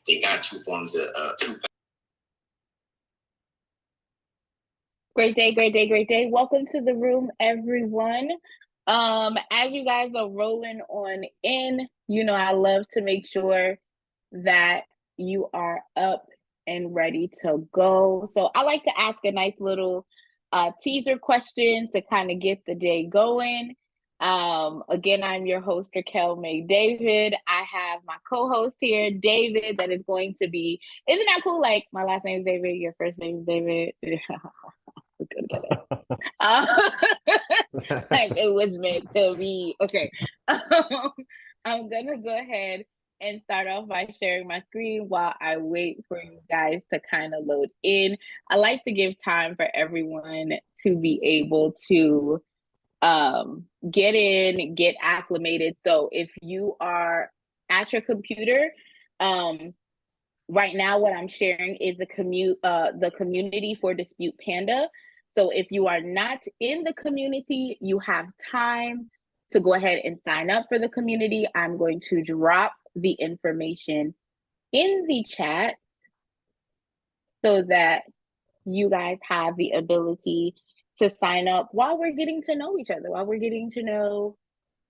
they got two forms of two. Great day, great day, great day. Welcome to the room, everyone. As you guys are rolling on in, I love to make sure that you are up and ready to go. So I like to ask a nice little teaser question to kind of get the day going. Again, I'm your host, Raquel May David. I have my co-host here, David, that is going to be, isn't that cool? Like, my last name is David, your first name is David. We're good together. Like it was meant to be. Okay. I'm gonna go ahead and start off by sharing my screen while I wait for you guys to kind of load in. I like to give time for everyone to be able to get in, get acclimated. So if you are at your computer, right now what I'm sharing is the community for Dispute Panda. So if you are not in the community, you have time to go ahead and sign up for the community. I'm going to drop the information in the chat so that you guys have the ability to sign up while we're getting to know each other, while we're getting to know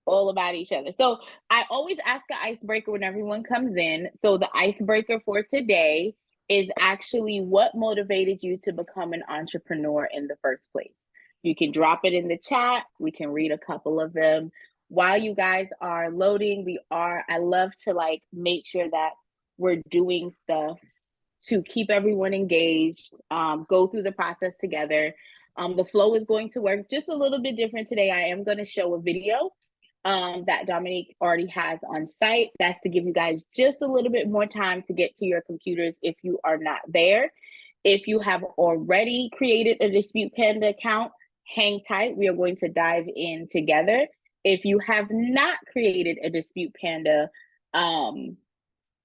all about each other. So I always ask an icebreaker when everyone comes in. So the icebreaker for today is actually what motivated you to become an entrepreneur in the first place. You can drop it in the chat. We can read a couple of them. While you guys are loading, I love to make sure that we're doing stuff to keep everyone engaged, go through the process together. The flow is going to work just a little bit different today. I am going to show a video that Dominique already has on site. That's to give you guys just a little bit more time to get to your computers if you are not there. If you have already created a Dispute Panda account, hang tight. We are going to dive in together. If you have not created a Dispute Panda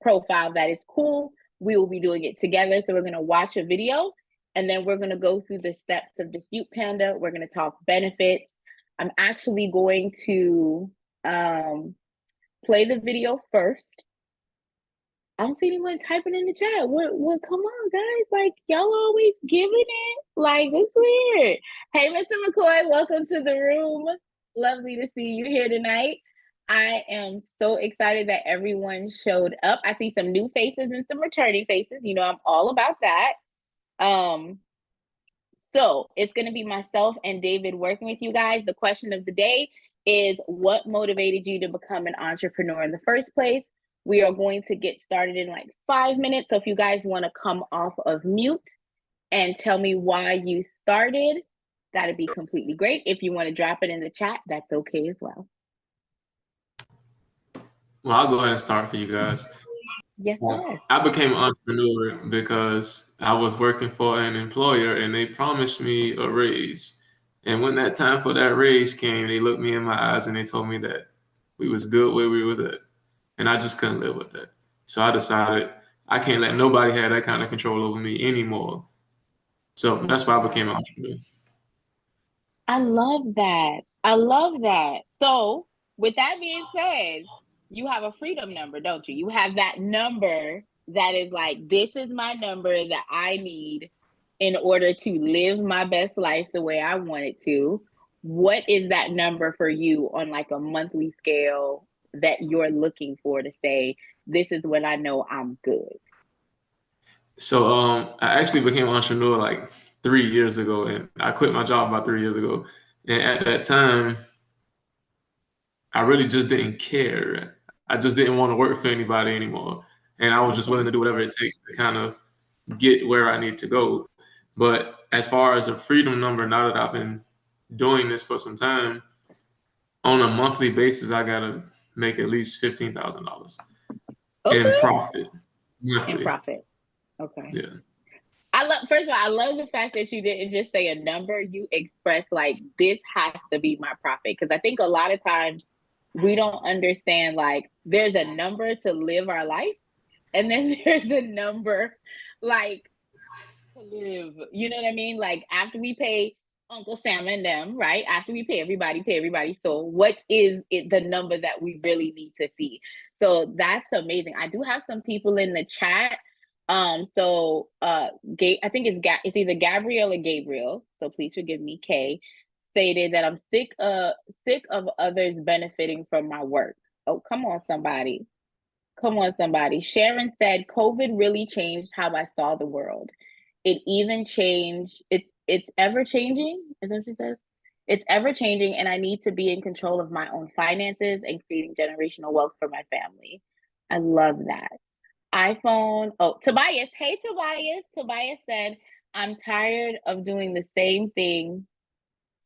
profile, that is cool. We will be doing it together. So we're going to watch a video and then we're going to go through the steps of Dispute Panda. We're going to talk benefits. I'm actually going to play the video first. I don't see anyone typing in the chat. What come on, guys. Like, y'all always giving it. Like, it's weird. Hey, Mr. McCoy, welcome to the room. Lovely to see you here tonight. I am so excited that everyone showed up. I see some new faces and some returning faces. I'm all about that. So it's going to be myself and David working with you guys. The question of the day is what motivated you to become an entrepreneur in the first place? We are going to get started in like 5 minutes. So if you guys want to come off of mute and tell me why you started, that'd be completely great. If you want to drop it in the chat, that's okay as well. Well, I'll go ahead and start for you guys. Yes, sir. I became an entrepreneur because I was working for an employer and they promised me a raise. And when that time for that raise came, they looked me in my eyes and they told me that we was good where we was at. And I just couldn't live with that. So I decided I can't let nobody have that kind of control over me anymore. So that's why I became an entrepreneur. I love that. I love that. So with that being said, you have a freedom number, don't you? You have that number that is like, this is my number that I need in order to live my best life the way I want it to. What is that number for you on like a monthly scale that you're looking for to say, this is when I know I'm good? So I actually became an entrepreneur like 3 years ago, and I quit my job about 3 years ago. And at that time, I really just didn't care. I just didn't want to work for anybody anymore. And I was just willing to do whatever it takes to kind of get where I need to go. But as far as a freedom number, now that I've been doing this for some time, on a monthly basis, I got to make at least $15,000 in profit. Monthly. In profit. Okay. Yeah. First of all, I love the fact that you didn't just say a number. You expressed like, this has to be my profit. Because I think a lot of times we don't understand, like, there's a number to live our life. And then there's a number like to live. You know what I mean? Like after we pay Uncle Sam and them, right? After we pay everybody. So what is it, the number that we really need to see? So that's amazing. I do have some people in the chat. I think it's either Gabrielle or Gabriel. So please forgive me. Kay stated that I'm sick of others benefiting from my work. Oh, come on, somebody. Come on, somebody. Sharon said, COVID really changed how I saw the world. It even changed, it's ever changing. Is that what she says? It's ever changing, and I need to be in control of my own finances and creating generational wealth for my family. I love that. iPhone. Oh, Tobias. Hey, Tobias. Tobias said, I'm tired of doing the same thing,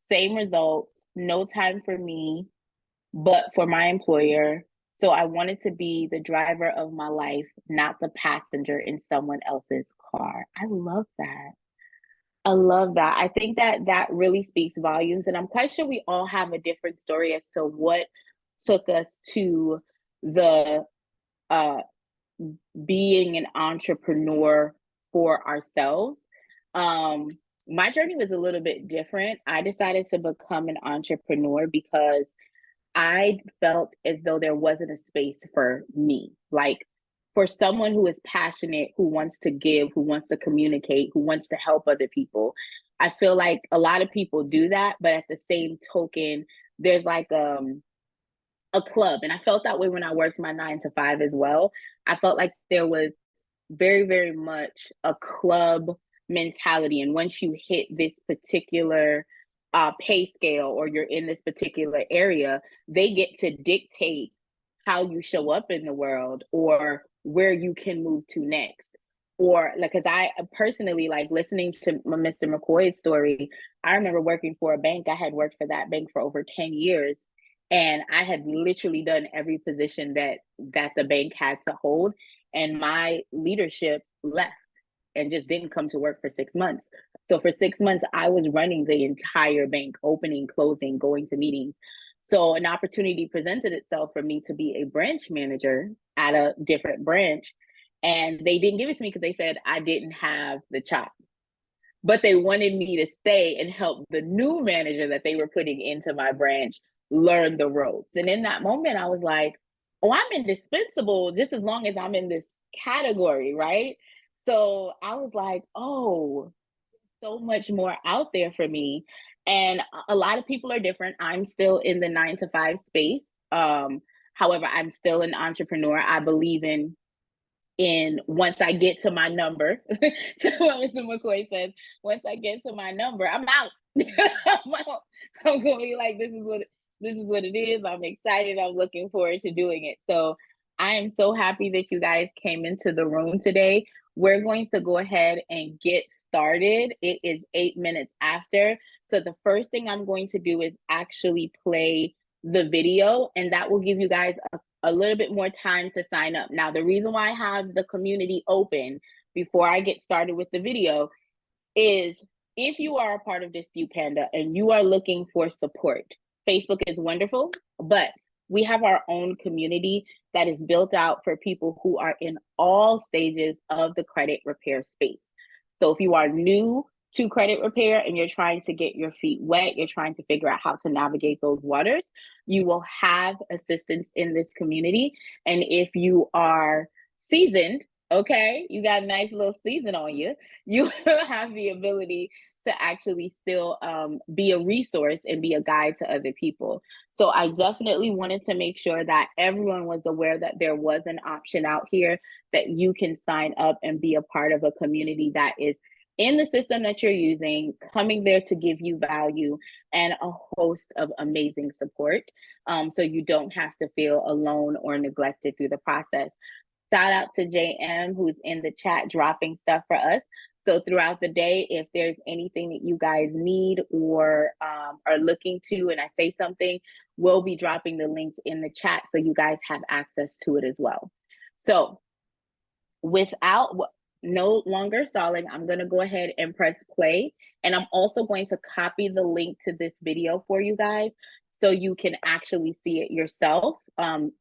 same results, no time for me, but for my employer. So I wanted to be the driver of my life, not the passenger in someone else's car. I love that. I love that. I think that that really speaks volumes. And I'm quite sure we all have a different story as to what took us to the uh, being an entrepreneur for ourselves. My journey was a little bit different. I decided to become an entrepreneur because I felt as though there wasn't a space for me. Like for someone who is passionate, who wants to give, who wants to communicate, who wants to help other people. I feel like a lot of people do that, but at the same token, there's like a club. And I felt that way when I worked my 9 to 5 as well. I felt like there was very, very much a club mentality. And once you hit this particular pay scale or you're in this particular area, they get to dictate how you show up in the world or where you can move to next. Or like, because I personally like listening to Mr. McCoy's story. I remember working for a bank. I had worked for that bank for over 10 years. And I had literally done every position that the bank had to hold. And my leadership left and just didn't come to work for 6 months. So for 6 months, I was running the entire bank, opening, closing, going to meetings. So an opportunity presented itself for me to be a branch manager at a different branch. And they didn't give it to me because they said I didn't have the chop. But they wanted me to stay and help the new manager that they were putting into my branch learn the ropes. And in that moment, I was like, oh, I'm indispensable just as long as I'm in this category, right? So I was like, oh, so much more out there for me. And a lot of people are different. I'm still in the 9 to 5 space. However, I'm still an entrepreneur. I believe in once I get to my number, to what Mr. McCoy says, once I get to my number, I'm out. I'm out. I'm gonna be like, this is what it is. I'm excited. I'm looking forward to doing it. So I am so happy that you guys came into the room today. We're going to go ahead and get started. It is 8 minutes after. So the first thing I'm going to do is actually play the video, and that will give you guys a little bit more time to sign up. Now, the reason why I have the community open before I get started with the video is if you are a part of Dispute Panda and you are looking for support, Facebook is wonderful, but we have our own community that is built out for people who are in all stages of the credit repair space. So if you are new to credit repair and you're trying to get your feet wet, you're trying to figure out how to navigate those waters, you will have assistance in this community. And if you are seasoned, okay, you got a nice little season on you, you have the ability to actually still be a resource and be a guide to other people. So I definitely wanted to make sure that everyone was aware that there was an option out here that you can sign up and be a part of a community that is in the system that you're using, coming there to give you value and a host of amazing support. So you don't have to feel alone or neglected through the process. Shout out to JM who's in the chat dropping stuff for us. So throughout the day, if there's anything that you guys need or are looking to, and I say something, we'll be dropping the links in the chat so you guys have access to it as well. So without no longer stalling, I'm going to go ahead and press play. And I'm also going to copy the link to this video for you guys so you can actually see it yourself.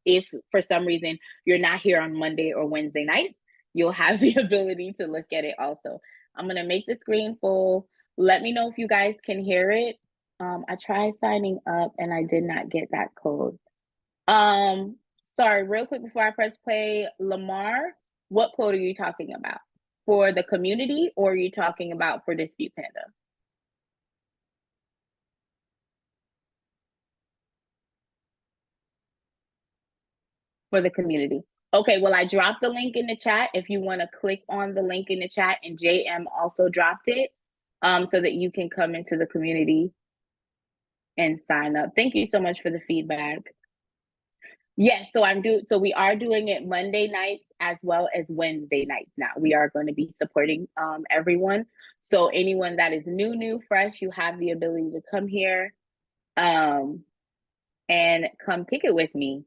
If for some reason you're not here on Monday or Wednesday night, you'll have the ability to look at it also. I'm going to make the screen full. Let me know if you guys can hear it. I tried signing up and I did not get that code. Sorry, real quick before I press play, Lamar, what code are you talking about? For the community, or are you talking about for Dispute Panda? For the community. Okay, well, I dropped the link in the chat if you want to click on the link in the chat, and JM also dropped it so that you can come into the community and sign up. Thank you so much for the feedback. Yes, so we are doing it Monday nights as well as Wednesday nights now. We are going to be supporting everyone. So anyone that is new, fresh, you have the ability to come here and come kick it with me.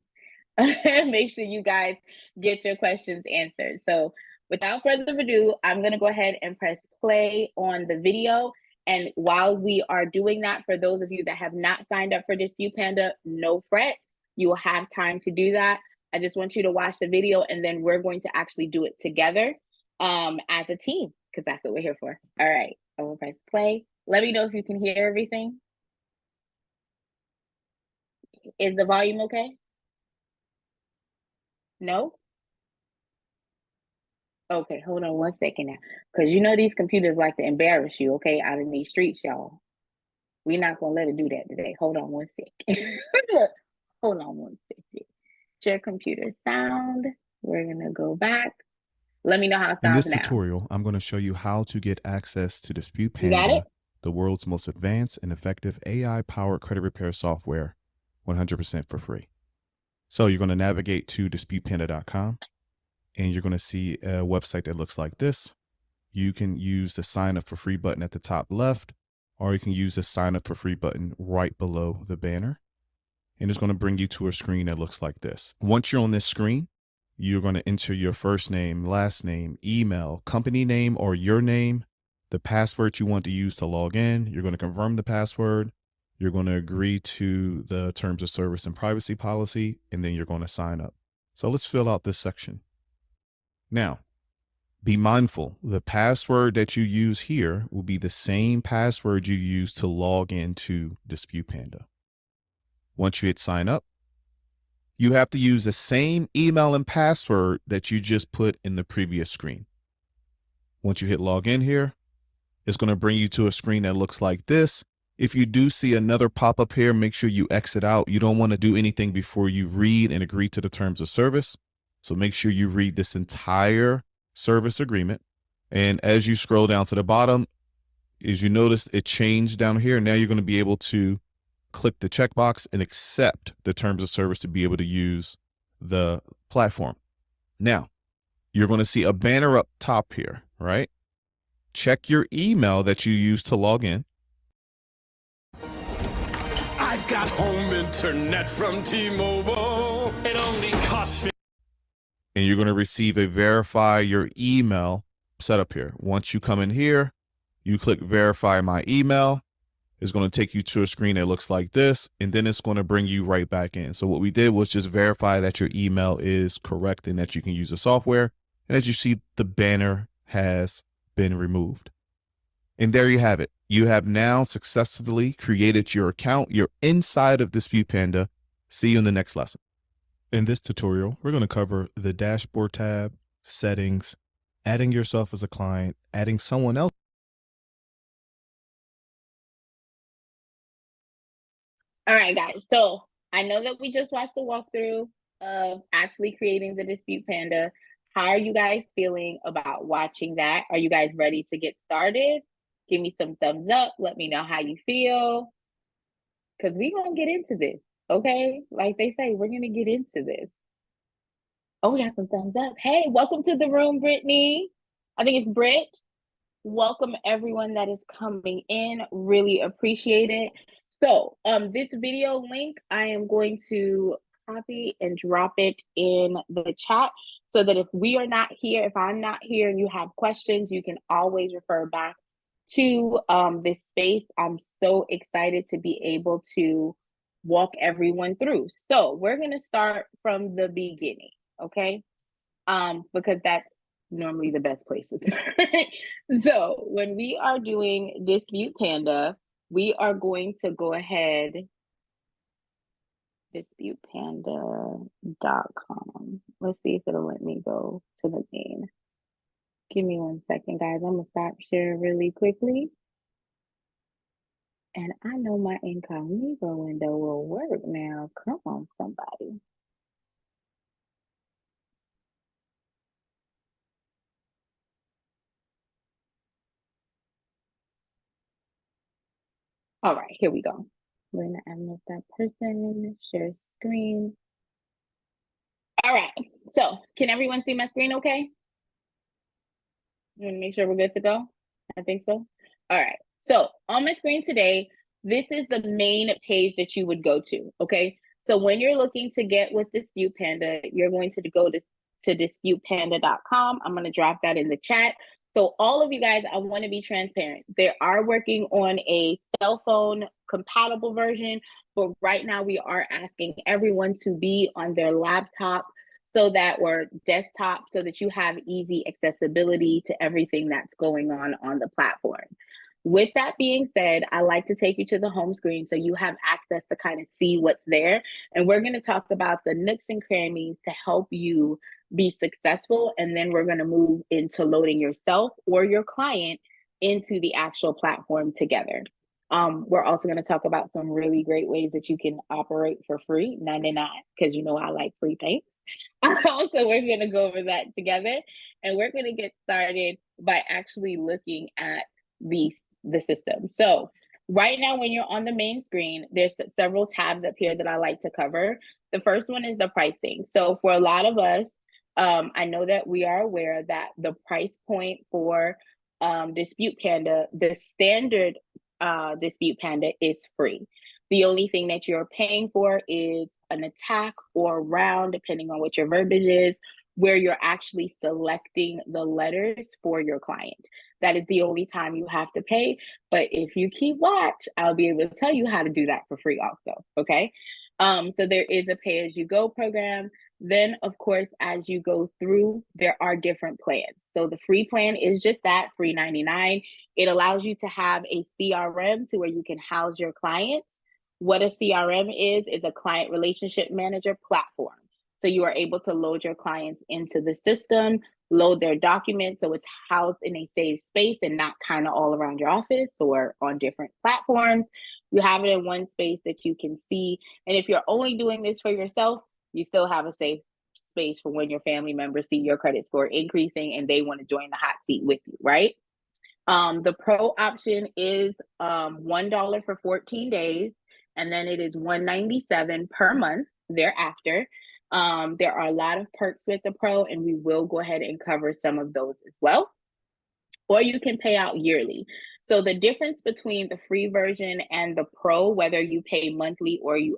Make sure you guys get your questions answered. So without further ado, I'm going to go ahead and press play on the video. And while we are doing that, for those of you that have not signed up for Dispute Panda, no fret. You will have time to do that. I just want you to watch the video, and then we're going to actually do it together as a team, because that's what we're here for. All right, I'm going to press play. Let me know if you can hear everything. Is the volume okay? No? Okay, hold on one second now. Because you know these computers like to embarrass you, okay, out in these streets, y'all. We're not going to let it do that today. Hold on one second. Hold on one second. Share computer sound. We're going to go back. Let me know how it sounds now. In this tutorial, I'm going to show you how to get access to Dispute You got it? Panda, the world's most advanced and effective AI-powered credit repair software, 100% for free. So you're going to navigate to disputepanda.com, and you're going to see a website that looks like this. You can use the sign up for free button at the top left, or you can use the sign up for free button right below the banner. And it's going to bring you to a screen that looks like this. Once you're on this screen, you're going to enter your first name, last name, email, company name, or your name, the password you want to use to log in. You're going to confirm the password. You're going to agree to the terms of service and privacy policy, and then you're going to sign up. So let's fill out this section. Now, be mindful, the password that you use here will be the same password you use to log into Dispute Panda. Once you hit sign up, you have to use the same email and password that you just put in the previous screen. Once you hit log in here, it's going to bring you to a screen that looks like this. If you do see another pop-up here, make sure you exit out. You don't want to do anything before you read and agree to the terms of service. So make sure you read this entire service agreement. And as you scroll down to the bottom, as you notice, it changed down here. Now you're going to be able to click the checkbox and accept the terms of service to be able to use the platform. Now, you're going to see a banner up top here, right? Check your email that you use to log in. I've got home internet from T-Mobile. It only costs. And you're going to receive a verify your email setup here. Once you come in here, you click verify my email. It's going to take you to a screen that looks like this, and then it's going to bring you right back in. So what we did was just verify that your email is correct and that you can use the software. And as you see, the banner has been removed. And there you have it. You have now successfully created your account. You're inside of Dispute Panda. See you in the next lesson. In this tutorial, we're going to cover the dashboard tab, settings, adding yourself as a client, adding someone else. All right, guys. So I know that we just watched the walkthrough of actually creating the Dispute Panda. How are you guys feeling about watching that? Are you guys ready to get started? Give me some thumbs up. Let me know how you feel. Because we're going to get into this, okay? Like they say, we're going to get into this. Oh, we got some thumbs up. Hey, welcome to the room, Brittany. I think it's Britt. Welcome everyone that is coming in. Really appreciate it. So this video link, I am going to copy and drop it in the chat so that if we are not here, if I'm not here and you have questions, you can always refer back to this space. I'm so excited to be able to walk everyone through. So we're going to start from the beginning, okay? Because that's normally the best places. So when we are doing Dispute Panda, we are going to go ahead, disputepanda.com. Let's see if it'll let me go to the main. Give me 1 second, guys. I'm gonna stop sharing really quickly. And I know my incognito window will work now. Come on, somebody. All right, here we go. We're gonna admit that person, share screen. All right, so can everyone see my screen okay? You wanna make sure we're good to go? I think so. All right, so on my screen today, this is the main page that you would go to, okay? So when you're looking to get with Dispute Panda, you're going to go to disputepanda.com. I'm gonna drop that in the chat. So all of you guys, I want to be transparent. They are working on a cell phone compatible version, but right now we are asking everyone to be on their laptop so that or desktop so that you have easy accessibility to everything that's going on the platform. With that being said, I like to take you to the home screen so you have access to kind of see what's there. And we're going to talk about the nooks and crannies to help you be successful. And then we're going to move into loading yourself or your client into the actual platform together. We're also going to talk about some really great ways that you can operate for free, 99, because you know I like free things. So we're going to go over that together. And we're going to get started by actually looking at the system. So right now, when you're on the main screen, there's several tabs up here that I like to cover. The first one is the pricing. So for a lot of us, I know that we are aware that the price point for Dispute Panda, the standard Dispute Panda is free. The only thing that you're paying for is an attack or round, depending on what your verbiage is, where you're actually selecting the letters for your client. That is the only time you have to pay. But if you keep watch, I'll be able to tell you how to do that for free also, okay? So there is a pay-as-you-go program. Then, of course, as you go through, there are different plans. So the free plan is just that, free 99. It allows you to have a CRM to where you can house your clients. What a CRM is a client relationship manager platform. So you are able to load your clients into the system, load their documents so it's housed in a safe space and not kind of all around your office or on different platforms. You have it in one space that you can see. And if you're only doing this for yourself, you still have a safe space for when your family members see your credit score increasing and they want to join the hot seat with you, right? The pro option is $1 for 14 days, and then it is $197 per month thereafter. There are a lot of perks with the pro, and we will go ahead and cover some of those as well. Or you can pay out yearly. So the difference between the free version and the pro, whether you pay monthly or you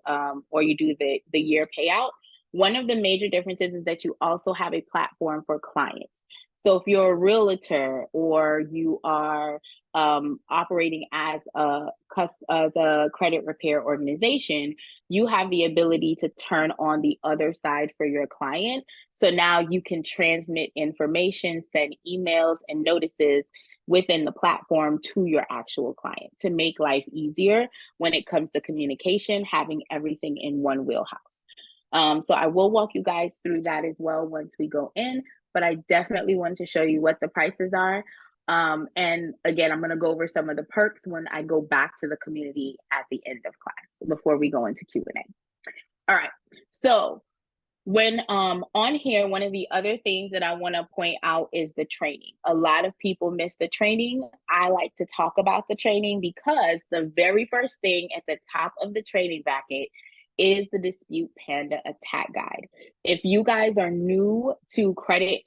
do the year payout, one of the major differences is that you also have a platform for clients. So if you're a realtor or you are operating as a credit repair organization, you have the ability to turn on the other side for your client. So now you can transmit information, send emails and notices within the platform to your actual client to make life easier when it comes to communication, having everything in one wheelhouse. So I will walk you guys through that as well once we go in, but I definitely want to show you what the prices are. And again, I'm going to go over some of the perks when I go back to the community at the end of class before we go into Q&A. All right, so when on here, one of the other things that I want to point out is the training. A lot of people miss the training. I like to talk about the training because the very first thing at the top of the training packet is the Dispute Panda attack guide. If you guys are new to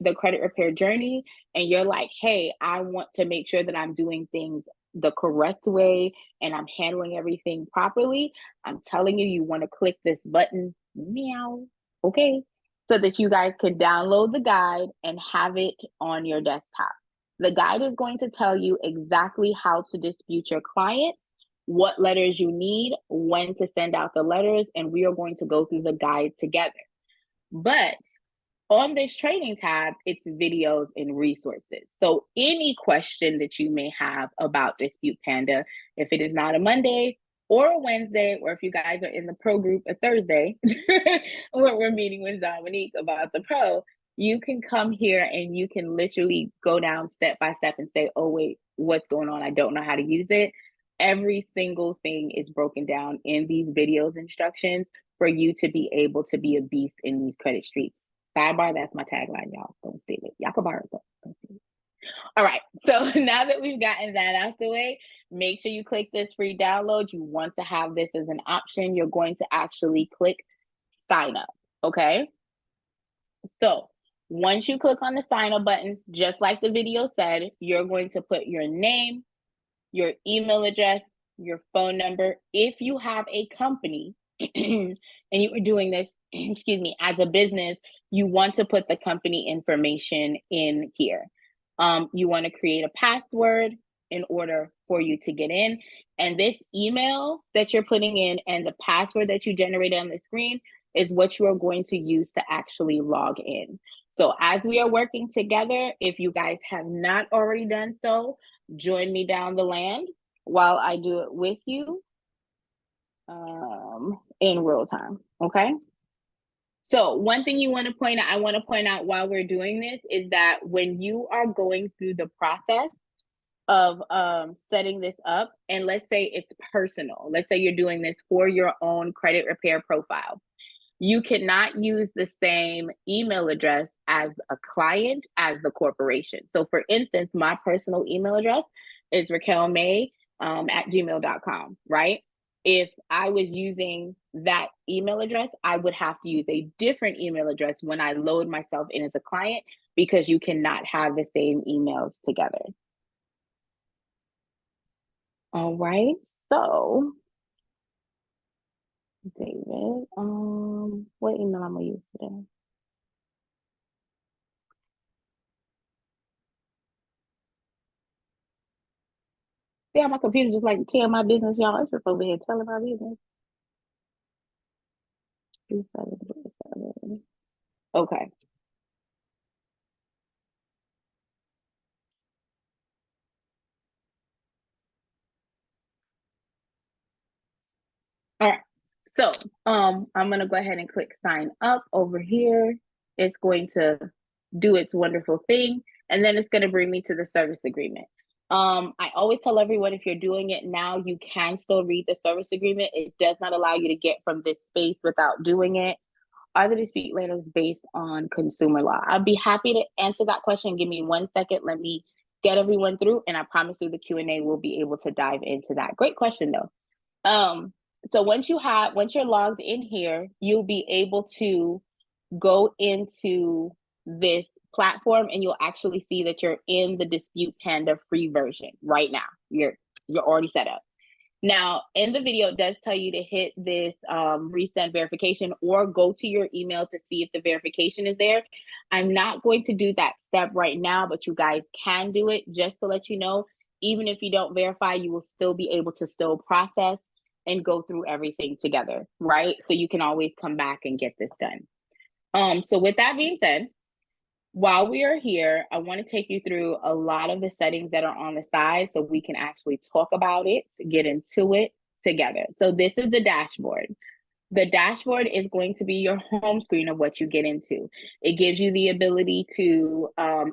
the credit repair journey and you're like, hey, I want to make sure that I'm doing things the correct way and I'm handling everything properly, I'm telling you, you want to click this button, meow, okay, so that you guys can download the guide and have it on your desktop. The guide is going to tell you exactly how to dispute your clients, what letters you need, when to send out the letters, and we are going to go through the guide together. But on this training tab, it's videos and resources. So any question that you may have about Dispute Panda, if it is not a Monday or a Wednesday, or if you guys are in the pro group a Thursday, where we're meeting with Dominique about the pro, you can come here and you can literally go down step by step and say, oh, wait, what's going on? I don't know how to use it. Every single thing is broken down in these videos instructions for you to be able to be a beast in these credit streets. Sidebar, that's my tagline, y'all. Don't steal it. Y'all can borrow it, but don't steal it. All right, so now that we've gotten that out the way, make sure you click this free download. You want to have this as an option. You're going to actually click sign up, okay? So once you click on the sign up button, just like the video said, you're going to put your name, your email address, your phone number. If you have a company and you are doing this, excuse me, as a business, you want to put the company information in here. You want to create a password in order for you to get in. And this email that you're putting in and the password that you generated on the screen is what you are going to use to actually log in. So as we are working together, if you guys have not already done so, join me down the land while I do it with you in real time, okay? So one thing I want to point out while we're doing this is that when you are going through the process of setting this up, and let's say it's personal, let's say you're doing this for your own credit repair profile, you cannot use the same email address as a client as the corporation. So for instance, my personal email address is raquelmay@gmail.com, right? If I was using that email address, I would have to use a different email address when I load myself in as a client, because you cannot have the same emails together. All right, so David, what email I'm gonna use today? Yeah, my computer just like to tell my business, y'all. It's just over here telling my business. Okay. All right. So I'm gonna go ahead and click sign up over here. It's going to do its wonderful thing, and then it's gonna bring me to the service agreement. I always tell everyone, if you're doing it now, you can still read the service agreement. It does not allow you to get from this space without doing it. Are the dispute letters based on consumer law? I'd be happy to answer that question. Give me 1 second. Let me get everyone through, and I promise you the Q&A will be able to dive into that. Great question, though. So once you're logged in here, you'll be able to go into this platform, and you'll actually see that you're in the Dispute Panda free version right now. You're already set up. Now, in the video, it does tell you to hit this resend verification or go to your email to see if the verification is there. I'm not going to do that step right now, but you guys can do it. Just to let you know, even if you don't verify, you will still be able to still process and go through everything together, right? So you can always come back and get this done. So with that being said, while we are here, I want to take you through a lot of the settings that are on the side so we can actually talk about it, get into it together. So this is the dashboard. The dashboard is going to be your home screen of what you get into. It gives you the ability to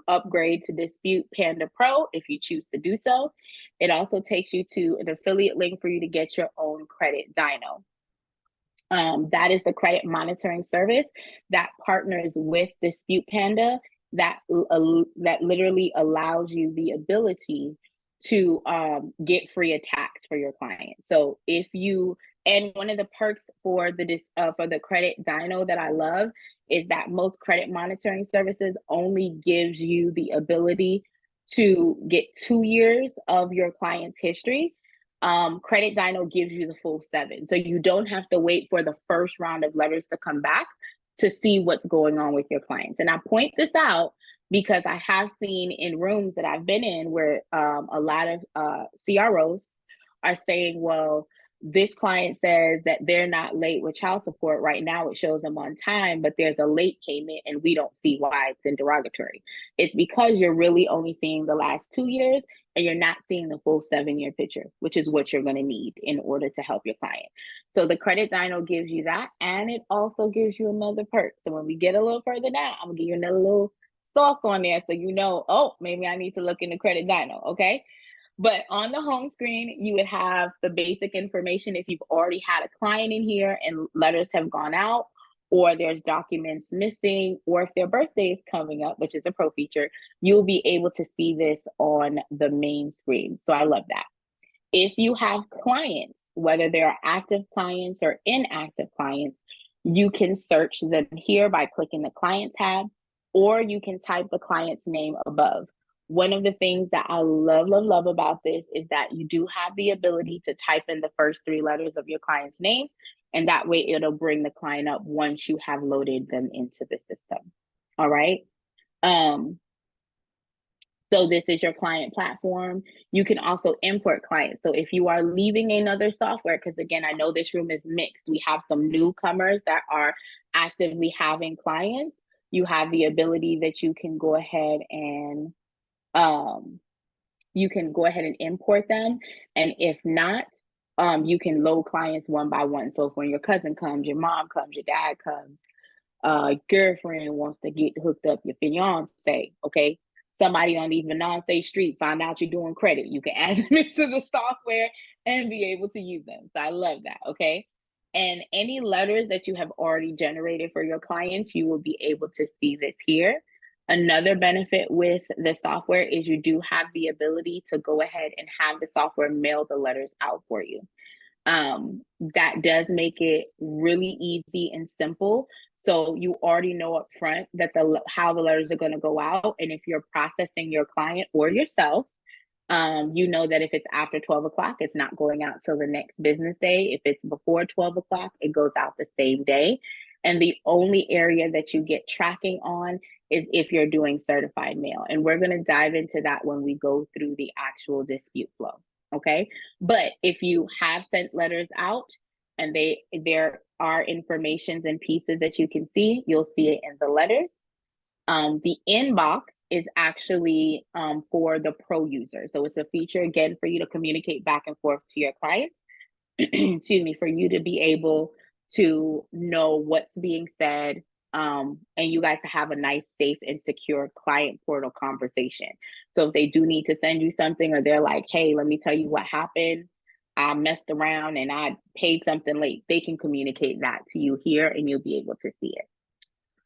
upgrade to Dispute Panda Pro if you choose to do so. It also takes you to an affiliate link for you to get your own credit dyno. That is the credit monitoring service that partners with Dispute Panda that literally allows you the ability to get free attacks for your clients. So if you, and one of the perks for the credit dyno that I love is that most credit monitoring services only gives you the ability to get 2 years of your client's history. Credit dyno gives you the full 7. So you don't have to wait for the first round of letters to come back to see what's going on with your clients. And I point this out because I have seen in rooms that I've been in where a lot of CROs are saying, well, this client says that they're not late with child support. Right now, it shows them on time, but there's a late payment and we don't see why it's in derogatory. It's because you're really only seeing the last 2 years and you're not seeing the full 7-year picture, which is what you're going to need in order to help your client. So the credit dyno gives you that, and it also gives you another perk. So when we get a little further down, I'm going to give you another little sauce on there so you know, oh, maybe I need to look into credit dyno, okay? But on the home screen, you would have the basic information if you've already had a client in here and letters have gone out, or there's documents missing, or if their birthday is coming up, which is a pro feature, you'll be able to see this on the main screen. So I love that. If you have clients, whether they're active clients or inactive clients, you can search them here by clicking the client tab, or you can type the client's name above. One of the things that I love about this is that you do have the ability to type in the first 3 letters of your client's name, and that way it'll bring the client up once you have loaded them into the system. All right. So this is your client platform. You can also import clients. So if you are leaving another software, because again, I know this room is mixed. We have some newcomers that are actively having clients. You have the ability that you can go ahead and import them. And if not, you can load clients one by one. So if when your cousin comes, your mom comes, your dad comes, girlfriend wants to get hooked up, your fiance, okay? Somebody on the fiance street found out you're doing credit. You can add them into the software and be able to use them. So I love that, okay? And any letters that you have already generated for your clients, you will be able to see this here. Another benefit with the software is you do have the ability to go ahead and have the software mail the letters out for you. That does make it really easy and simple. So you already know up front that how the letters are going to go out. And if you're processing your client or yourself, you know that if it's after 12 o'clock, it's not going out till the next business day. If it's before 12 o'clock, it goes out the same day. And the only area that you get tracking on is if you're doing certified mail. And we're going to dive into that when we go through the actual dispute flow. Okay. But if you have sent letters out and there are informations and pieces that you can see, you'll see it in the letters. The inbox is actually for the pro user. So it's a feature, again, for you to communicate back and forth to your clients. Excuse me, for you to be able to know what's being said, and you guys to have a nice, safe, and secure client portal conversation. So if they do need to send you something, or they're like, hey, let me tell you what happened, I messed around and I paid something late, they can communicate that to you here and you'll be able to see it.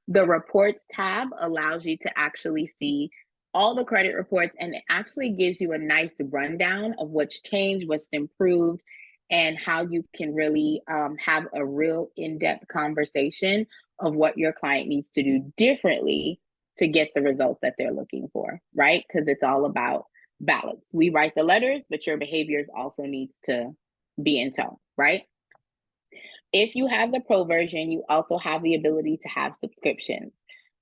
The reports tab allows you to actually see all the credit reports, and it actually gives you a nice rundown of what's changed, what's improved, and how you can really have a real in-depth conversation of what your client needs to do differently to get the results that they're looking for, right? Because it's all about balance. We write the letters, but your behaviors also needs to be in tone, right? If you have the pro version, you also have the ability to have subscriptions.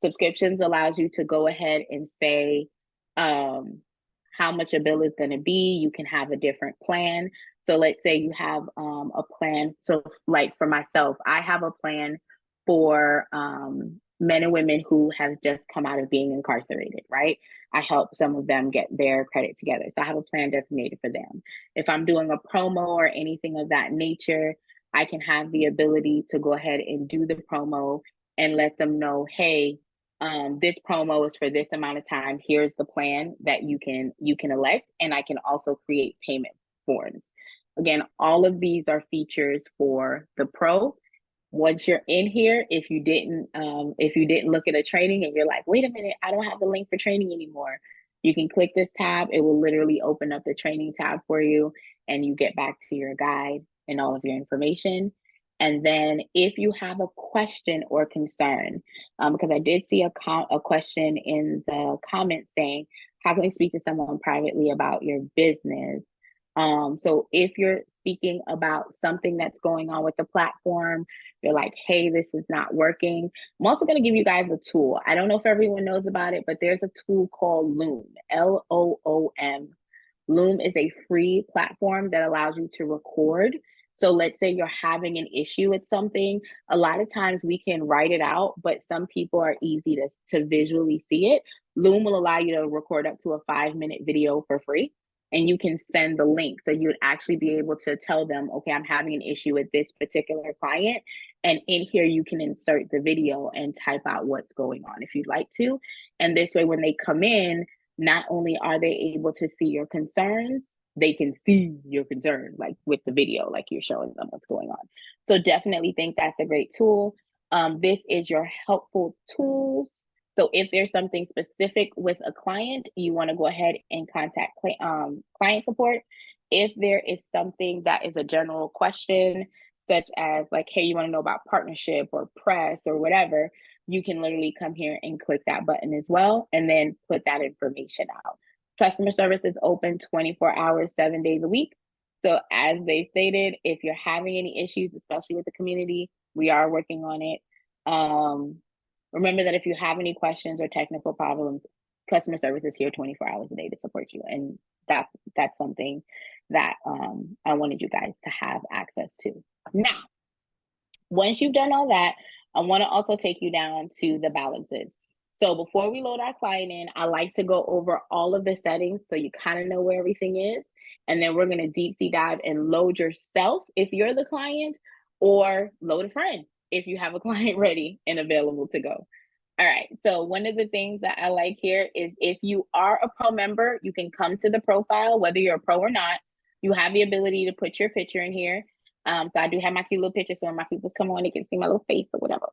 Subscriptions allows you to go ahead and say how much a bill is going to be. You can have a different plan. So let's say you have a plan. So like for myself, I have a plan for men and women who have just come out of being incarcerated, right? I help some of them get their credit together. So I have a plan designated for them. If I'm doing a promo or anything of that nature, I can have the ability to go ahead and do the promo and let them know, hey, this promo is for this amount of time. Here's the plan that you can elect, and I can also create payment forms. Again, all of these are features for the pro. Once you're in here, if you didn't look at a training and you're like, wait a minute, I don't have the link for training anymore, you can click this tab. It will literally open up the training tab for you, and you get back to your guide and all of your information. And then if you have a question or concern, because I did see a question in the comments saying, how can we speak to someone privately about your business? So if you're speaking about something that's going on with the platform, you're like, hey, this is not working. I'm also going to give you guys a tool. I don't know if everyone knows about it, but there's a tool called Loom, Loom. Loom is a free platform that allows you to record. So let's say you're having an issue with something. A lot of times we can write it out, but some people are easy to visually see it. Loom will allow you to record up to a 5-minute video for free, and you can send the link. So you would actually be able to tell them, okay, I'm having an issue with this particular client. And in here, you can insert the video and type out what's going on if you'd like to. And this way, when they come in, not only are they able to see your concerns, they can see your concern, like with the video, like you're showing them what's going on. So definitely think that's a great tool. This is your helpful tools. So if there's something specific with a client, you want to go ahead and contact client support. If there is something that is a general question, such as like, hey, you want to know about partnership or press or whatever, you can literally come here and click that button as well, and then put that information out. Customer service is open 24 hours, 7 days a week. So as they stated, if you're having any issues, especially with the community, we are working on it. Remember that if you have any questions or technical problems, customer service is here 24 hours a day to support you. And that's something that I wanted you guys to have access to. Now, once you've done all that, I want to also take you down to the balances. So before we load our client in, I like to go over all of the settings so you kind of know where everything is. And then we're going to deep dive and load yourself if you're the client, or load a friend if you have a client ready and available to go. All right, so one of the things that I like here is if you are a pro member, you can come to the profile, whether you're a pro or not. You have the ability to put your picture in here. So I do have my cute little picture, so when my people come on, they can see my little face or whatever.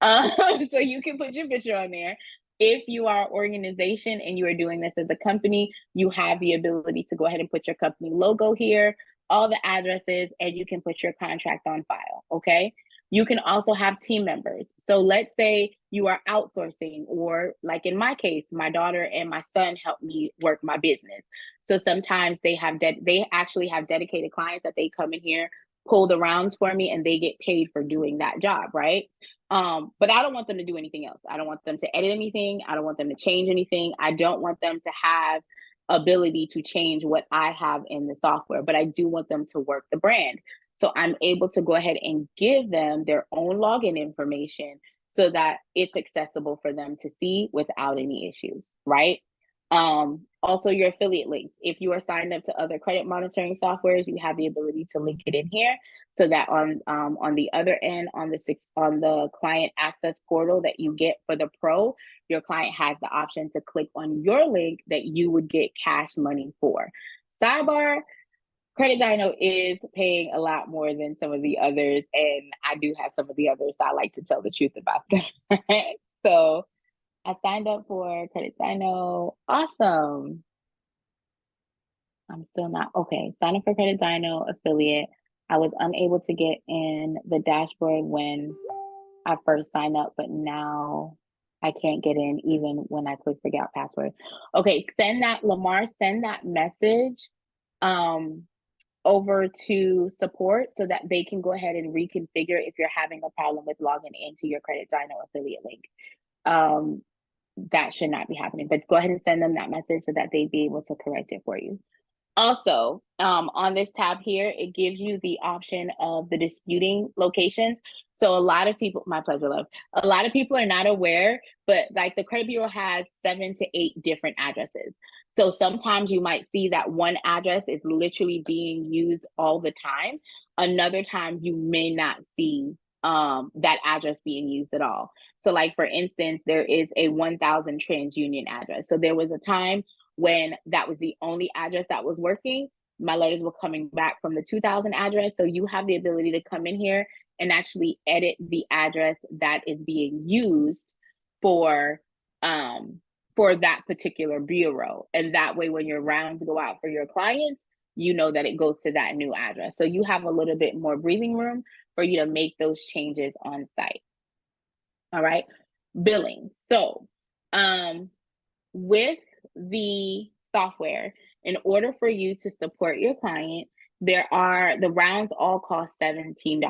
So you can put your picture on there. If you are an organization and you are doing this as a company, you have the ability to go ahead and put your company logo here, all the addresses, and you can put your contract on file, okay? You can also have team members. So let's say you are outsourcing, or like in my case, my daughter and my son help me work my business. So sometimes they actually have dedicated clients that they come in here, pull the rounds for me, and they get paid for doing that job, right? But I don't want them to do anything else. I don't want them to edit anything. I don't want them to change anything. I don't want them to have ability to change what I have in the software, but I do want them to work the brand. So I'm able to go ahead and give them their own login information so that it's accessible for them to see without any issues, right? Also your affiliate links. If you are signed up to other credit monitoring softwares, you have the ability to link it in here so that on the other end, on the client access portal that you get for the pro, your client has the option to click on your link that you would get cash money for. Sidebar, Credit Dino is paying a lot more than some of the others, and I do have some of the others, so I like to tell the truth about that. So I signed up for Credit Dino. Awesome. I'm still not, okay. Sign up for Credit Dino affiliate. I was unable to get in the dashboard when I first signed up, but now I can't get in even when I click forget password. Okay, Lamar, send that message over to support so that they can go ahead and reconfigure if you're having a problem with logging into your Credit Dino affiliate link. That should not be happening, but go ahead and send them that message so that they'd be able to correct it for you. Also, on this tab here, it gives you the option of the disputing locations. So a lot of people, my pleasure, love. A lot of people are not aware, but like the credit bureau has 7 to 8 different addresses. So sometimes you might see that one address is literally being used all the time. Another time you may not see that address being used at all. So like, for instance, there is a 1000 TransUnion address. So there was a time when that was the only address that was working. My letters were coming back from the 2000 address. So you have the ability to come in here and actually edit the address that is being used for that particular bureau. And that way, when your rounds go out for your clients, you know that it goes to that new address. So you have a little bit more breathing room for you to make those changes on site. All right, billing. So with the software, in order for you to support your client, the rounds all cost $17.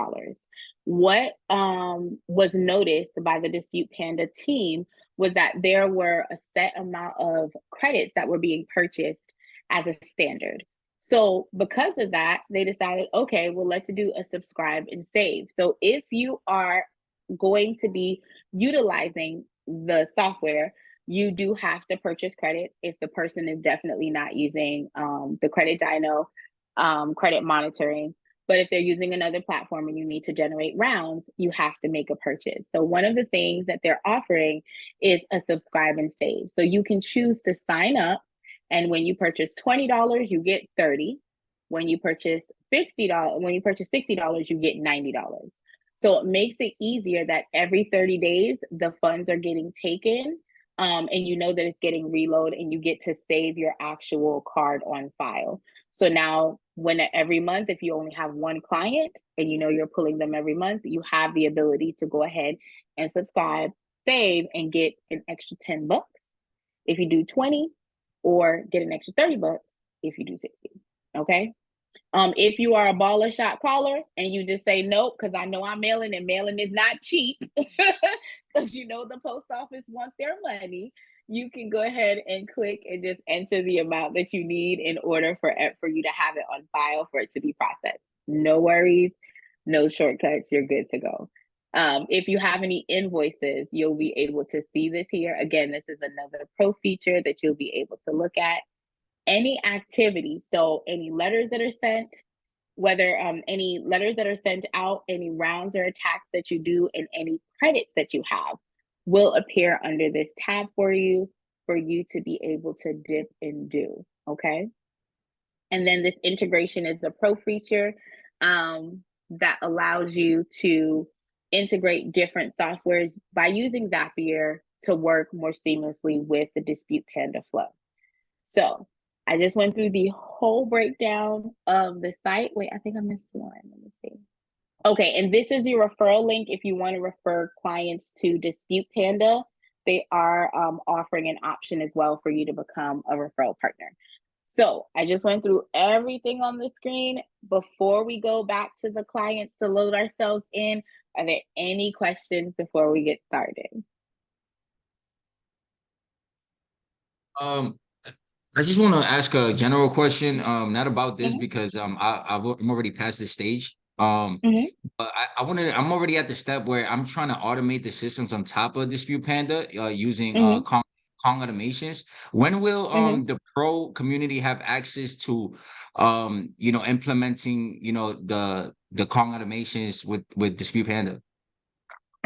What was noticed by the Dispute Panda team was that there were a set amount of credits that were being purchased as a standard. So because of that, they decided, okay, well, let's do a subscribe and save. So if you are going to be utilizing the software, you do have to purchase credits if the person is definitely not using the credit dyno, credit monitoring. But if they're using another platform and you need to generate rounds, you have to make a purchase. So one of the things that they're offering is a subscribe and save. So you can choose to sign up, and when you purchase $20, you get 30. When you purchase $50, when you purchase $60, you get $90. So it makes it easier that every 30 days, the funds are getting taken, and you know that it's getting reloaded, and you get to save your actual card on file. So now when every month, if you only have one client and you know you're pulling them every month, you have the ability to go ahead and subscribe, save, and get an extra $10 if you do 20, or get an extra $30 if you do 60. Okay. If you are a baller shot caller and you just say nope, because I know I'm mailing, and mailing is not cheap, because you know the post office wants their money, you can go ahead and click and just enter the amount that you need in order for you to have it on file for it to be processed. No worries, no shortcuts, you're good to go. If you have any invoices, you'll be able to see this here. Again, this is another pro feature that you'll be able to look at. Any activity, so any letters that are sent, whether any letters that are sent out, any rounds or attacks that you do, and any credits that you have will appear under this tab for you to be able to dip and do, okay? And then this integration is a pro feature that allows you to integrate different softwares by using Zapier to work more seamlessly with the Dispute Panda flow. So I just went through the whole breakdown of the site. Wait, I think I missed one. Let me see. Okay, and this is your referral link if you want to refer clients to Dispute Panda. They are offering an option as well for you to become a referral partner. So I just went through everything on the screen. Before we go back to the clients to load ourselves in, are there any questions before we get started? I just want to ask a general question, not about this because I'm already past this stage. But I'm already at the step where I'm trying to automate the systems on top of Dispute Panda using Kong automations. When will the pro community have access to implementing the Kong automations with Dispute Panda?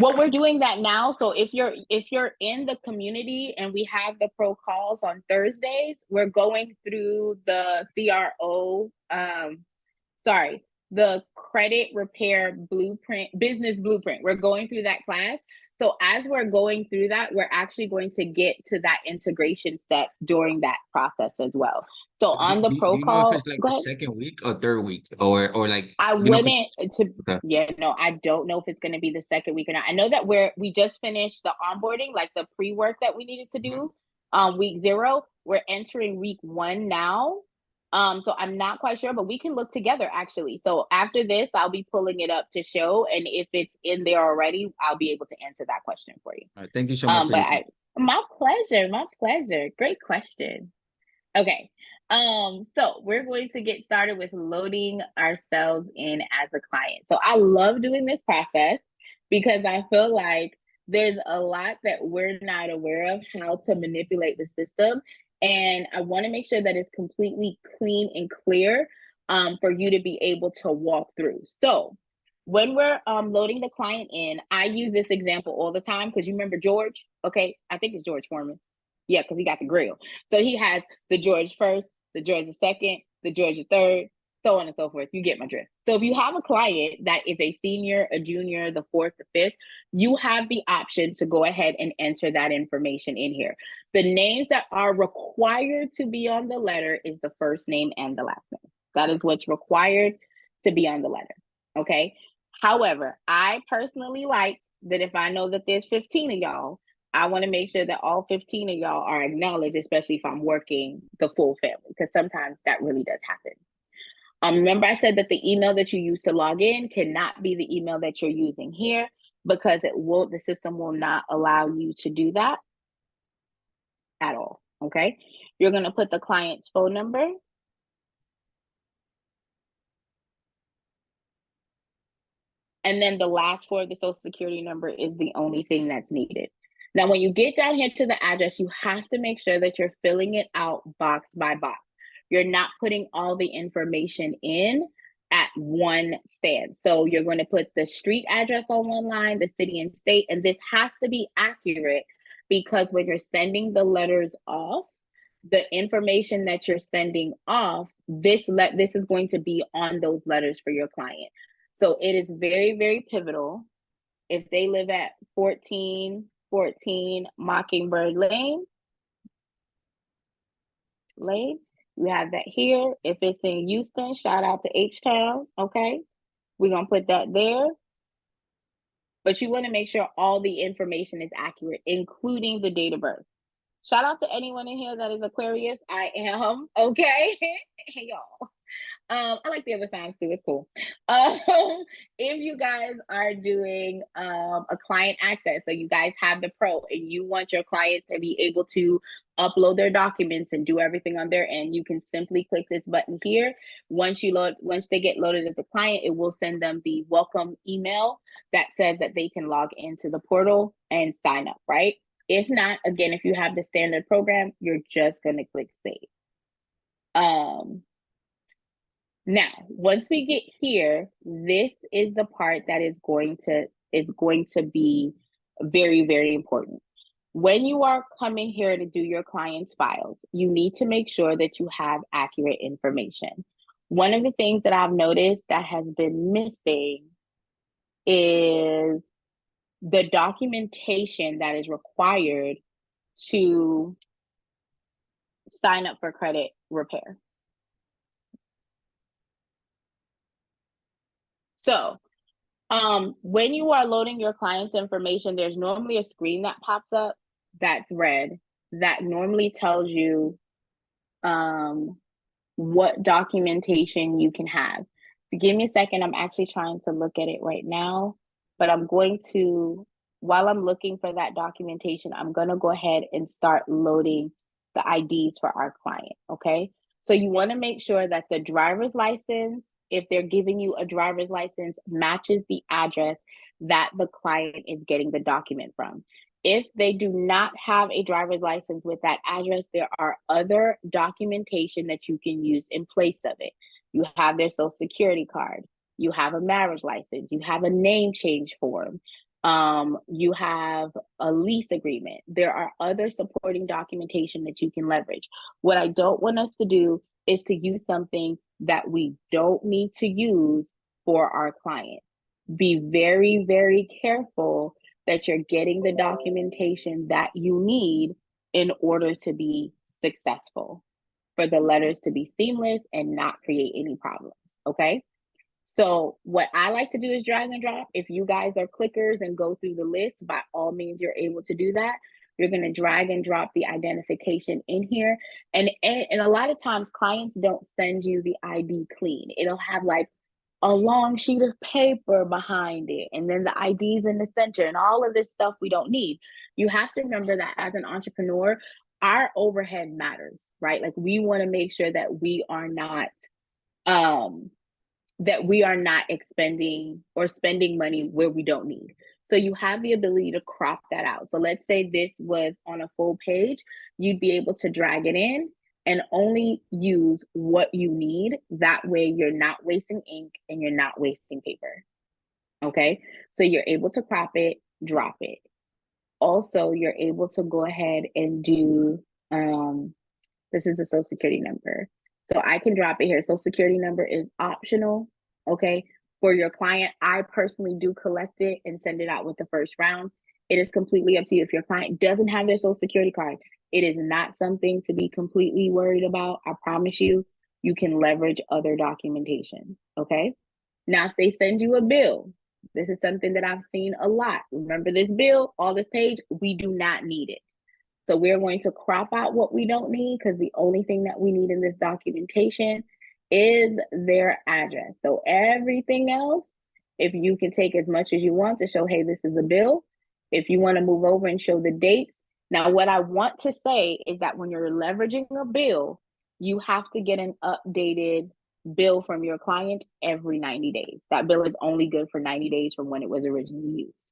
Well, we're doing that now. So if you're in the community and we have the pro calls on Thursdays, we're going through the the credit repair blueprint, business blueprint. We're going through that class. So as we're going through that, we're actually going to get to that integration step during that process as well. So on the pro you call, know if it's like the second week or third week or like I wouldn't I don't know if it's going to be the second week or not. I know that we just finished the onboarding, like the pre-work that we needed to do week 0. We're entering week 1 now. So I'm not quite sure, but we can look together actually. So after this, I'll be pulling it up to show, and if it's in there already, I'll be able to answer that question for you. All right, thank you so much. My pleasure. Great question. Okay. So we're going to get started with loading ourselves in as a client. So I love doing this process because I feel like there's a lot that we're not aware of how to manipulate the system. And I want to make sure that it's completely clean and clear for you to be able to walk through. So when we're loading the client in, I use this example all the time because you remember George? Okay, I think it's George Foreman. Yeah, because he got the grill. So he has the George first, the George the second, the George the third, so on and so forth. You get my drift. So if you have a client that is a senior, a junior, the 4th, the 5th, you have the option to go ahead and enter that information in here. The names that are required to be on the letter is the first name and the last name. That is what's required to be on the letter, okay? However, I personally like that if I know that there's 15 of y'all, I want to make sure that all 15 of y'all are acknowledged, especially if I'm working the full family, because sometimes that really does happen. Remember I said that the email that you use to log in cannot be the email that you're using here because the system will not allow you to do that at all, okay? You're going to put the client's phone number And then the last four of the social security number is the only thing that's needed. Now, when you get down here to the address, you have to make sure that you're filling it out box by box. You're not putting all the information in at one stand. So you're going to put the street address on one line, the city and state, and this has to be accurate because when you're sending the letters off, the information that you're sending off, this is going to be on those letters for your client. So it is very, very pivotal. If they live at 1414 Mockingbird Lane, you have that here. If it's in Houston, shout out to H-Town, okay? We're going to put that there. But you want to make sure all the information is accurate, including the date of birth. Shout out to anyone in here that is Aquarius. I am, okay? Hey, y'all. I like the other signs too. It's cool. If you guys are doing a client access, so you guys have the pro and you want your client to be able to upload their documents and do everything on their end, you can simply click this button here. Once they get loaded as a client, it will send them the welcome email that says that they can log into the portal and sign up, right? If not, again, if you have the standard program, you're just going to click save. Now, once we get here, this is the part that is going to be very, very important. When you are coming here to do your client's files, you need to make sure that you have accurate information. One of the things that I've noticed that has been missing is the documentation that is required to sign up for credit repair. So when you are loading your client's information, there's normally a screen that pops up that's red that normally tells you what documentation you can have. Give me a second. I'm actually trying to look at it right now, but I'm going to, while I'm looking for that documentation, I'm going to go ahead and start loading the IDs for our client, okay? So you want to make sure that the driver's license, if they're giving you a driver's license, matches the address that the client is getting the document from. If they do not have a driver's license with that address, there are other documentation that you can use in place of it. You have their social security card, you have a marriage license, you have a name change form, you have a lease agreement. There are other supporting documentation that you can leverage. What I don't want us to do is to use something that we don't need to use for our client. Be very, very careful that you're getting the documentation that you need in order to be successful, for the letters to be seamless and not create any problems, okay? So what I like to do is drag and drop. If you guys are clickers and go through the list, by all means, you're able to do that. You're going to drag and drop the identification in here. And a lot of times clients don't send you the ID clean. It'll have like a long sheet of paper behind it, and then the IDs in the center, and all of this stuff we don't need. You have to remember that as an entrepreneur, our overhead matters, right? Like we want to make sure that we are not expending or spending money where we don't need. So you have the ability to crop that out. So let's say this was on a full page, you'd be able to drag it in and only use what you need. That way you're not wasting ink and you're not wasting paper. Okay, so you're able to crop it, drop it. Also, you're able to go ahead and do, this is the social security number. So I can drop it here. Social security number is optional, okay? For your client, I personally do collect it and send it out with the first round. It is completely up to you. If your client doesn't have their social security card, it is not something to be completely worried about. I promise you, you can leverage other documentation, okay? Now, if they send you a bill, this is something that I've seen a lot. Remember this bill, all this page, we do not need it. So we're going to crop out what we don't need because the only thing that we need in this documentation is their address. So everything else, if you can take as much as you want to show, hey, this is a bill. If you want to move over and show the dates. Now, what I want to say is that when you're leveraging a bill, you have to get an updated bill from your client every 90 days. That bill is only good for 90 days from when it was originally used.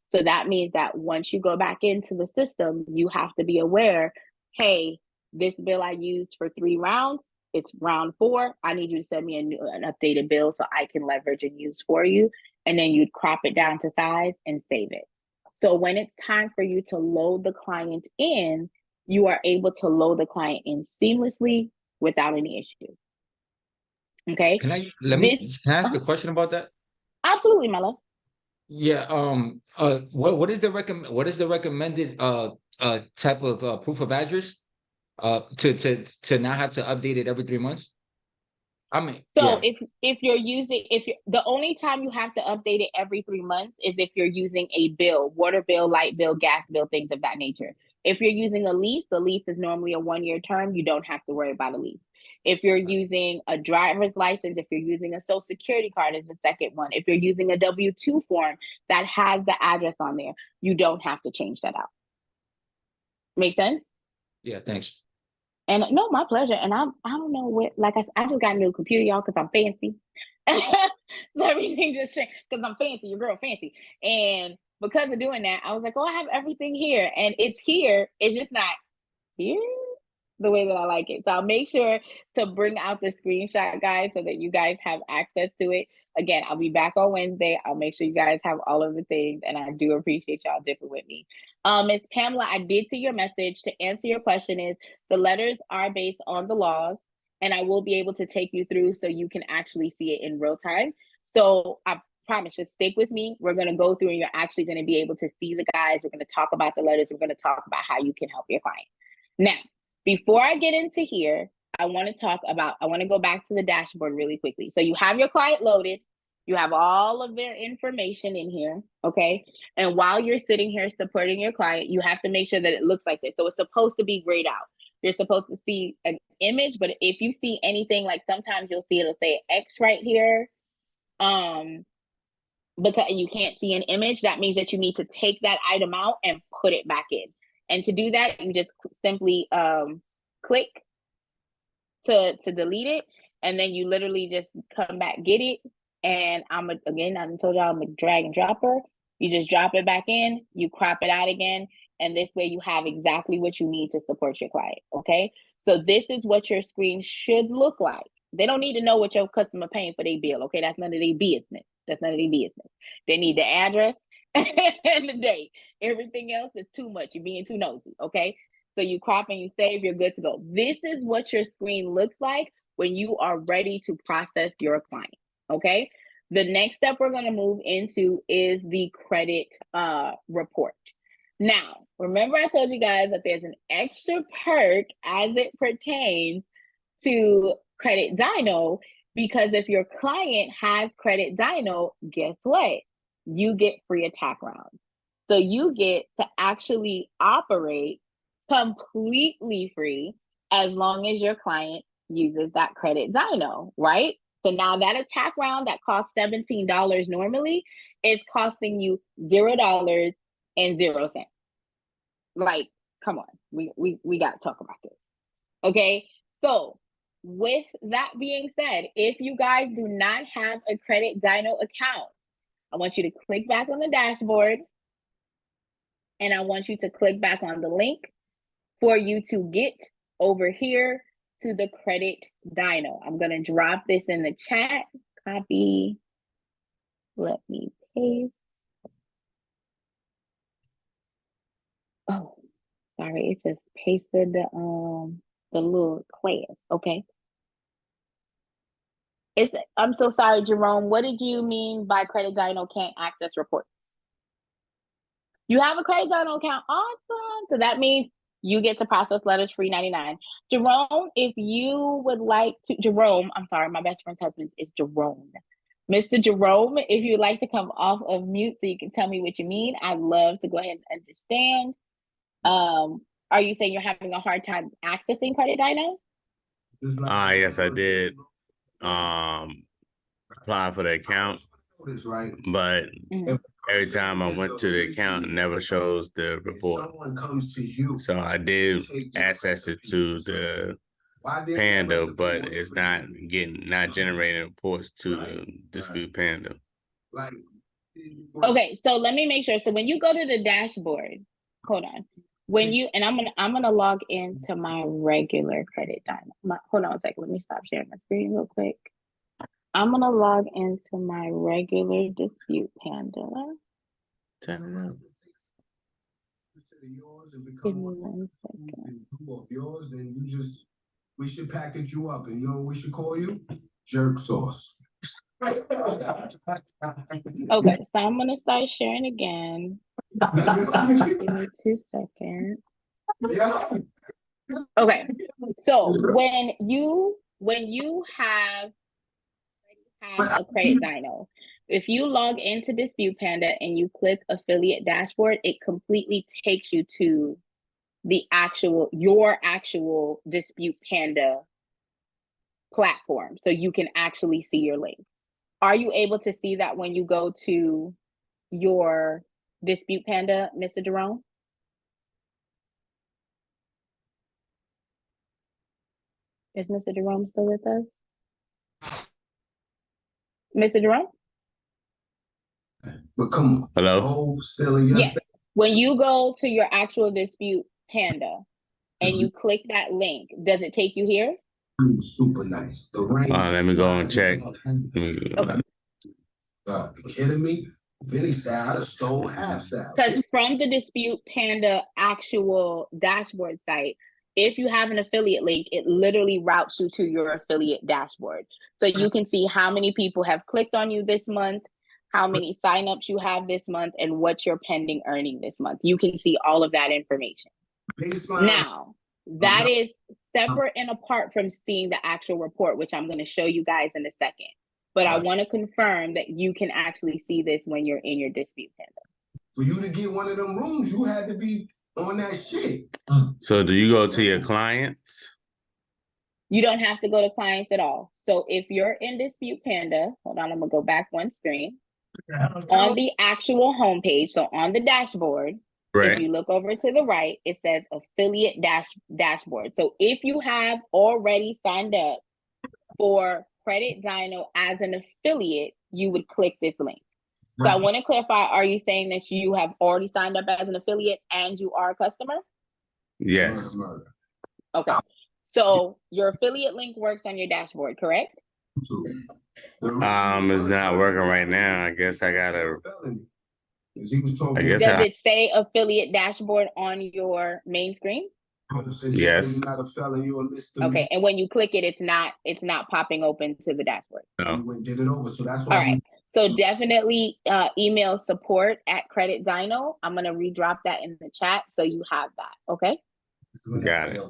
So that means that once you go back into the system, you have to be aware, hey, this bill I used for 3 rounds, it's round 4. I need you to send me an updated bill so I can leverage and use for you. And then you'd crop it down to size and save it. So when it's time for you to load the client in, you are able to load the client in seamlessly without any issue. Okay. Can I ask a question about that? Absolutely, my love. Yeah. What is the recommended type of proof of address to not have to update it every 3 months? I mean, so yeah. if you're the only time you have to update it every 3 months is if you're using a bill, water bill, light bill, gas bill, things of that nature. If you're using a lease, the lease is normally a 1-year term. You don't have to worry about a lease. If you're using a driver's license, if you're using a social security card is the second one. If you're using a W-2 form that has the address on there, you don't have to change that out. Make sense? Yeah, thanks. And no, my pleasure. And I don't know what, like I just got a new computer, y'all, because I'm fancy. So everything just changed because I'm fancy, your girl fancy. And because of doing that, I was like, oh, I have everything here. And it's here. It's just not here the way that I like it. So I'll make sure to bring out the screenshot, guys, so that you guys have access to it. Again, I'll be back on Wednesday. I'll make sure you guys have all of the things. And I do appreciate y'all dipping with me. Ms. Pamela, I did see your message. To answer your question is, the letters are based on the laws, and I will be able to take you through so you can actually see it in real time. So I promise, just stick with me. We're going to go through and you're actually going to be able to see the guides. We're going to talk about the letters. We're going to talk about how you can help your client. Now, before I get into here, I want to go back to the dashboard really quickly. So you have your client loaded. You have all of their information in here, okay? And while you're sitting here supporting your client, you have to make sure that it looks like this. So it's supposed to be grayed out. You're supposed to see an image, but if you see anything, like sometimes you'll see it'll say X right here, because you can't see an image, that means that you need to take that item out and put it back in. And to do that, you just simply click to delete it, and then you literally just come back, get it. And I told y'all I'm a drag and dropper. You just drop it back in, you crop it out again, and this way you have exactly what you need to support your client, okay? So this is what your screen should look like. They don't need to know what your customer paying for their bill, okay? That's none of their business. That's none of their business. They need the address and the date. Everything else is too much. You're being too nosy, okay? So you crop and you save, you're good to go. This is what your screen looks like when you are ready to process your client, okay? The next step we're going to move into is the credit report. Now, remember I told you guys that there's an extra perk as it pertains to Credit Dyno, because if your client has Credit Dyno, guess what? You get free attack rounds. So you get to actually operate completely free as long as your client uses that Credit Dyno, right? So now that attack round that costs $17 normally is costing you $0 and 0 cents. Like, come on, we got to talk about this. Okay, so with that being said, if you guys do not have a Credit Dyno account, I want you to click back on the dashboard, and I want you to click back on the link for you to get over here to the Credit Dyno. I'm going to drop this in the chat. Copy. Let me paste. Oh, sorry, it just pasted the little class. Okay. I'm so sorry, Jerome. What did you mean by Credit Dyno can't access reports? You have a Credit Dyno account. Awesome. So that means you get to process letters free 99. Jerome, if you would like to, I'm sorry, my best friend's husband is Jerome. Mr. Jerome, if you'd like to come off of mute so you can tell me what you mean, I'd love to go ahead and understand. Are you saying you're having a hard time accessing Credit Dyno? Yes, I did apply for the account, but every time I went to the account, it never shows the report. So I did access it to the Panda, but it's not generating reports to the Dispute Panda. Okay, so let me make sure. So when you go to the dashboard, hold on. When you and I'm gonna log into my regular credit Dyno. Hold on a second. Let me stop sharing my screen real quick. I'm gonna log into my regular Dispute Panda. Give me 1 second. Yours, then we should package you up, and you know what we should call you? Jerk sauce. Okay, so I'm gonna start sharing again. Give me 2 seconds. Okay, so when you have a credit dyno, if you log into Dispute Panda and you click affiliate dashboard, it completely takes you to your actual Dispute Panda platform, so you can actually see your link. Are you able to see that when you go to your Dispute Panda, Mr. Jerome? Is Mr. Jerome still with us? Mr. Jerome? But come on. Hello? Oh, still in your Yes. When you go to your actual Dispute Panda and you click that link, does it take you here? Super nice. The rain. Let me go and check. Okay. You kidding me? Vinny said I stole half staff. Because from the Dispute Panda actual dashboard site, if you have an affiliate link, it literally routes you to your affiliate dashboard. So you can see how many people have clicked on you this month, how many signups you have this month, and what you're pending earning this month. You can see all of that information. Now, that is separate and apart from seeing the actual report, which I'm going to show you guys in a second. But I want to confirm that you can actually see this when you're in your Dispute Panda. For you to get one of them rooms, you had to be on that shit. So do you go to your clients? You don't have to go to clients at all. So if you're in Dispute Panda, hold on, I'm going to go back one screen. On the actual homepage, so on the dashboard, Right. if you look over to the right, it says affiliate dashboard. So if you have already signed up for Credit Dyno as an affiliate, you would click this link. So I want to clarify, are you saying that you have already signed up as an affiliate and you are a customer? Yes. Okay. So your affiliate link works on your dashboard, correct? It's not working right now. I guess I gotta. Does it say affiliate dashboard on your main screen? Yes. Okay, and when you click it, it's not popping open to the dashboard. No. All right. So definitely email support at Credit Dyno. I'm gonna redrop that in the chat so you have that. Okay. Got it.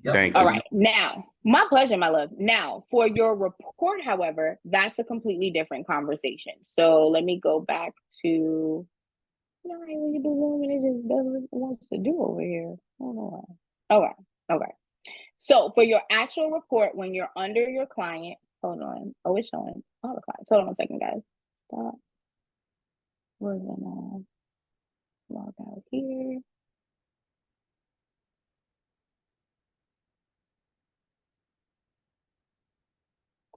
Thank you. All right. Now, my pleasure, my love. Now, for your report, however, that's a completely different conversation. So let me go back to. No, I really do room and it just does what it wants to do over here. Hold on. Okay. So for your actual report, when you're under your client, hold on. Oh, it's showing all the clients. Hold on a second, guys. Stop. We're gonna log out here.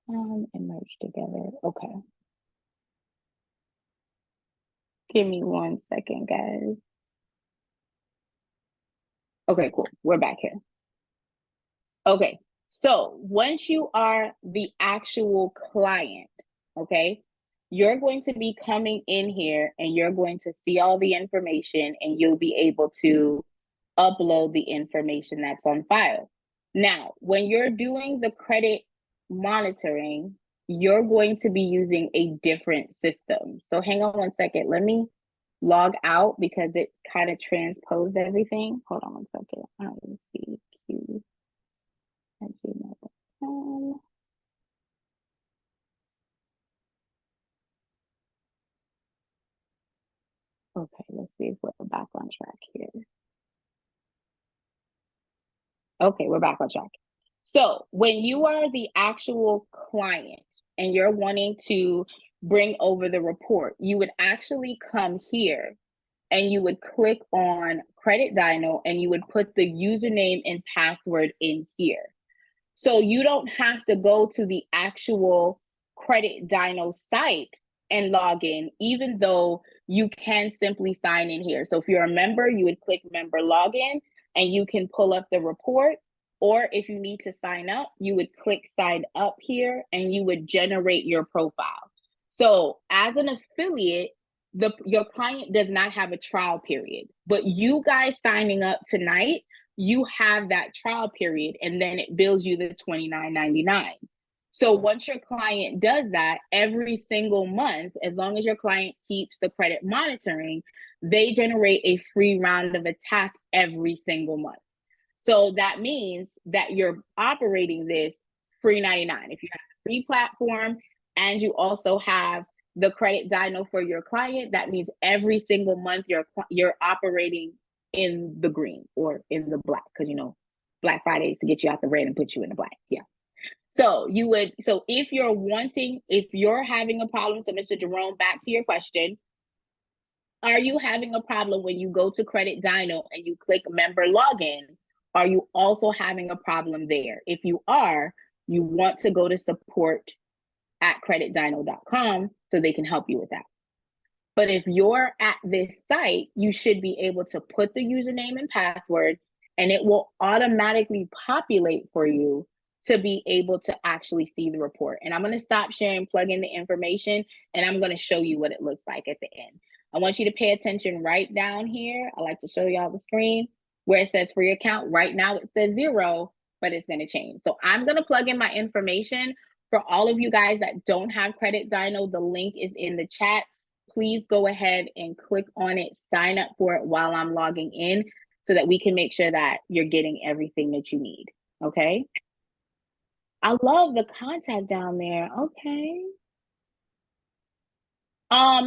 And merge together. Okay. Give me 1 second, guys. Okay, cool. We're back here. Okay, so once you are the actual client, okay, you're going to be coming in here and you're going to see all the information and you'll be able to upload the information that's on file. Now, when you're doing the credit monitoring, you're going to be using a different system. So hang on 1 second. Let me log out because it kind of transposed everything. Hold on 1 second. I don't even see Q at gmail.com. Okay, let's see if we're back on track here. Okay, we're back on track. So when you are the actual client and you're wanting to bring over the report, you would actually come here and you would click on Credit Dyno and you would put the username and password in here. So you don't have to go to the actual Credit Dyno site and log in, even though you can simply sign in here. So if you're a member, you would click member login and you can pull up the report. Or if you need to sign up, you would click sign up here and you would generate your profile. So as an affiliate, your client does not have a trial period, but you guys signing up tonight, you have that trial period, and then it bills you the $29.99. So once your client does that, every single month, as long as your client keeps the credit monitoring, they generate a free round of attack every single month. So that means that you're operating this free 99. If you have a free platform and you also have the Credit Dyno for your client, that means every single month you're operating in the green or in the black, because Black Friday is to get you out the red and put you in the black. Yeah. So if you're having a problem, so Mr. Jerome, back to your question, are you having a problem when you go to Credit Dyno and you click member login? Are you also having a problem there? If you are, you want to go to support@creditdyno.com so they can help you with that. But if you're at this site, you should be able to put the username and password, and it will automatically populate for you to be able to actually see the report. And I'm going to stop sharing, plug in the information, and I'm going to show you what it looks like at the end. I want you to pay attention right down here. I like to show y'all the screen where it says free account. Right now it says 0, but it's going to change. So I'm going to plug in my information. For all of you guys that don't have Credit Dyno, the link is in the chat. Please go ahead and click on it, sign up for it while I'm logging in so that we can make sure that you're getting everything that you need, okay? I love the contact down there, okay.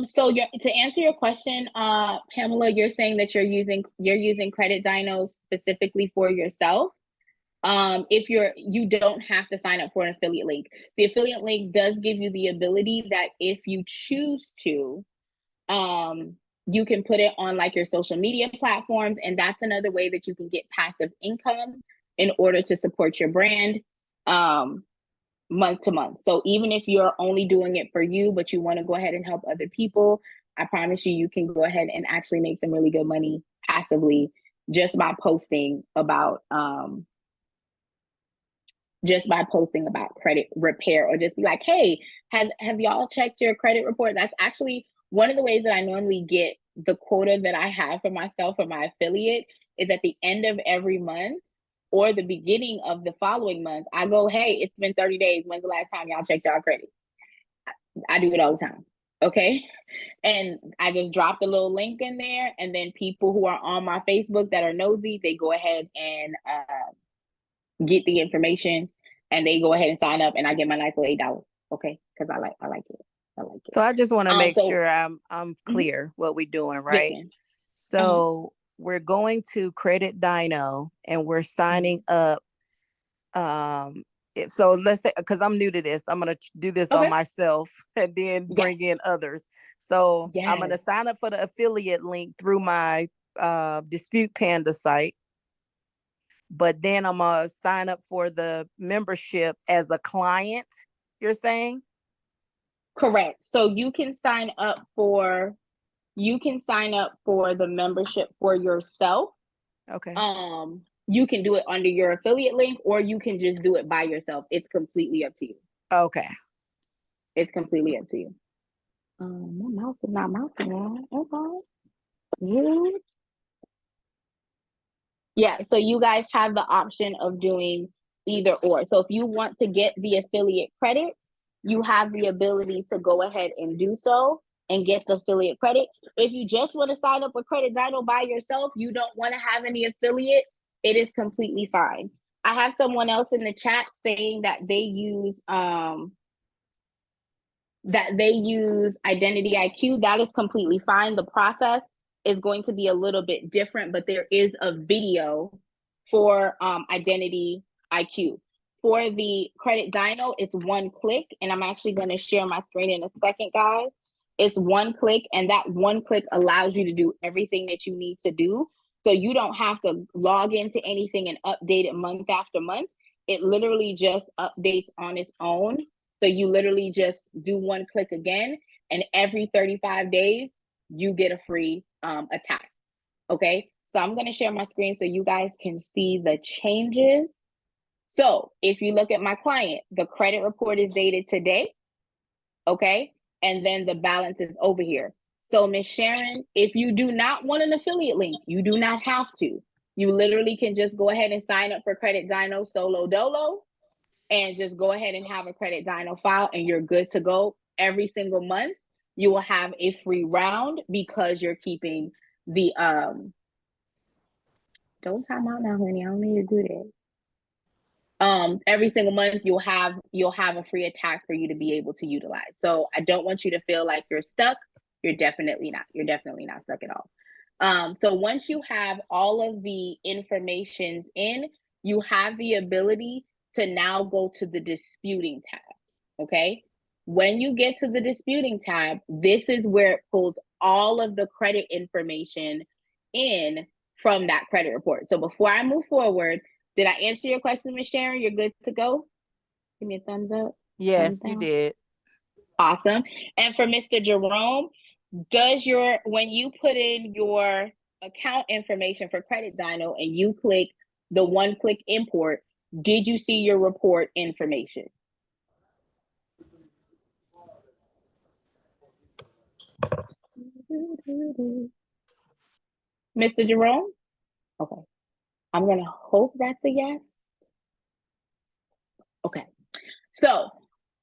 So to answer your question, Pamela, you're saying that you're using Credit Dyno specifically for yourself. If you don't have to sign up for an affiliate link. The affiliate link does give you the ability that if you choose to, you can put it on like your social media platforms, and that's another way that you can get passive income in order to support your brand month to month. So even if you're only doing it for you, but you want to go ahead and help other people, I promise you, you can go ahead and actually make some really good money passively just by posting about credit repair, or just be like, hey, have y'all checked your credit report? That's actually one of the ways that I normally get the quota that I have for myself or my affiliate is at the end of every month or the beginning of the following month. I go, hey, it's been 30 days. When's the last time y'all checked y'all credit? I do it all the time. Okay. And I just dropped a little link in there, and then people who are on my Facebook that are nosy, they go ahead and get the information and they go ahead and sign up, and I get my nice little $8. Okay. Cause I like it. So I just want to make sure I'm clear what we're doing, right? Yes, so we're going to Credit Dyno and we're signing up. So let's say, because I'm new to this, I'm going to do this on myself and then bring in others. So I'm going to sign up for the affiliate link through my Dispute Panda site. But then I'm going to sign up for the membership as a client, you're saying? Correct. So you can sign up for the membership for yourself. Okay. You can do it under your affiliate link, or you can just do it by yourself. It's completely up to you. Okay. It's completely up to you. My mouse is not mousing now. Okay. Yeah, so you guys have the option of doing either or. So if you want to get the affiliate credit, you have the ability to go ahead and do so and get the affiliate credit. If you just want to sign up with Credit Dyno by yourself, you don't want to have any affiliate, it is completely fine. I have someone else in the chat saying that they use Identity IQ. That is completely fine. The process is going to be a little bit different, but there is a video for Identity IQ. For the Credit Dyno, it's one click, and I'm actually going to share my screen in a second, guys. It's one click, and that one click allows you to do everything that you need to do. So you don't have to log into anything and update it month after month. it literally just updates on its own. So you literally just do one click again, and every 35 days, you get a free attack. Okay, so I'm gonna share my screen so you guys can see the changes. So if you look at my client, the credit report is dated today, okay? And then the balance is over here. So Miss Sharon, if you do not want an affiliate link, you do not have to. You literally can just go ahead and sign up for Credit Dino Solo Dolo and just go ahead and have a Credit Dino file and you're good to go. Every single month, you will have a free round because you're keeping the, don't time out now, honey, I don't need to do that. Every single month you'll have a free attack for you to be able to utilize. So I don't want you to feel like you're stuck. You're definitely not stuck at all. So once you have all of the informations in, you have the ability to now go to the disputing tab. Okay, when you get to the disputing tab, this is where it pulls all of the credit information in from that credit report. So before I move forward, did I answer your question, Ms. Sharon? You're good to go? Give me a thumbs up. Yes, you did. Awesome. And for Mr. Jerome, when you put in your account information for Credit Dino and you click the one-click import, did you see your report information? Mr. Jerome? Okay. I'm going to hope that's a yes. Okay. So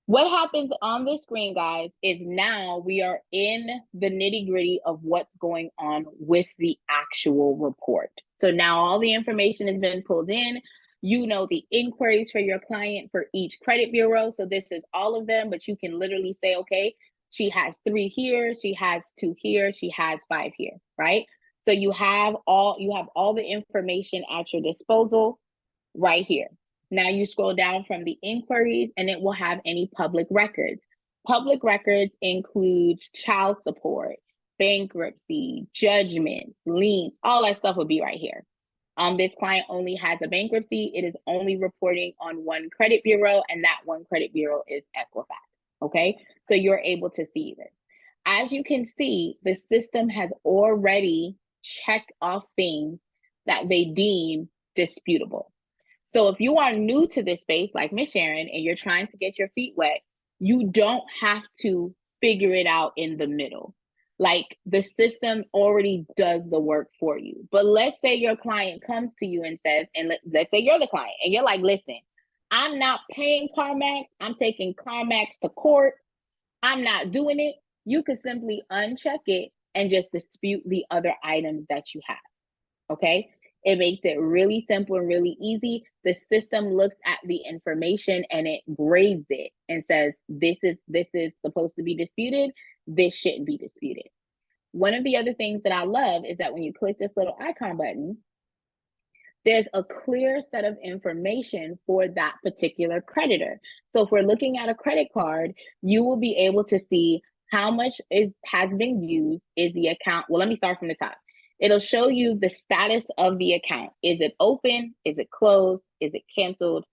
what happens on the screen, guys, is now we are in the nitty-gritty of what's going on with the actual report. So now all the information has been pulled in. You know the inquiries for your client for each credit bureau. So this is all of them, but you can literally say, okay, she has 3 here, she has 2 here, she has 5 here, right? So you have all the information at your disposal right here. Now you scroll down from the inquiries and it will have any public records. Public records includes child support, bankruptcy, judgments, liens, all that stuff will be right here. This client only has a bankruptcy. It is only reporting on one credit bureau, and that one credit bureau is Equifax, okay? So you're able to see this. As you can see, the system has already checked off things that they deem disputable. So if you are new to this space, like Miss Sharon, and you're trying to get your feet wet, you don't have to figure it out in the middle. Like the system already does the work for you. But let's say your client comes to you and says, and let's say you're the client, and you're like, listen, I'm not paying CarMax. I'm taking CarMax to court. I'm not doing it. You could simply uncheck it and just dispute the other items that you have, okay? It makes it really simple and really easy. The system looks at the information and it grades it and says, this is supposed to be disputed. This shouldn't be disputed. One of the other things that I love is that when you click this little icon button, there's a clear set of information for that particular creditor. So if we're looking at a credit card, you will be able to see how much has been used. Is the account, well, let me start from the top. It'll show you the status of the account. Is it open? Is it closed? Is it canceled?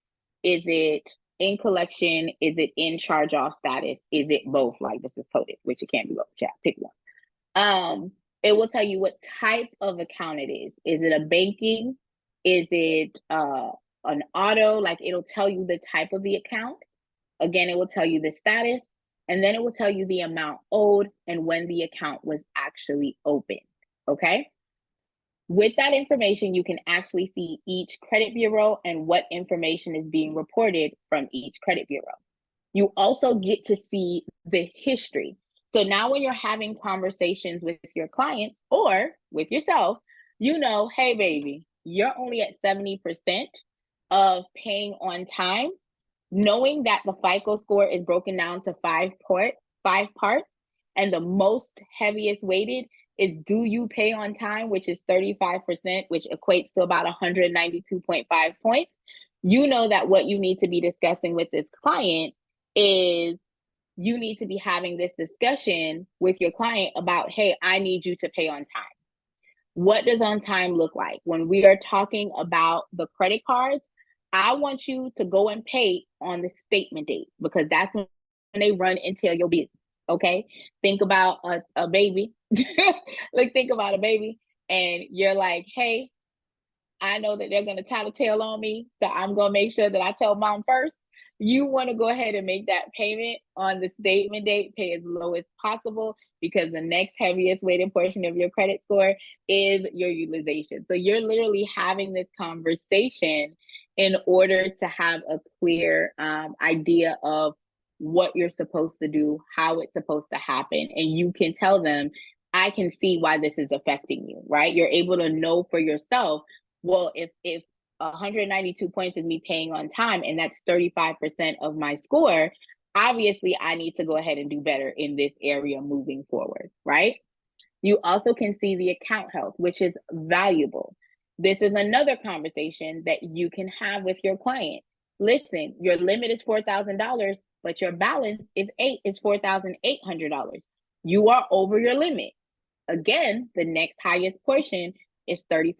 Is it in collection? Is it in charge-off status? Is it both? Like this is coded, which it can't be both. Chat, pick one. It will tell you what type of account it is. Is it a banking? Is it an auto? Like it'll tell you the type of the account. Again, it will tell you the status, and then it will tell you the amount owed and when the account was actually opened. Okay. With that information, you can actually see each credit bureau and what information is being reported from each credit bureau. You also get to see the history. So now when you're having conversations with your clients or with yourself, you know, hey, baby, you're only at 70% of paying on time, knowing that the FICO score is broken down to 5 parts, and the most heaviest weighted is do you pay on time, which is 35%, which equates to about 192.5 points. You know that what you need to be discussing with this client is you need to be having this discussion with your client about, hey, I need you to pay on time. What does on time look like? When we are talking about the credit cards, I want you to go and pay on the statement date, because that's when they run until your business. Okay, think about a baby. Like, think about a baby, and you're like, hey, I know that they're going to tattletale on me, so I'm going to make sure that I tell mom first. You want to go ahead and make that payment on the statement date, pay as low as possible, because the next heaviest weighted portion of your credit score is your utilization. So you're literally having this conversation in order to have a clear idea of what you're supposed to do, how it's supposed to happen. And you can tell them, I can see why this is affecting you, right? You're able to know for yourself, well, if 192 points is me paying on time, and that's 35% of my score, obviously I need to go ahead and do better in this area moving forward, right? You also can see the account health, which is valuable. This is another conversation that you can have with your client. Listen, your limit is $4,000, but your balance is $4,800. You are over your limit. Again, the next highest portion is 30%,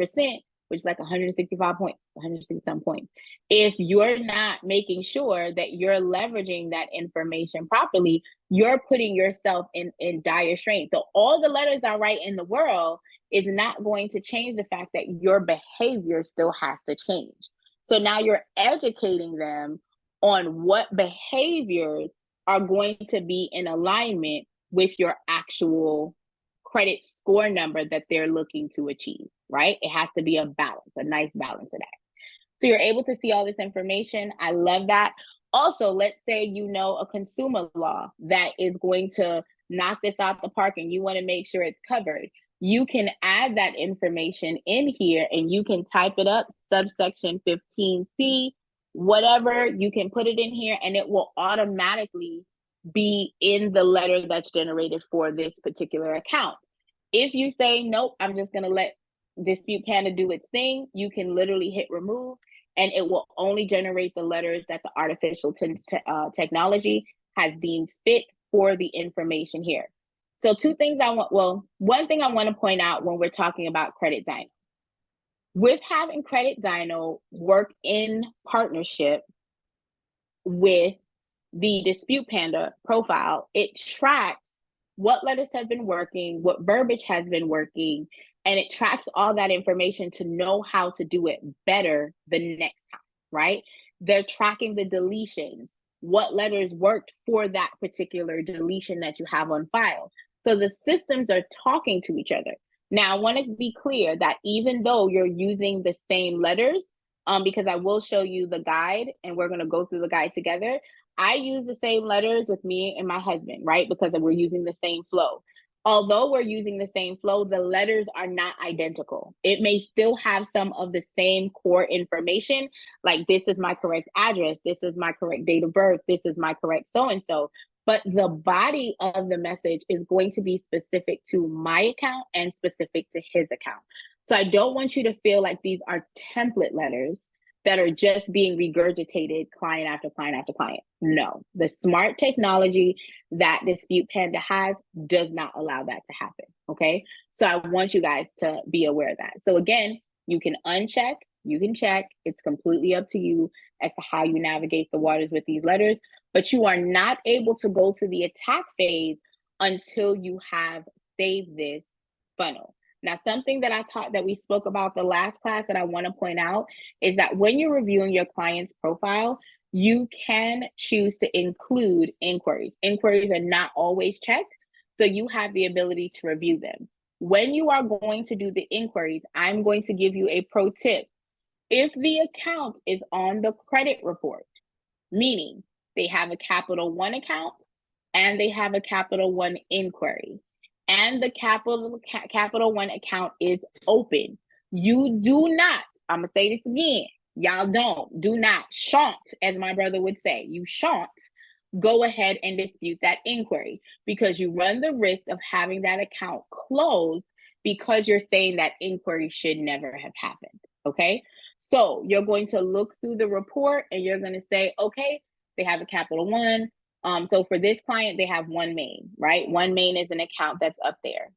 which is like 165 points, 160 points. If you're not making sure that you're leveraging that information properly, you're putting yourself in dire straits. So all the letters are right in the world is not going to change the fact that your behavior still has to change. So now you're educating them on what behaviors are going to be in alignment with your actual credit score number that they're looking to achieve, right? It has to be a balance, a nice balance of that. So you're able to see all this information. I love that. Also, let's say you know a consumer law that is going to knock this out the park and you want to make sure it's covered. You can add that information in here and you can type it up, subsection 15C, whatever, you can put it in here and it will automatically be in the letter that's generated for this particular account. If you say, nope, I'm just going to let Dispute Panda do its thing, you can literally hit remove and it will only generate the letters that the artificial technology has deemed fit for the information here. So one thing I want to point out when we're talking about Credit Dyno. With having Credit Dyno work in partnership with the Dispute Panda profile, it tracks what letters have been working, what verbiage has been working, and it tracks all that information to know how to do it better the next time, right? They're tracking the deletions, what letters worked for that particular deletion that you have on file. So the systems are talking to each other. Now, I want to be clear that even though you're using the same letters, because I will show you the guide and we're going to go through the guide together, I use the same letters with me and my husband, right? Because we're using the same flow. Although we're using the same flow, the letters are not identical. It may still have some of the same core information, like this is my correct address, this is my correct date of birth, this is my correct so-and-so, but the body of the message is going to be specific to my account and specific to his account. So I don't want you to feel like these are template letters that are just being regurgitated client after client after client. No, the smart technology that Dispute Panda has does not allow that to happen, okay? So I want you guys to be aware of that. So again, you can uncheck, you can check, it's completely up to you as to how you navigate the waters with these letters, but you are not able to go to the attack phase until you have saved this funnel. Now, something that I taught that we spoke about the last class that I want to point out is that when you're reviewing your client's profile, you can choose to include inquiries. Inquiries are not always checked, so you have the ability to review them. When you are going to do the inquiries, I'm going to give you a pro tip. If the account is on the credit report, meaning they have a Capital One account and they have a Capital One inquiry, and the Capital One account is open, you do not, I'm gonna say this again, y'all do not shan't, as my brother would say, you shan't go ahead and dispute that inquiry, because you run the risk of having that account closed because you're saying that inquiry should never have happened, okay? So you're going to look through the report and you're gonna say, okay, they have a Capital One. So for this client, they have One Main, right? One Main is an account that's up there.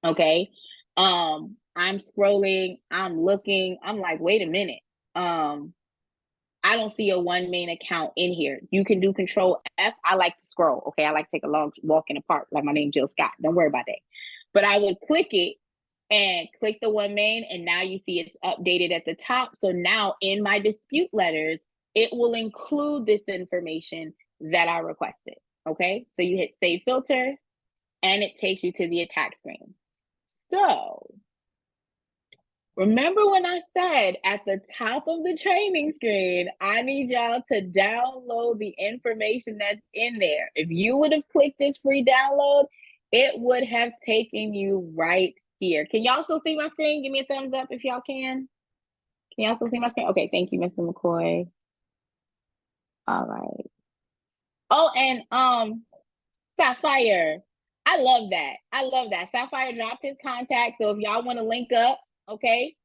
Okay. I'm scrolling, I'm looking, I'm like, wait a minute. I don't see a one main account in here. You can do Control F. I like to scroll. Okay, I like to take a long walk in the park, like my name Jill Scott. Don't worry about that. But I would click it and click the one main, and now you see it's updated at the top. So now in my dispute letters, it will include this information that I requested. Okay, so you hit Save Filter, and it takes you to the attack screen. So remember when I said at the top of the training screen, I need y'all to download the information that's in there. If you would have clicked this free download, it would have taken you right here. Can y'all still see my screen? Give me a thumbs up if y'all can. Can y'all still see my screen? Okay, thank you, Mr. McCoy. All right. Oh, and Sapphire. I love that. I love that. Sapphire dropped his contact. So if y'all want to link up, okay,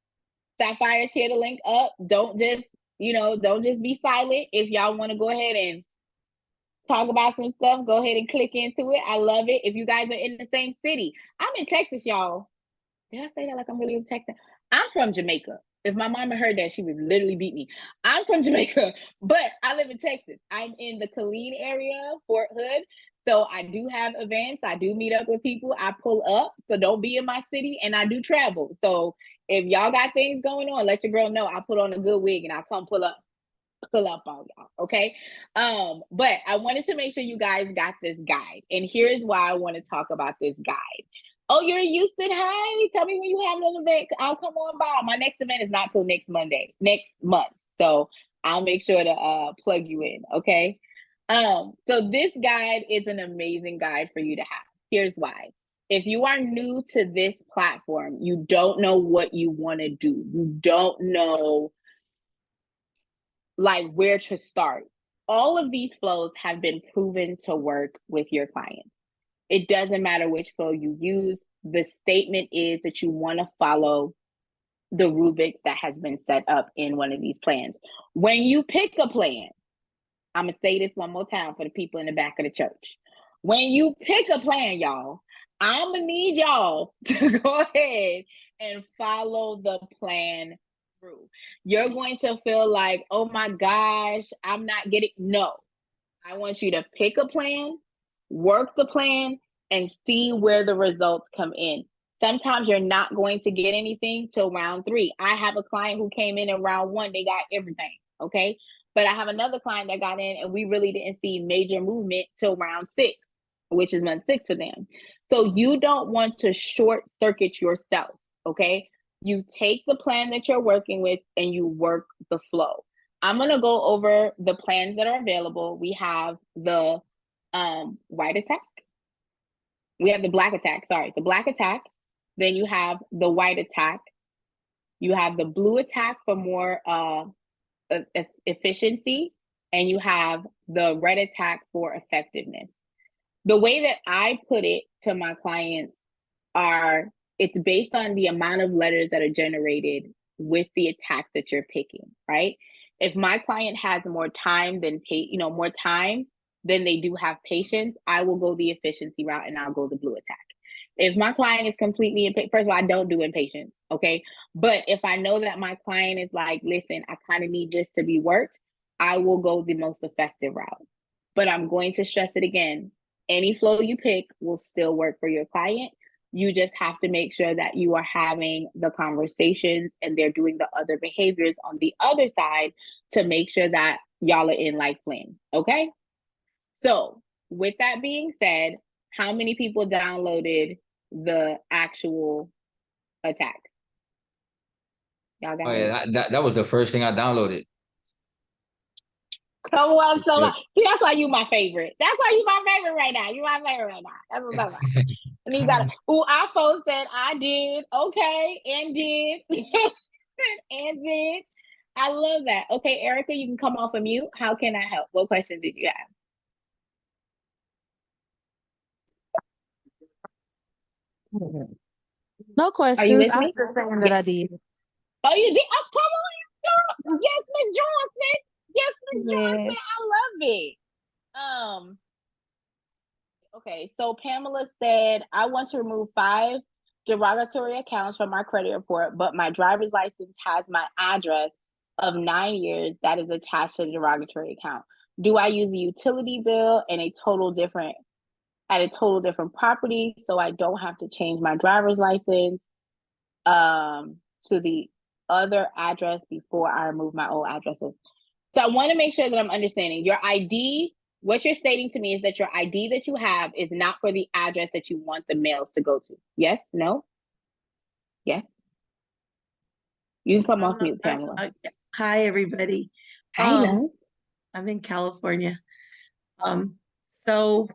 Sapphire's here to link up. Don't just, don't just be silent. If y'all want to go ahead and talk about some stuff, go ahead and click into it. I love it. If you guys are in the same city, I'm in Texas, y'all. Did I say that like I'm really in Texas? I'm from Jamaica. If my mama heard that, she would literally beat me. I'm from Jamaica, but I live in Texas. I'm in the Killeen area, Fort Hood. So I do have events. I do meet up with people. I pull up. So don't be in my city, and I do travel. So if y'all got things going on, let your girl know. I'll put on a good wig and I'll come pull up on y'all. Okay. But I wanted to make sure you guys got this guide. And here's why I want to talk about this guide. Oh, you're in Houston. Hey, tell me when you have an event. I'll come on by. My next event is not till next month. So I'll make sure to plug you in. Okay. So this guide is an amazing guide for you to have. Here's why. If you are new to this platform, you don't know what you want to do. You don't know like where to start. All of these flows have been proven to work with your clients. It doesn't matter which flow you use. The statement is that you want to follow the rubrics that has been set up in one of these plans. When you pick a plan, I'm going to say this one more time for the people in the back of the church. When you pick a plan, y'all, I'm going to need y'all to go ahead and follow the plan through. You're going to feel like, oh my gosh, I'm not getting, no. I want you to pick a plan, work the plan, and see where the results come in. Sometimes you're not going to get anything till round 3. I have a client who came in round 1, they got everything, okay? But I have another client that got in and we really didn't see major movement till round 6, which is month 6 for them. So you don't want to short circuit yourself, okay? You take the plan that you're working with and you work the flow. I'm going to go over the plans that are available. We have the white attack. We have the black attack, the black attack. Then you have the white attack. You have the blue attack for more efficiency, and you have the red attack for effectiveness. The way that I put it to my clients it's based on the amount of letters that are generated with the attacks that you're picking, right? If my client has more time than they do have patience, I will go the efficiency route and I'll go the blue attack. If my client is completely impatient, first of all, I don't do impatience, okay? But if I know that my client is like, listen, I kind of need this to be worked, I will go the most effective route. But I'm going to stress it again. Any flow you pick will still work for your client. You just have to make sure that you are having the conversations and they're doing the other behaviors on the other side to make sure that y'all are in like flame, okay? So with that being said, how many people downloaded the actual attack? Y'all got that was the first thing I downloaded. Come on, so see, that's why you my favorite. That's why you my favorite right now. You my favorite right now. That's what I'm talking about. And he got our folks said I did, okay, and did, and did. I love that. Okay, Erica, you can come off of mute. How can I help? What questions did you have? No questions. I'm just saying that I did. Oh, you did? Oh, come on, yes, Miss Johnson. Yes, Miss Johnson. I love it. Okay, so Pamela said, I want to remove 5 derogatory accounts from my credit report, but my driver's license has my address of 9 years that is attached to the derogatory account. Do I use the utility bill and a total different property so I don't have to change my driver's license to the other address before I remove my old addresses? So I want to make sure that I'm understanding your ID. What you're stating to me is that your ID that you have is not for the address that you want the mails to go to. Yes? No? Yes? You can come off mute, Pamela. Hi, everybody. Hi, love. I'm in California. So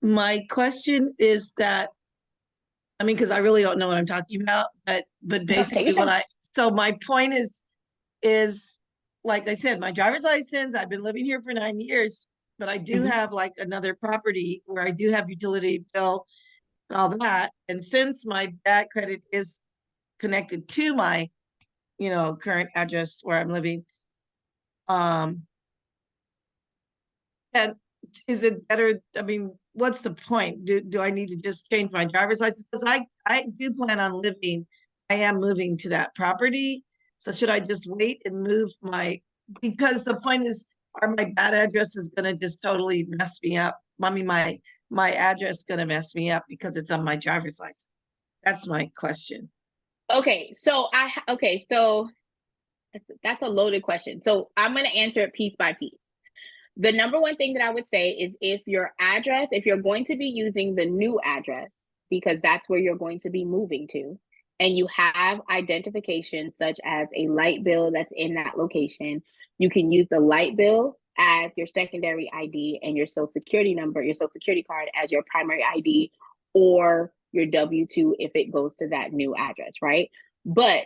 my question is that, I mean, because I really don't know what I'm talking about, but basically so my point is, like I said, my driver's license, I've been living here for 9 years, but I do have like another property where I do have utility bill and all that. And since my bad credit is connected to my, current address where I'm living, and is it better? I mean, what's the point? Do I need to just change my driver's license? Because I do plan on I am moving to that property. So should I just wait and move because the point is, my bad address is going to just totally mess me up. I mean, my address is going to mess me up because it's on my driver's license. That's my question. Okay, so that's a loaded question. So I'm going to answer it piece by piece. The number one thing that I would say is if you're going to be using the new address, because that's where you're going to be moving to, and you have identification such as a light bill that's in that location, you can use the light bill as your secondary ID and your social security number, your social security card as your primary ID, or your W-2 if it goes to that new address, right? But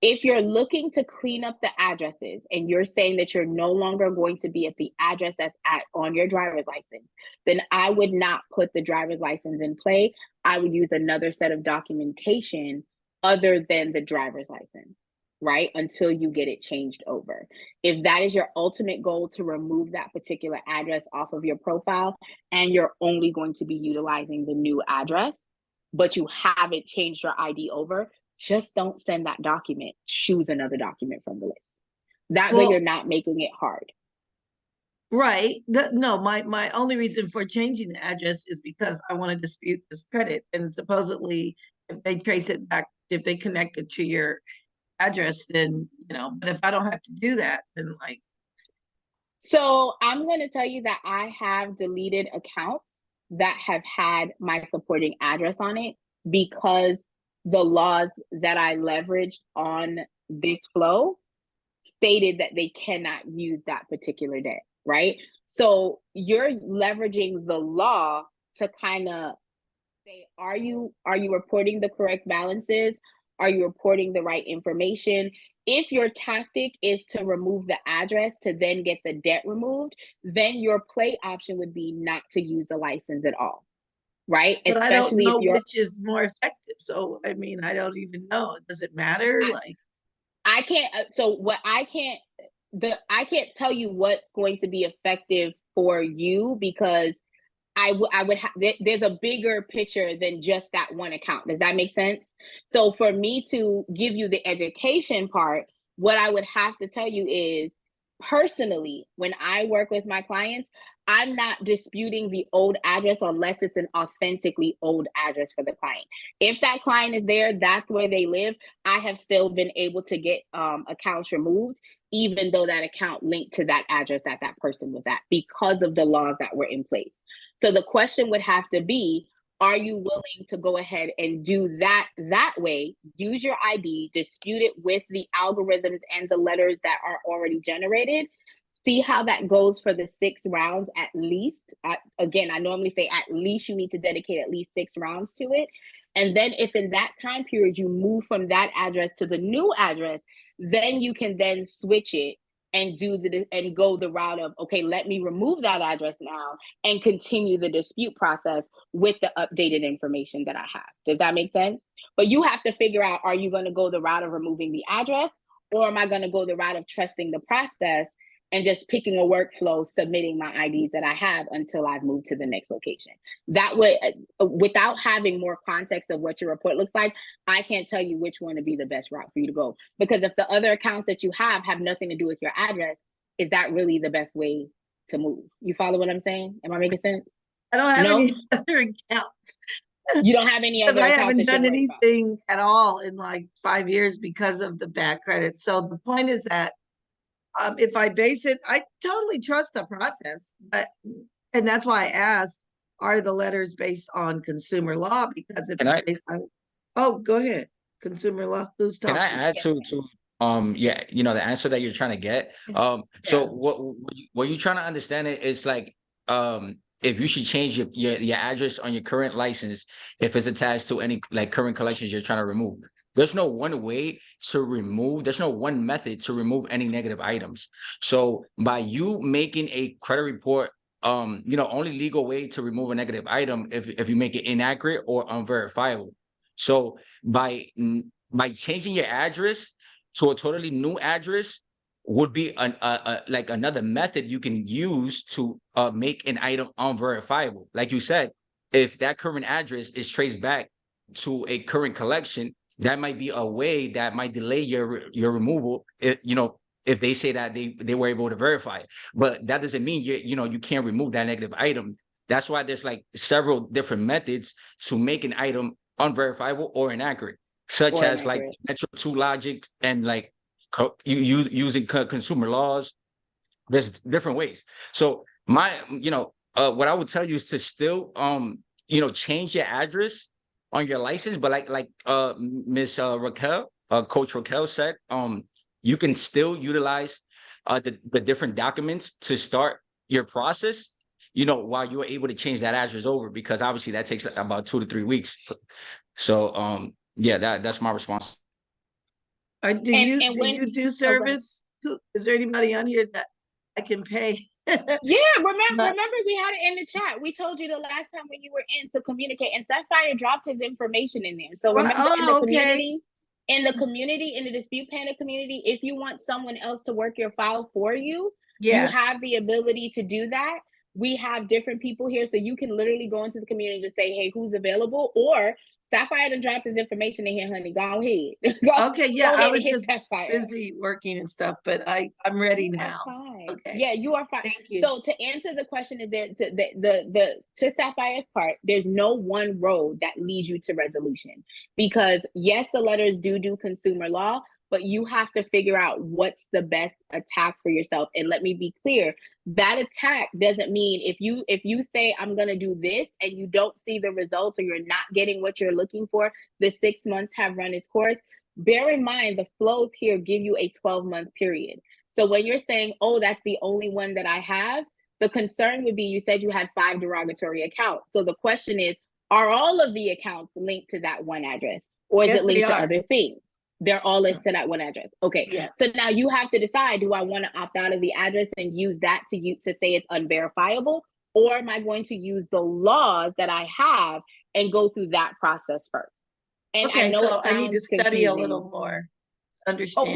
if you're looking to clean up the addresses and you're saying that you're no longer going to be at the address that's on your driver's license, then I would not put the driver's license in play. I would use another set of documentation other than the driver's license, right? Until you get it changed over. If that is your ultimate goal, to remove that particular address off of your profile, and you're only going to be utilizing the new address, but you haven't changed your ID over, just don't send that document. Choose another document from the list. That way you're not making it hard. Right. No, my only reason for changing the address is because I want to dispute this credit. And supposedly, if they trace it back, if they connect it to your address, then, but if I don't have to do that, then like. So I'm going to tell you that I have deleted accounts that have had my supporting address on it because the laws that I leveraged on this flow stated that they cannot use that particular debt, right? So you're leveraging the law to kind of say, are you reporting the correct balances? Are you reporting the right information? If your tactic is to remove the address to then get the debt removed, then your play option would be not to use the license at all. Right? But especially I don't know which is more effective. So, I mean, I don't even know. Does it matter? I can't tell you what's going to be effective for you, because there's a bigger picture than just that one account. Does that make sense? So for me to give you the education part, what I would have to tell you is, personally, when I work with my clients, I'm not disputing the old address unless it's an authentically old address for the client. If that client is there, that's where they live, I have still been able to get accounts removed, even though that account linked to that address that that person was at, because of the laws that were in place. So the question would have to be, are you willing to go ahead and do that way, use your ID, dispute it with the algorithms and the letters that are already generated, see how that goes for the 6 rounds at least. Again, I normally say at least you need to dedicate at least 6 rounds to it. And then if in that time period you move from that address to the new address, then you can then switch it and go the route of, okay, let me remove that address now and continue the dispute process with the updated information that I have. Does that make sense? But you have to figure out, are you going to go the route of removing the address, or am I going to go the route of trusting the process and just picking a workflow, submitting my IDs that I have until I've moved to the next location. That way, without having more context of what your report looks like, I can't tell you which one would be the best route for you to go. Because if the other accounts that you have nothing to do with your address, is that really the best way to move? You follow what I'm saying? Am I making sense? I don't have any other accounts. You don't have any other accounts? I haven't done anything at all in like 5 years because of the bad credit. So the point is that if I base it, I totally trust the process, and that's why I asked, are the letters based on consumer law? Because if it's based on, oh, go ahead, consumer law. Who's talking? Can I add to yeah, you know, the answer that you're trying to get? So what you're trying to understand is like, if you should change your address on your current license, if it's attached to any like current collections you're trying to remove. There's no one way to remove, there's no one method to remove any negative items. So by you making a credit report, you know, only legal way to remove a negative item if you make it inaccurate or unverifiable. So by changing your address to a totally new address would be like another method you can use to make an item unverifiable. Like you said, if that current address is traced back to a current collection, that might be a way that might delay your removal. You know, if they say that they were able to verify it, but that doesn't mean you can't remove that negative item. That's why there's like several different methods to make an item unverifiable or inaccurate, such as like Metro 2 logic and like using consumer laws. There's different ways. So what I would tell you is to still change your address on your license, but like Miss Raquel, Coach Raquel said, you can still utilize the different documents to start your process, while you're able to change that address over, because obviously that takes about 2 to 3 weeks. So yeah, that's my response. Do you do service? Is there anybody on here that I can pay? Yeah, remember we had it in the chat. We told you the last time when you were in to communicate, and Sapphire dropped his information in there. So remember in the community, in the Dispute Panda community, if you want someone else to work your file for you, you have the ability to do that. We have different people here, so you can literally go into the community and just say, hey, who's available? Or Sapphire done dropped his information in here, honey. Go ahead. I was just busy working and stuff, but I'm ready now. Okay. Yeah, you are fine. Thank you. So to answer the question, is there to Sapphire's part, there's no one road that leads you to resolution, because yes, the letters do consumer law, but you have to figure out what's the best attack for yourself. And let me be clear, that attack doesn't mean if you say I'm going to do this and you don't see the results, or you're not getting what you're looking for, the 6 months have run its course. Bear in mind, the flows here give you a 12-month period. So when you're saying, oh, that's the only one that I have, the concern would be, you said you had 5 derogatory accounts. So the question is, are all of the accounts linked to that one address, or is it linked to other things? They're all linked to that one address. Okay. Yes. So now you have to decide, do I want to opt out of the address and use that to say it's unverifiable? Or am I going to use the laws that I have and go through that process first? And okay, so I need to study a little more, understand,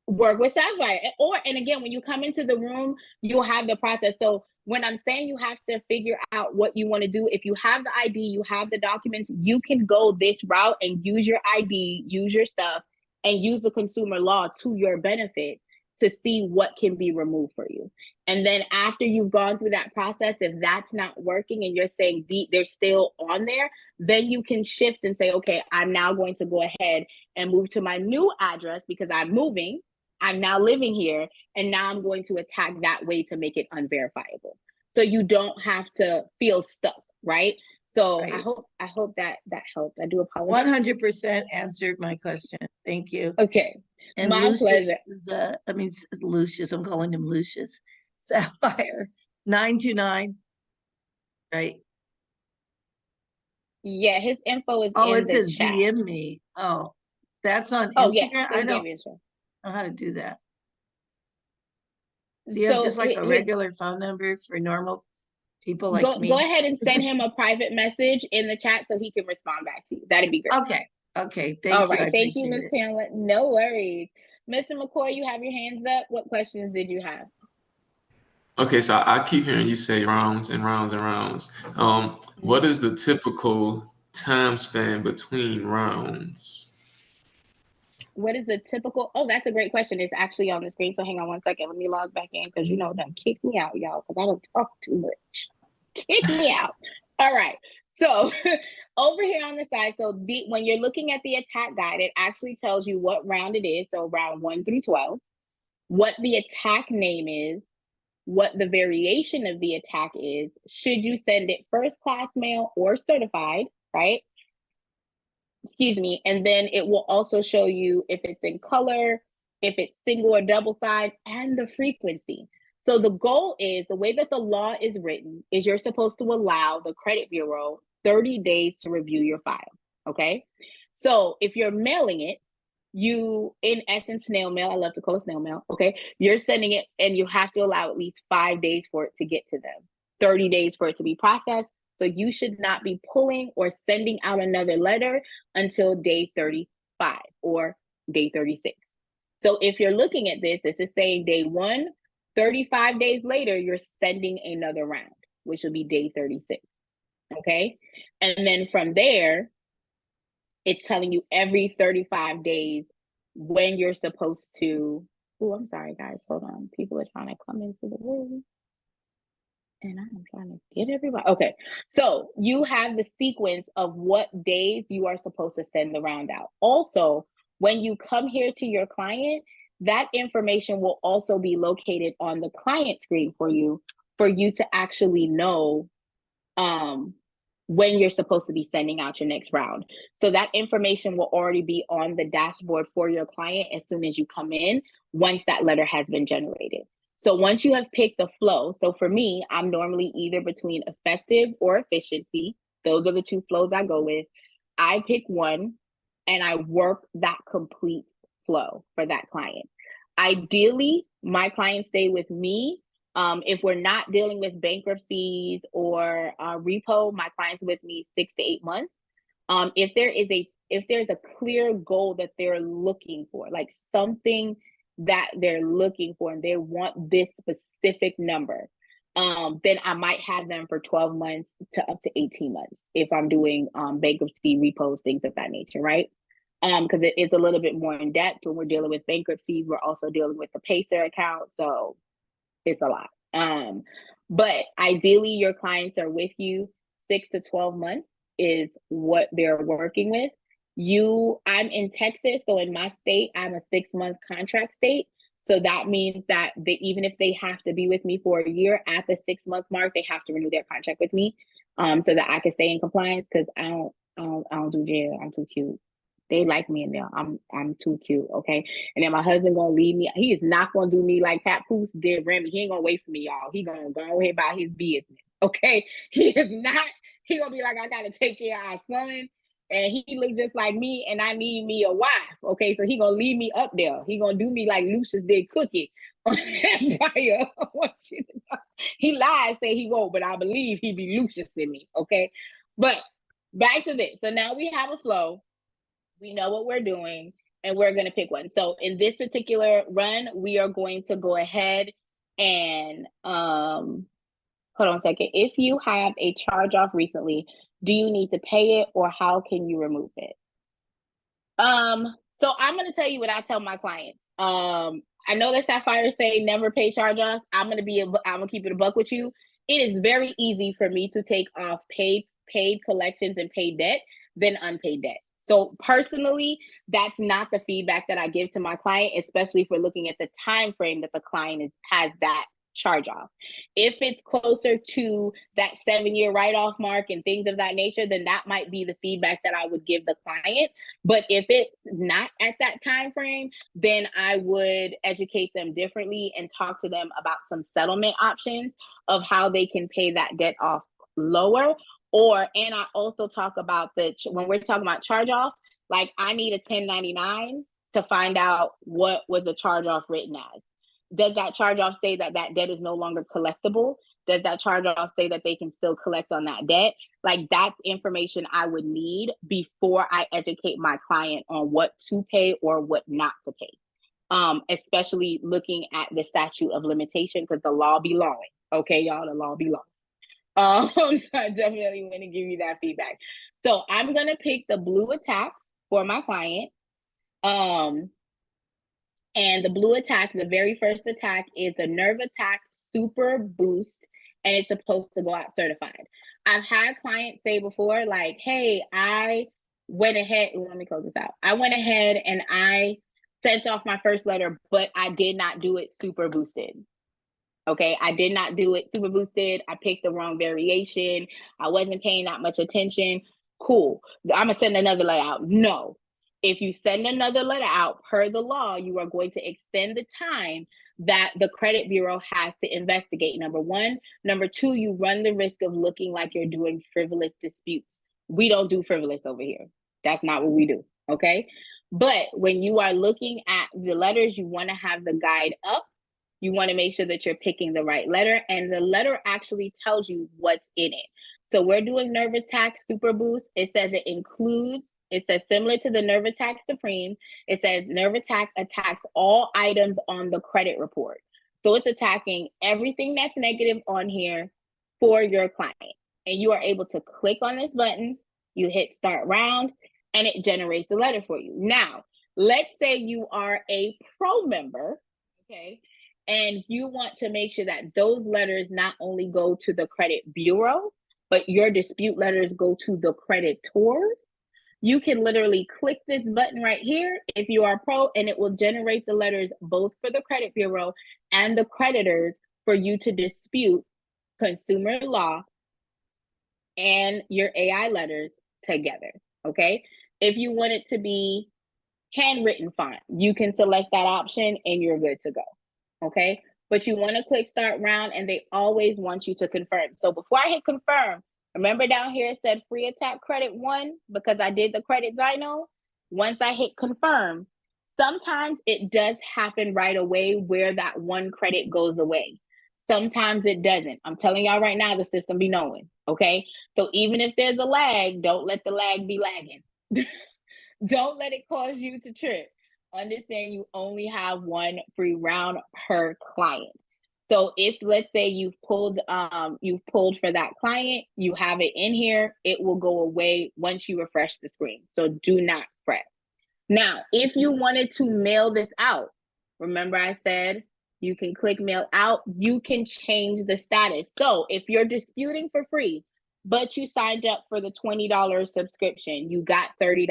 work with Sapphire. And again, when you come into the room, you'll have the process. So when I'm saying you have to figure out what you want to do, if you have the ID, you have the documents, you can go this route and use your ID, use your stuff, and use the consumer law to your benefit to see what can be removed for you. And then after you've gone through that process, if that's not working and you're saying they're still on there, then you can shift and say, okay, I'm now going to go ahead and move to my new address because I'm moving. I'm now living here, and now I'm going to attack that way to make it unverifiable. So you don't have to feel stuck, right? So right. I hope that helped. I do apologize. 100% answered my question. Thank you. Okay. And my Lucius pleasure. Lucius, I'm calling him Lucius. Sapphire 929, right? Yeah, his info is it says chat. DM me. Oh, that's on Instagram. Yeah, I don't know how to do that. Do you have just like a regular phone number for normal people like me? Go ahead and send him a private message in the chat so he can respond back to you. That'd be great. Okay. Thank you. All right. Thank you, Ms. Pamela. No worries. Mr. McCoy, you have your hands up. What questions did you have? Okay, so I keep hearing you say rounds and rounds and rounds. What is the typical time span between rounds? What is the typical? Oh, that's a great question. It's actually on the screen. So hang on one second. Let me log back in because them kick me out, y'all, because I don't talk too much. Kick me out. All right. So over here on the side, so when you're looking at the attack guide, it actually tells you what round it is. So round 1 through 12, what the attack name is, what the variation of the attack is, should you send it first class mail or certified, right? Excuse me. And then it will also show you if it's in color, if it's single or double side, and the frequency. So the goal is, the way that the law is written is you're supposed to allow the credit bureau 30 days to review your file, okay? So if you're mailing it, you, in essence, snail mail, I love to call it snail mail, okay? You're sending it and you have to allow at least 5 days for it to get to them, 30 days for it to be processed. So you should not be pulling or sending out another letter until day 35 or day 36. So if you're looking at this, this is saying day 1, 35 days later, you're sending another round, which will be day 36, okay? And then from there, it's telling you every 35 days when you're supposed to, oh, I'm sorry, guys, hold on. People are trying to come into the room. And I'm trying to get everybody. Okay, so you have the sequence of what days you are supposed to send the round out. Also, when you come here to your client, that information will also be located on the client screen for you to actually know when you're supposed to be sending out your next round. So that information will already be on the dashboard for your client as soon as you come in, once that letter has been generated. So once you have picked the flow, so for me, I'm normally either between effective or efficiency. Those are the 2 flows I go with. I pick one and I work that complete flow for that client. Ideally, my clients stay with me. If we're not dealing with bankruptcies or repo, my clients with me 6 to 8 months. If there's a clear goal that they're looking for, like something that they're looking for and they want this specific number, then I might have them for 12 months to up to 18 months if I'm doing bankruptcy, repos, things of that nature, right? Because it's a little bit more in depth. When we're dealing with bankruptcies, we're also dealing with the Pacer account, so it's a lot. But ideally, your clients are with you 6 to 12 months is what they're working with. I'm in Texas, so in my state, I'm a 6-month contract state. So that means that even if they have to be with me for a year, at the 6-month mark, they have to renew their contract with me, so that I can stay in compliance, because I don't do jail. I'm too cute. They like me in there. I'm too cute, okay? And then my husband gonna leave me. He is not gonna do me like Pat Poose did Remy. He ain't gonna wait for me, y'all. He gonna go ahead about his business, okay? He is not. He gonna be like, I gotta take care of our son, and he look just like me, and I need me a wife, okay? So he gonna leave me up there. He gonna do me like Lucius did Cookie on Empire. I want you to know. He lied, say he won't, but I believe he be Lucius in me, okay? But back to this. So now we have a flow. We know what we're doing, and we're going to pick one. So in this particular run, we are going to go ahead and hold on a second. If you have a charge off recently, do you need to pay it, or how can you remove it? So I'm going to tell you what I tell my clients. I know that Sapphire say never pay charge offs. I'm going to keep it a buck with you. It is very easy for me to take off paid collections and paid debt than unpaid debt. So personally, that's not the feedback that I give to my client, especially if we're looking at the time frame that the client has that charge off. If it's closer to that 7-year write-off mark and things of that nature, then that might be the feedback that I would give the client. But if it's not at that time frame, then I would educate them differently and talk to them about some settlement options of how they can pay that debt off lower. And I also talk about when we're talking about charge off, like I need a 1099 to find out what was the charge off written as. Does that charge off say that that debt is no longer collectible? Does that charge off say that they can still collect on that debt? Like that's information I would need before I educate my client on what to pay or what not to pay. especially looking at the statute of limitation, because the law be lawing. Okay, y'all, the law be lawing. So I definitely want to give you that feedback. So I'm gonna pick the blue attack for my client. And the blue attack, the very first attack, is the Nerve Attack Super Boost, and it's supposed to go out certified. I've had clients say before, like, hey, I went ahead, let me close this out. I went ahead and I sent off my first letter, but I did not do it super boosted. Okay, I did not do it super boosted. I picked the wrong variation. I wasn't paying that much attention. Cool. I'm gonna send another letter out. No. If you send another letter out per the law, you are going to extend the time that the credit bureau has to investigate. Number one. Number two, you run the risk of looking like you're doing frivolous disputes. We don't do frivolous over here. That's not what we do. Okay. But when you are looking at the letters, you want to have the guide up. You want to make sure that you're picking the right letter, and the letter actually tells you what's in it. So we're doing Nerve Attack Super Boost. It says it includes, it says similar to the Nerve Attack Supreme, it says Nerve Attack attacks all items on the credit report. So it's attacking everything that's negative on here for your client. And you are able to click on this button, you hit start round, and it generates the letter for you. Now, let's say you are a pro member, okay? And you want to make sure that those letters not only go to the credit bureau, but your dispute letters go to the creditors. You can literally click this button right here if you are pro, and it will generate the letters both for the credit bureau and the creditors for you to dispute consumer law and your AI letters together, okay? If you want it to be handwritten font, you can select that option and you're good to go. Okay, but you want to click start round, and they always want you to confirm. So before I hit confirm, remember down here it said free attack credit 1 because I did the credit dyno. Once I hit confirm, sometimes it does happen right away where that 1 credit goes away. Sometimes it doesn't. I'm telling y'all right now, the system be knowing. Okay, so even if there's a lag, don't let the lag be lagging. Don't let it cause you to trip. Understand you only have 1 free round per client. So if, let's say, you've pulled for that client, you have it in here, it will go away once you refresh the screen. So do not fret. Now, if you wanted to mail this out, remember I said you can click mail out, you can change the status. So if you're disputing for free, but you signed up for the $20 subscription, you got $30.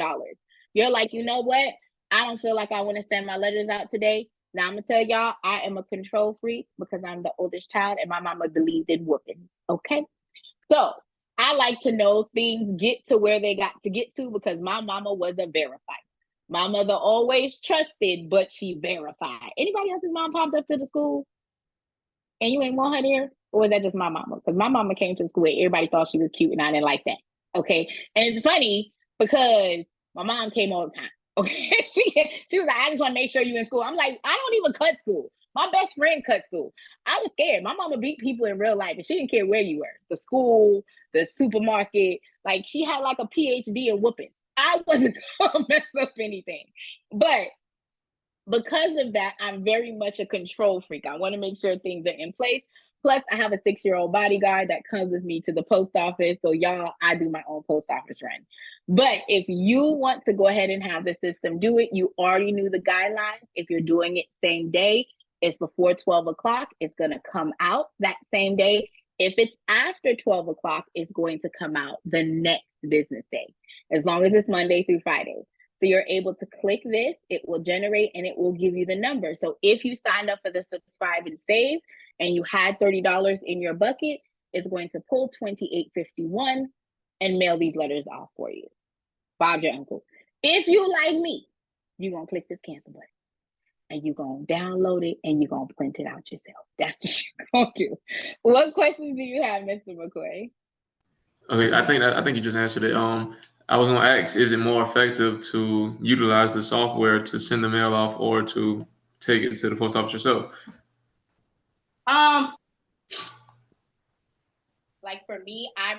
You're like, you know what? I don't feel like I want to send my letters out today. Now I'm gonna tell y'all, I am a control freak because I'm the oldest child and my mama believed in whoopings. Okay, so I like to know things get to where they got to get to because my mama was a verifier. My mother always trusted, but she verified. Anybody else's mom popped up to the school and you ain't want her there, or was that just my mama? Because my mama came to the school and everybody thought she was cute and I didn't like that. Okay, and it's funny because my mom came all the time. Okay, she was like, I just want to make sure you in school. I'm like, I don't even cut school. My best friend cut school. I was scared. My mama beat people in real life, and she didn't care where you were. The school, the supermarket. Like, she had like a PhD in whooping. I wasn't gonna mess up anything. But because of that, I'm very much a control freak. I want to make sure things are in place. Plus, I have a 6-year-old bodyguard that comes with me to the post office. So y'all, I do my own post office run. But if you want to go ahead and have the system do it, you already knew the guidelines. If you're doing it same day, it's before 12 o'clock. It's going to come out that same day. If it's after 12 o'clock, it's going to come out the next business day, as long as it's Monday through Friday. So you're able to click this, it will generate and it will give you the number. So if you signed up for the subscribe and save and you had $30 in your bucket, it's going to pull $28.51 and mail these letters off for you. Bob your uncle. If you like me, you're going to click this cancel button and you're going to download it and you're going to print it out yourself. That's what you're going to do. What questions do you have, Mr. McCoy? Okay, I think you just answered it. I was going to ask, is it more effective to utilize the software to send the mail off or to take it to the post office yourself? Like for me, I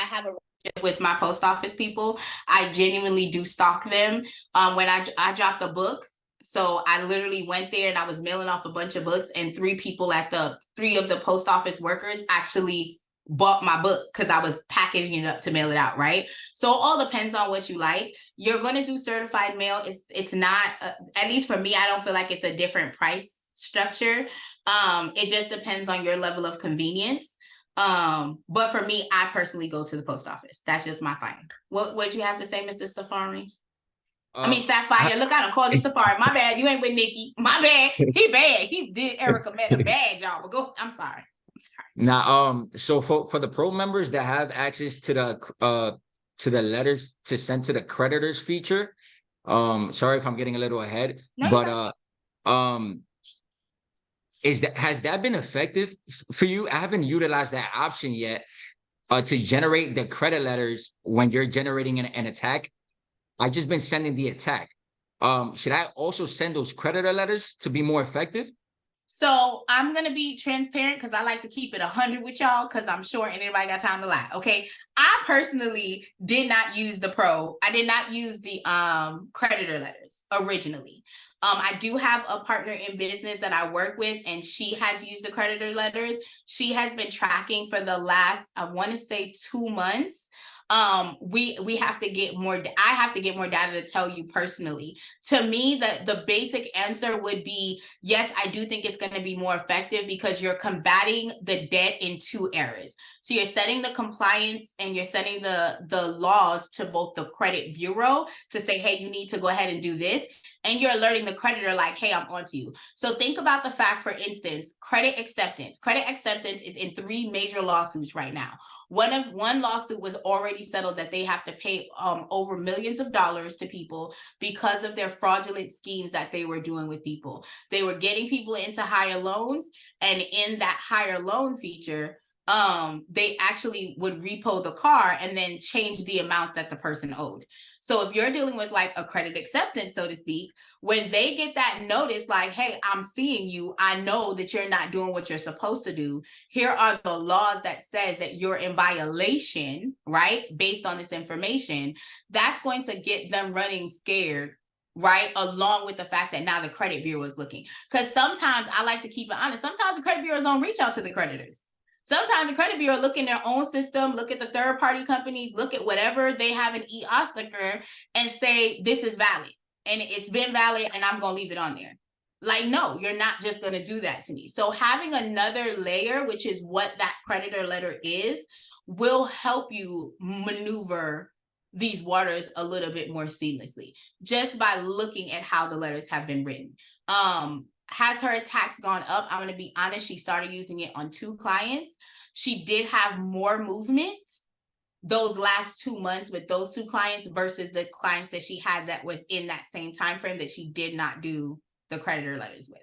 have a relationship with my post office people. I genuinely do stalk them. When I dropped a book, So I literally went there and I was mailing off a bunch of books, and three of the post office workers actually bought my book because I was packaging it up to mail it out, right? So it all depends on what you like. You're going to do certified mail. It's not, at least for me, I don't feel like it's a different price structure. It just depends on your level of convenience. But for me, I personally go to the post office. That's just my thing. What you have to say, Mr. Safari? I mean, Sapphire. Look, I done called you Safari. My bad. You ain't with Nikki. My bad. He bad. He did Erica met a bad job. But go. I'm sorry. Now, so for the pro members that have access to the letters to send to the creditors feature, sorry if I'm getting a little ahead, but has that been effective for you? I haven't utilized that option yet to generate the credit letters when you're generating an attack. I just been sending the attack. Should I also send those creditor letters to be more effective? So I'm going to be transparent because I like to keep it 100 with y'all because I'm sure anybody got time to lie. Okay. I personally did not use the pro. I did not use the creditor letters originally. I do have a partner in business that I work with, and she has used the creditor letters. She has been tracking for the last, I want to say 2 months. We have to get more. I have to get more data to tell you personally. To me, the basic answer would be yes. I do think it's going to be more effective because you're combating the debt in 2 areas. So you're setting the compliance and you're setting the laws to both the credit bureau to say, hey, you need to go ahead and do this. And you're alerting the creditor like, hey, I'm onto you. So think about the fact, for instance, credit acceptance. Credit acceptance is in 3 major lawsuits right now. One lawsuit was already settled that they have to pay over millions of dollars to people because of their fraudulent schemes that they were doing with people. They were getting people into higher loans, and in that higher loan feature, they actually would repo the car and then change the amounts that the person owed. So if you're dealing with like a credit acceptance, so to speak, when they get that notice, like, hey, I'm seeing you, I know that you're not doing what you're supposed to do. Here are the laws that says that you're in violation, right? Based on this information, that's going to get them running scared, right? Along with the fact that now the credit bureau is looking. Because sometimes I like to keep it honest. Sometimes the credit bureaus don't reach out to the creditors. Sometimes the credit bureau look in their own system, look at the third-party companies, look at whatever they have an e-sticker and say, this is valid. And it's been valid and I'm going to leave it on there. Like, no, you're not just going to do that to me. So having another layer, which is what that creditor letter is, will help you maneuver these waters a little bit more seamlessly just by looking at how the letters have been written. Has her attacks gone up? I'm going to be honest. She started using it on 2 clients. She did have more movement those last 2 months with those 2 clients versus the clients that she had that was in that same time frame that she did not do the creditor letters with.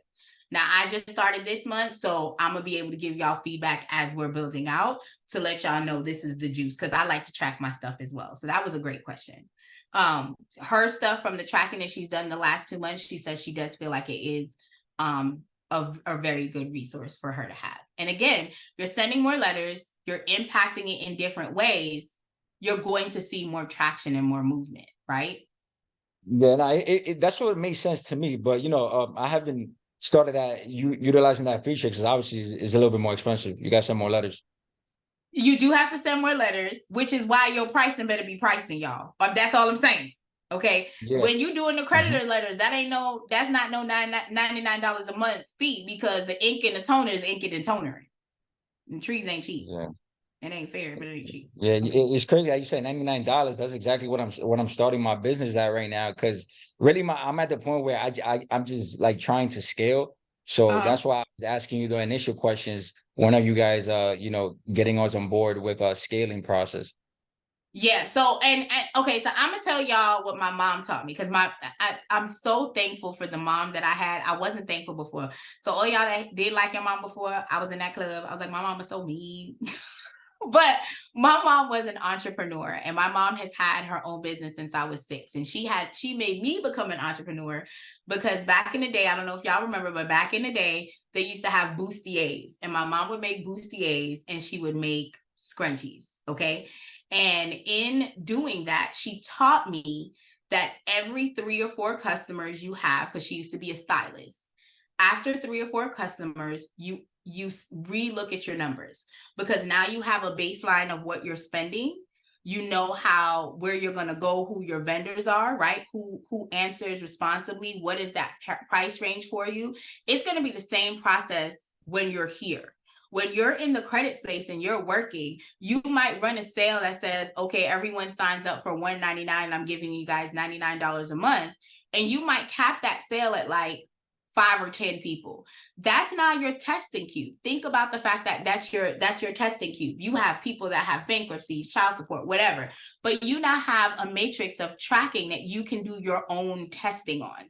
Now, I just started this month, so I'm going to be able to give y'all feedback as we're building out to let y'all know this is the juice, because I like to track my stuff as well. So that was a great question. Her stuff from the tracking that she's done the last 2 months, she says she does feel like it is a very good resource for her to have. And again, you're sending more letters, you're impacting it in different ways, you're going to see more traction and more movement, right? Yeah, that's what makes sense to me. But I haven't started utilizing that feature because obviously it's a little bit more expensive. You got to send more letters. You do have to send more letters, which is why your pricing better be pricing, y'all. That's all I'm saying. Okay. Yeah. When you're doing the creditor letters, that's not no $99 a month fee, because the ink and the toner is inking and tonering. And trees ain't cheap. Yeah. It ain't fair, but it ain't cheap. Yeah, it's crazy how you say $99. That's exactly what I'm starting my business at right now. Because really, I'm at the point where I'm just like trying to scale. So that's why I was asking you the initial questions. When are you guys, getting us on board with a scaling process? Yeah. So and okay, so I'm gonna tell y'all what my mom taught me, because I'm so thankful for the mom that I had. I wasn't thankful before. So all y'all that did like your mom before, I was in that club. I was like, my mom is so mean. But my mom was an entrepreneur, and my mom has had her own business since I was 6. And she made me become an entrepreneur because back in the day, I don't know if y'all remember, but back in the day, they used to have bustiers, and my mom would make bustiers and she would make scrunchies. Okay. And in doing that, she taught me that every 3 or 4 customers you have, because she used to be a stylist, after 3 or 4 customers, you re-look at your numbers, because now you have a baseline of what you're spending. You know where you're going to go, who your vendors are, right? Who answers responsibly. What is that price range for you? It's going to be the same process when you're here. When you're in the credit space and you're working, you might run a sale that says, okay, everyone signs up for $199 and I'm giving you guys $99 a month. And you might cap that sale at like 5 or 10 people. That's not your testing cube. Think about the fact that that's your testing cube. You have people that have bankruptcies, child support, whatever, but you now have a matrix of tracking that you can do your own testing on.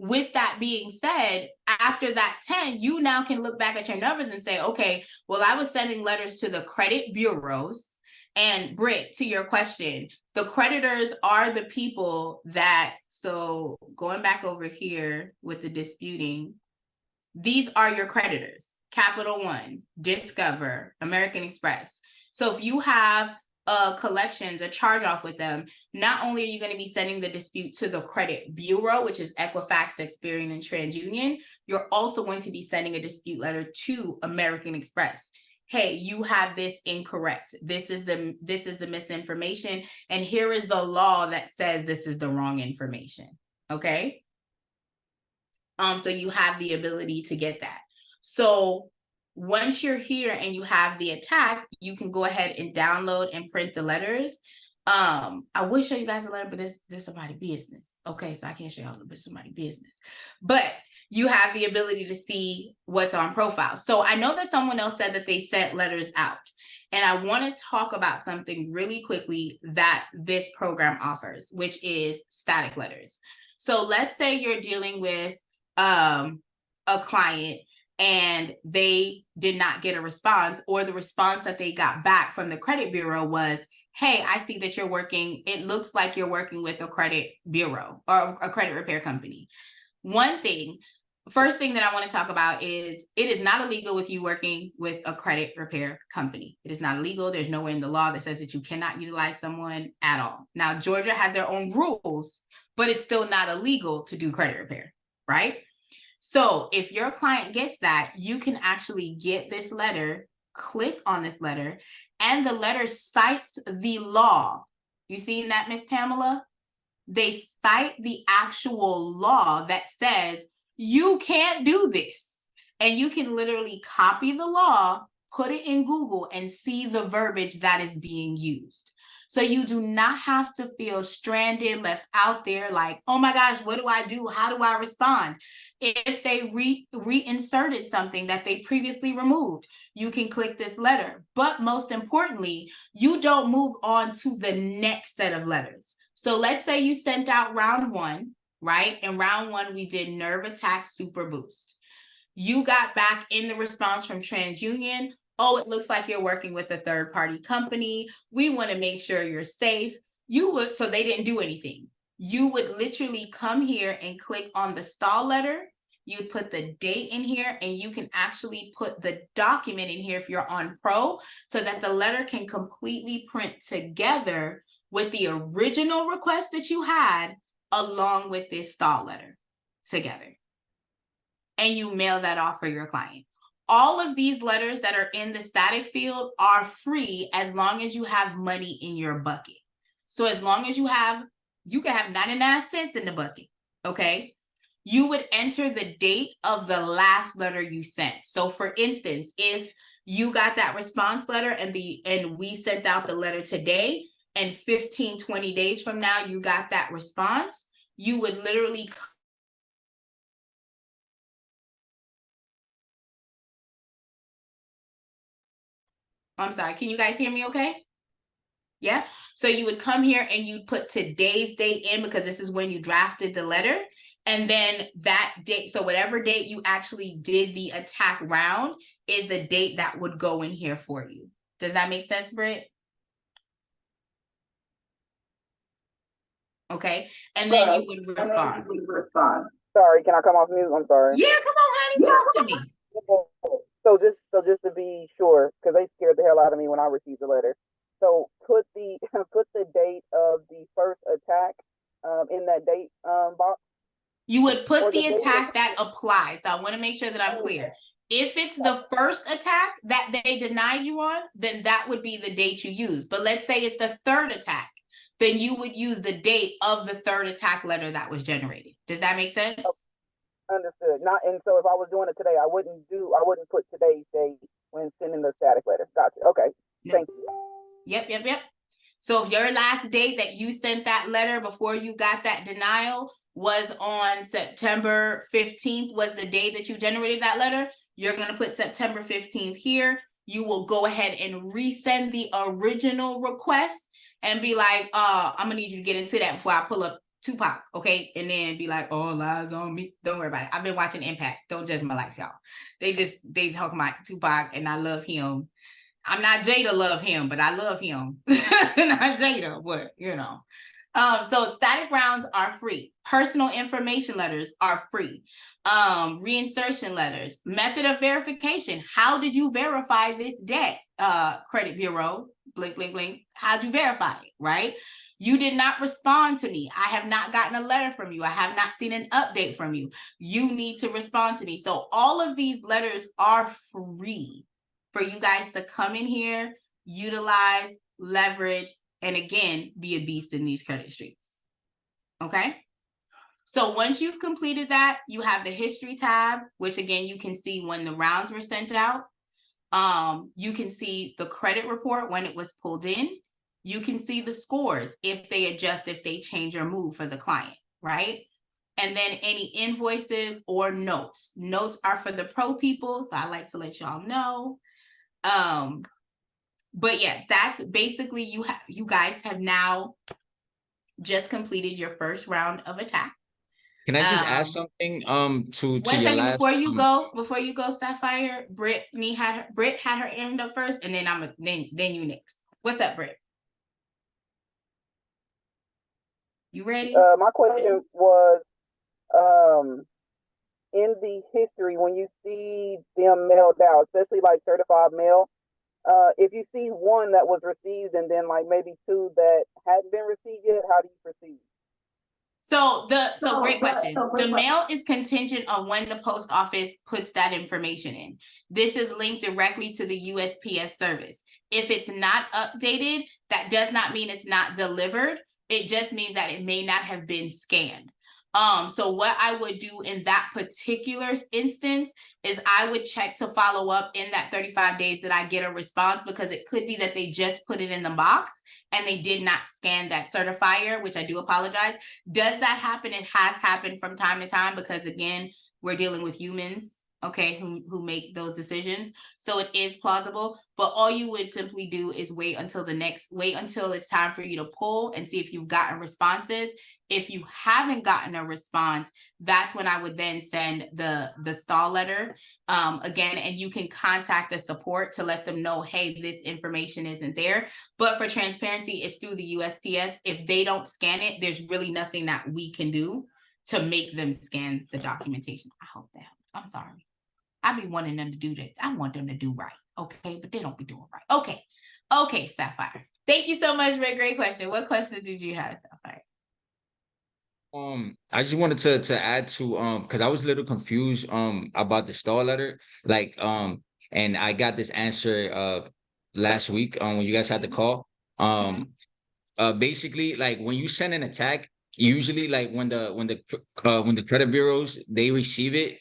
With that being said, after that 10, you now can look back at your numbers and say, okay, well, I was sending letters to the credit bureaus. And Britt, to your question, the creditors are the people that, so going back over here with the disputing, these are your creditors: Capital One, Discover, American Express. So if you have collections, a charge off with them, not only are you going to be sending the dispute to the credit bureau, which is Equifax, Experian, and TransUnion, you're also going to be sending a dispute letter to American Express. Hey, you have this incorrect. This is the misinformation, and here is the law that says this is the wrong information. Okay. So you have the ability to get that. So once you're here and you have the attack, you can go ahead and download and print the letters. I will show you guys a letter, but this is somebody's business. Okay, so I can't show y'all somebody's business. But you have the ability to see what's on profile. So I know that someone else said that they sent letters out. And I want to talk about something really quickly that this program offers, which is static letters. So let's say you're dealing with a client and they did not get a response, or the response that they got back from the credit bureau was, hey, I see that it looks like you're working with a credit bureau or a credit repair company. First thing that I want to talk about is it is not illegal with you working with a credit repair company. It is not illegal. There's nowhere in the law that says that you cannot utilize someone at all. Now, Georgia has their own rules, but it's still not illegal to do credit repair, right? So if your client gets that, you can actually get this letter, click on this letter, and the letter cites the law. You seen that, Miss Pamela? They cite the actual law that says you can't do this. And you can literally copy the law, put it in Google, and see the verbiage that is being used. So you do not have to feel stranded, left out there like, oh my gosh, what do I do? How do I respond? If they reinserted something that they previously removed, you can click this letter. But most importantly, you don't move on to the next set of letters. So let's say you sent out round 1, right? In round 1, we did nerve attack super boost. You got back in the response from TransUnion, oh, it looks like you're working with a third-party company. We want to make sure you're safe. So they didn't do anything. You would literally come here and click on the stall letter. You'd put the date in here, and you can actually put the document in here if you're on Pro, so that the letter can completely print together with the original request that you had along with this stall letter together. And you mail that off for your client. All of these letters that are in the static field are free as long as you have money in your bucket. So as long as you can have 99 cents in the bucket, okay? You would enter the date of the last letter you sent. So for instance, if you got that response letter and we sent out the letter today, and 15, 20 days from now, you got that response, you would literally I'm sorry, can you guys hear me okay? Yeah, so you would come here and you'd put today's date in, because this is when you drafted the letter. And then that date, so whatever date you actually did the attack round is the date that would go in here for you. Does that make sense, Britt? Okay, and then you would respond. Sorry, can I come off mute? I'm sorry. Yeah, come on, honey, talk to me. So just to be sure, because they scared the hell out of me when I received the letter. So put the date of the first attack in that date box? You would put Or the the attack that applies. So I want to make sure that I'm clear. If it's the first attack that they denied you on, then that would be the date you use. But let's say it's the third attack, then you would use the date of the third attack letter that was generated. Does that make sense? Understood. Not, and so if I was doing it today, I wouldn't put today's date when sending the static letter. Gotcha. Okay. No. Thank you. Yep. So if your last date that you sent that letter before you got that denial was on September 15th, was the day that you generated that letter, you're going to put September 15th here. You will go ahead and resend the original request and be like, I'm gonna need you to get into that before I pull up Tupac, okay? And then be like, oh, lies on me. Don't worry about it. I've been watching Impact. Don't judge my life, y'all. They talk about Tupac and I love him. I'm not Jada love him, but I love him. Not Jada, but you know. So static rounds are free. Personal information letters are free. Reinsertion letters. Method of verification. How did you verify this debt? Credit bureau. Blink, blink, blink. How'd you verify it, right? You did not respond to me. I have not gotten a letter from you. I have not seen an update from you. You need to respond to me. So all of these letters are free for you guys to come in here, utilize, leverage, and again, be a beast in these credit streets. Okay? So once you've completed that, you have the history tab, which again, you can see when the rounds were sent out. You can see the credit report when it was pulled in. You can see the scores if they adjust, if they change or move for the client, right? And then any invoices or notes. Notes are for the pro people, so I like to let y'all know. But yeah, that's basically you guys have now just completed your first round of attack. Can I just ask something to one your second last before you go, Sapphire? Britt had her hand up first, and then then you next. What's up, Britt? You ready? My question was, in the history, when you see them mailed out, especially like certified mail, if you see one that was received and then like maybe two that hadn't been received yet, how do you proceed? So great question. The mail is contingent on when the post office puts that information in. This is linked directly to the USPS service. If it's not updated, that does not mean it's not delivered. It just means that it may not have been scanned. So what I would do in that particular instance is I would check to follow up in that 35 days that I get a response, because it could be that they just put it in the box and they did not scan that certifier, which I do apologize. Does that happen? It has happened from time to time, because again, we're dealing with humans, okay, who make those decisions. So it is plausible, but all you would simply do is wait until it's time for you to pull and see if you've gotten responses. If you haven't gotten a response, that's when I would then send the stall letter again, and you can contact the support to let them know, hey, this information isn't there. But for transparency, it's through the USPS. If they don't scan it, there's really nothing that we can do to make them scan the documentation. I hope that helps. I'm sorry. I be wanting them to do that. I want them to do right, okay? But they don't be doing right. Okay, Sapphire. Thank you so much for a great question. What question did you have, Sapphire? I just wanted to add to because I was a little confused about the stall letter, like and I got this answer last week when you guys had the call. Basically, like when you send an attack, usually like when the credit bureaus they receive it,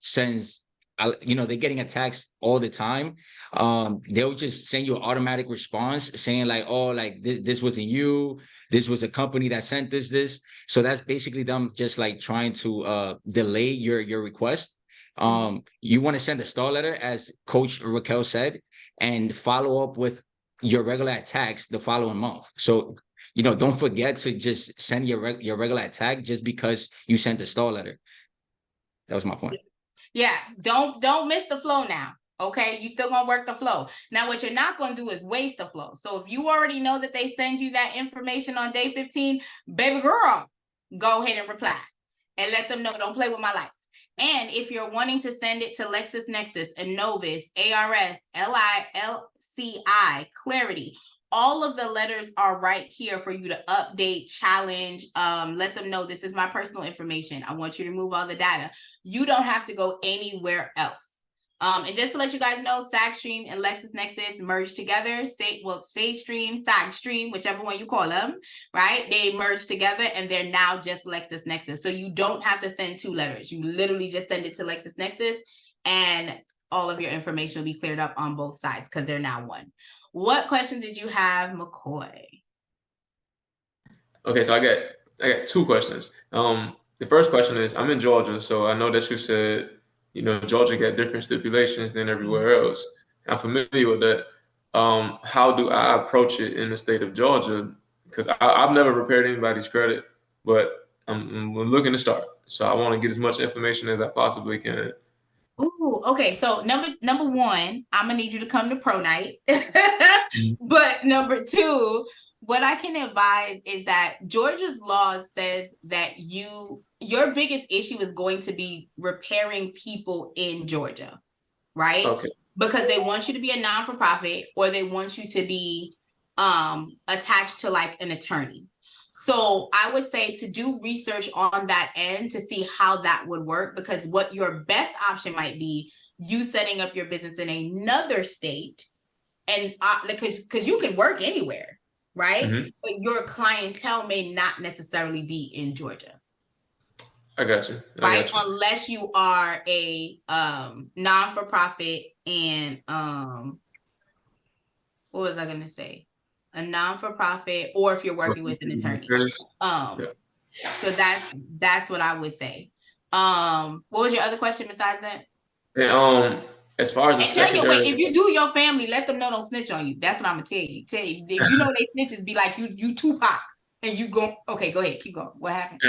sends they're getting attacks all the time. They'll just send you an automatic response saying like, oh, like this wasn't you, this was a company that sent this. So that's basically them just like trying to delay your request. You want to send a stall letter, as Coach Raquel said, and follow up with your regular attacks the following month. So don't forget to just send your regular attack just because you sent a stall letter. That was my point. Yeah, don't miss the flow now. Okay, you still gonna work the flow. Now, what you're not gonna do is waste the flow. So if you already know that they send you that information on day 15, baby girl, go ahead and reply and let them know, don't play with my life. And if you're wanting to send it to LexisNexis, Innovis, ARS, LI, LCI, Clarity, all of the letters are right here for you to update, challenge, let them know this is my personal information. I want you to remove all the data. You don't have to go anywhere else. And just to let you guys know, SagStream and LexisNexis merged together. SageStream, SagStream, whichever one you call them, right? They merged together and they're now just LexisNexis. So you don't have to send 2 letters. You literally just send it to LexisNexis and all of your information will be cleared up on both sides because they're now one. What questions did you have, McCoy? Okay, so I got 2 questions. The first question is, I'm in Georgia, so I know that you said, Georgia got different stipulations than everywhere else. I'm familiar with that. How do I approach it in the state of Georgia? Because I've never repaired anybody's credit, but I'm looking to start. So I want to get as much information as I possibly can. Ooh, okay. So number 1, I'm gonna need you to come to pro night. But number 2, what I can advise is that Georgia's law says that your biggest issue is going to be repairing people in Georgia, right? Okay. Because they want you to be a non-for-profit or they want you to be attached to like an attorney. So I would say to do research on that end to see how that would work, because what your best option might be you setting up your business in another state, and because you can work anywhere, right? Mm-hmm. But your clientele may not necessarily be in Georgia. I got you. Right? Unless you are a non-for-profit and what was I gonna say? A non-for-profit, or if you're working with an attorney. So that's what I would say. What was your other question besides that? And as far as the secondary, if you do your family, let them know don't snitch on you. That's what I'm gonna tell you. If you know they snitches, be like you Tupac, and you go. Okay, go ahead, keep going. What happened?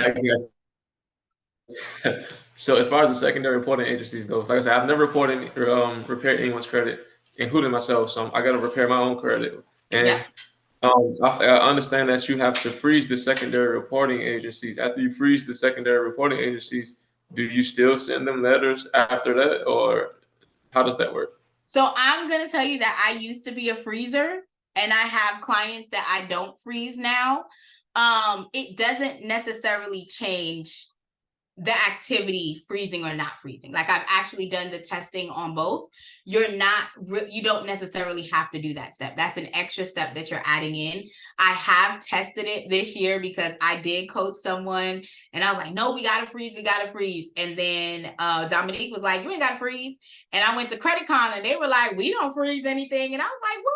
So as far as the secondary reporting agencies goes, like I said, I've never repaired anyone's credit, including myself. So I got to repair my own credit. And I understand that you have to freeze the secondary reporting agencies. After you freeze the secondary reporting agencies, do you still send them letters after that, or how does that work? So I'm going to tell you that I used to be a freezer, and I have clients that I don't freeze now. It doesn't necessarily change the activity freezing or not freezing. Like I've actually done the testing on both. You don't necessarily have to do that step. That's an extra step that you're adding in. I have tested it this year because I did coach someone and I was like, no, we got to freeze. And then Dominique was like, you ain't got to freeze. And I went to Credit Con and they were like, we don't freeze anything. And I was like, what?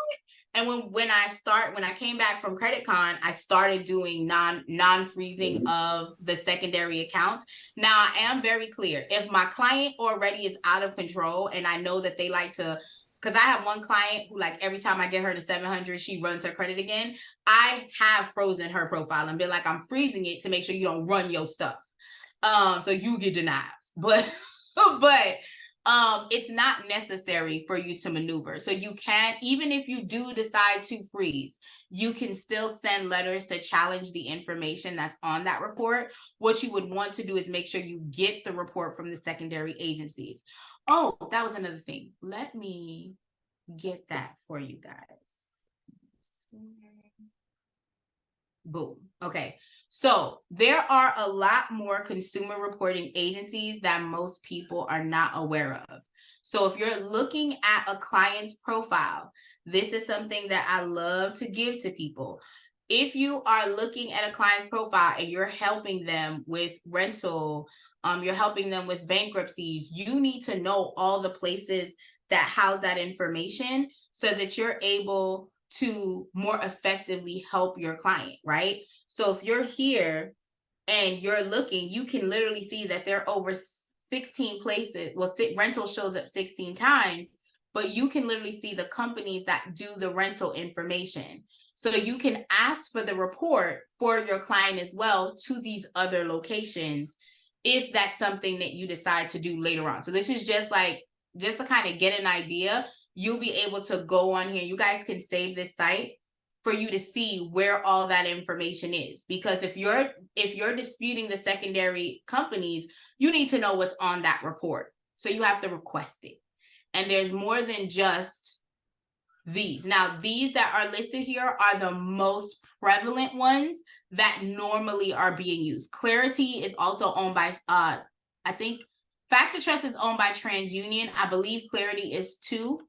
And when I came back from Credit Con, I started doing non-freezing of the secondary accounts. Now I am very clear. If my client already is out of control and I know that they like to, because I have one client who like every time I get her to 700, she runs her credit again. I have frozen her profile and been like, I'm freezing it to make sure you don't run your stuff. So you get denials. But it's not necessary for you to maneuver. So you can, even if you do decide to freeze, you can still send letters to challenge the information that's on that report. What you would want to do is make sure you get the report from the secondary agencies. Oh, that was another thing. Let me get that for you guys. Boom. Okay. So there are a lot more consumer reporting agencies that most people are not aware of. So if you're looking at a client's profile, this is something that I love to give to people. If you are looking at a client's profile and you're helping them with rental, you're helping them with bankruptcies, you need to know all the places that house that information so that you're able to more effectively help your client, right? So if you're here and you're looking, you can literally see that there are over 16 places. Well, rental shows up 16 times, but you can literally see the companies that do the rental information. So you can ask for the report for your client as well to these other locations if that's something that you decide to do later on. So this is just to kind of get an idea. You'll be able to go on here. You guys can save this site for you to see where all that information is. Because if you're disputing the secondary companies, you need to know what's on that report. So you have to request it. And there's more than just these. Now, these that are listed here are the most prevalent ones that normally are being used. Clarity is also owned by, I think Factor Trust is owned by TransUnion. I believe Clarity is too.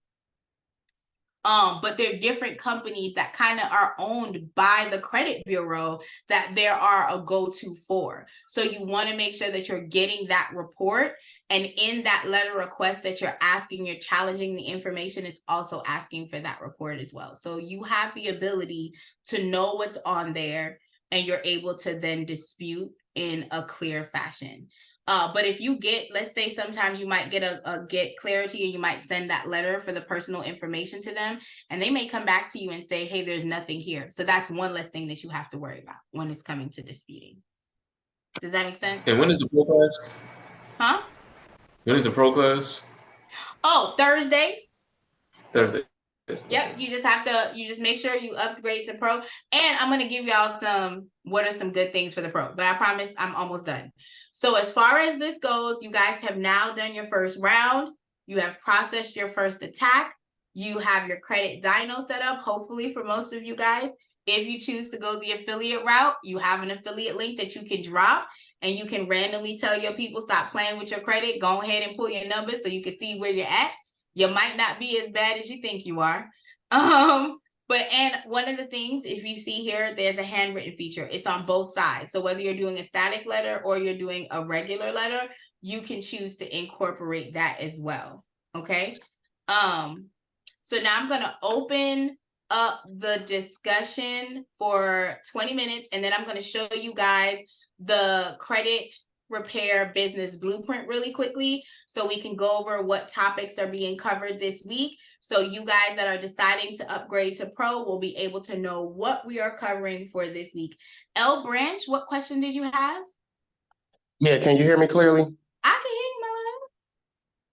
But they're different companies that kind of are owned by the credit bureau that there are a go-to for. So you want to make sure that you're getting that report, and in that letter request that you're asking, you're challenging the information, it's also asking for that report as well. So you have the ability to know what's on there, and you're able to then dispute in a clear fashion. But if you get, let's say sometimes you might get clarity, and you might send that letter for the personal information to them, and they may come back to you and say, hey, there's nothing here. So that's one less thing that you have to worry about when it's coming to disputing. Does that make sense? And when is the pro class? Huh? When is the pro class? Oh, Thursdays. Thursday. Yep, you just make sure you upgrade to pro. And I'm gonna give y'all what are some good things for the pro, but I promise I'm almost done. So as far as this goes, you guys have now done your first round. You have processed your first attack. You have your credit dyno set up, hopefully for most of you guys. If you choose to go the affiliate route, you have an affiliate link that you can drop, and you can randomly tell your people, stop playing with your credit, go ahead and pull your numbers so you can see where you're at. You might not be as bad as you think you are. And one of the things, if you see here, there's a handwritten feature. It's on both sides. So whether you're doing a static letter or you're doing a regular letter, you can choose to incorporate that as well. Okay. So now I'm going to open up the discussion for 20 minutes, and then I'm going to show you guys the credit repair business blueprint really quickly, so we can go over what topics are being covered this week. So you guys that are deciding to upgrade to pro will be able to know what we are covering for this week. L Branch, what question did you have? Yeah, can you hear me clearly? I can hear you, my love.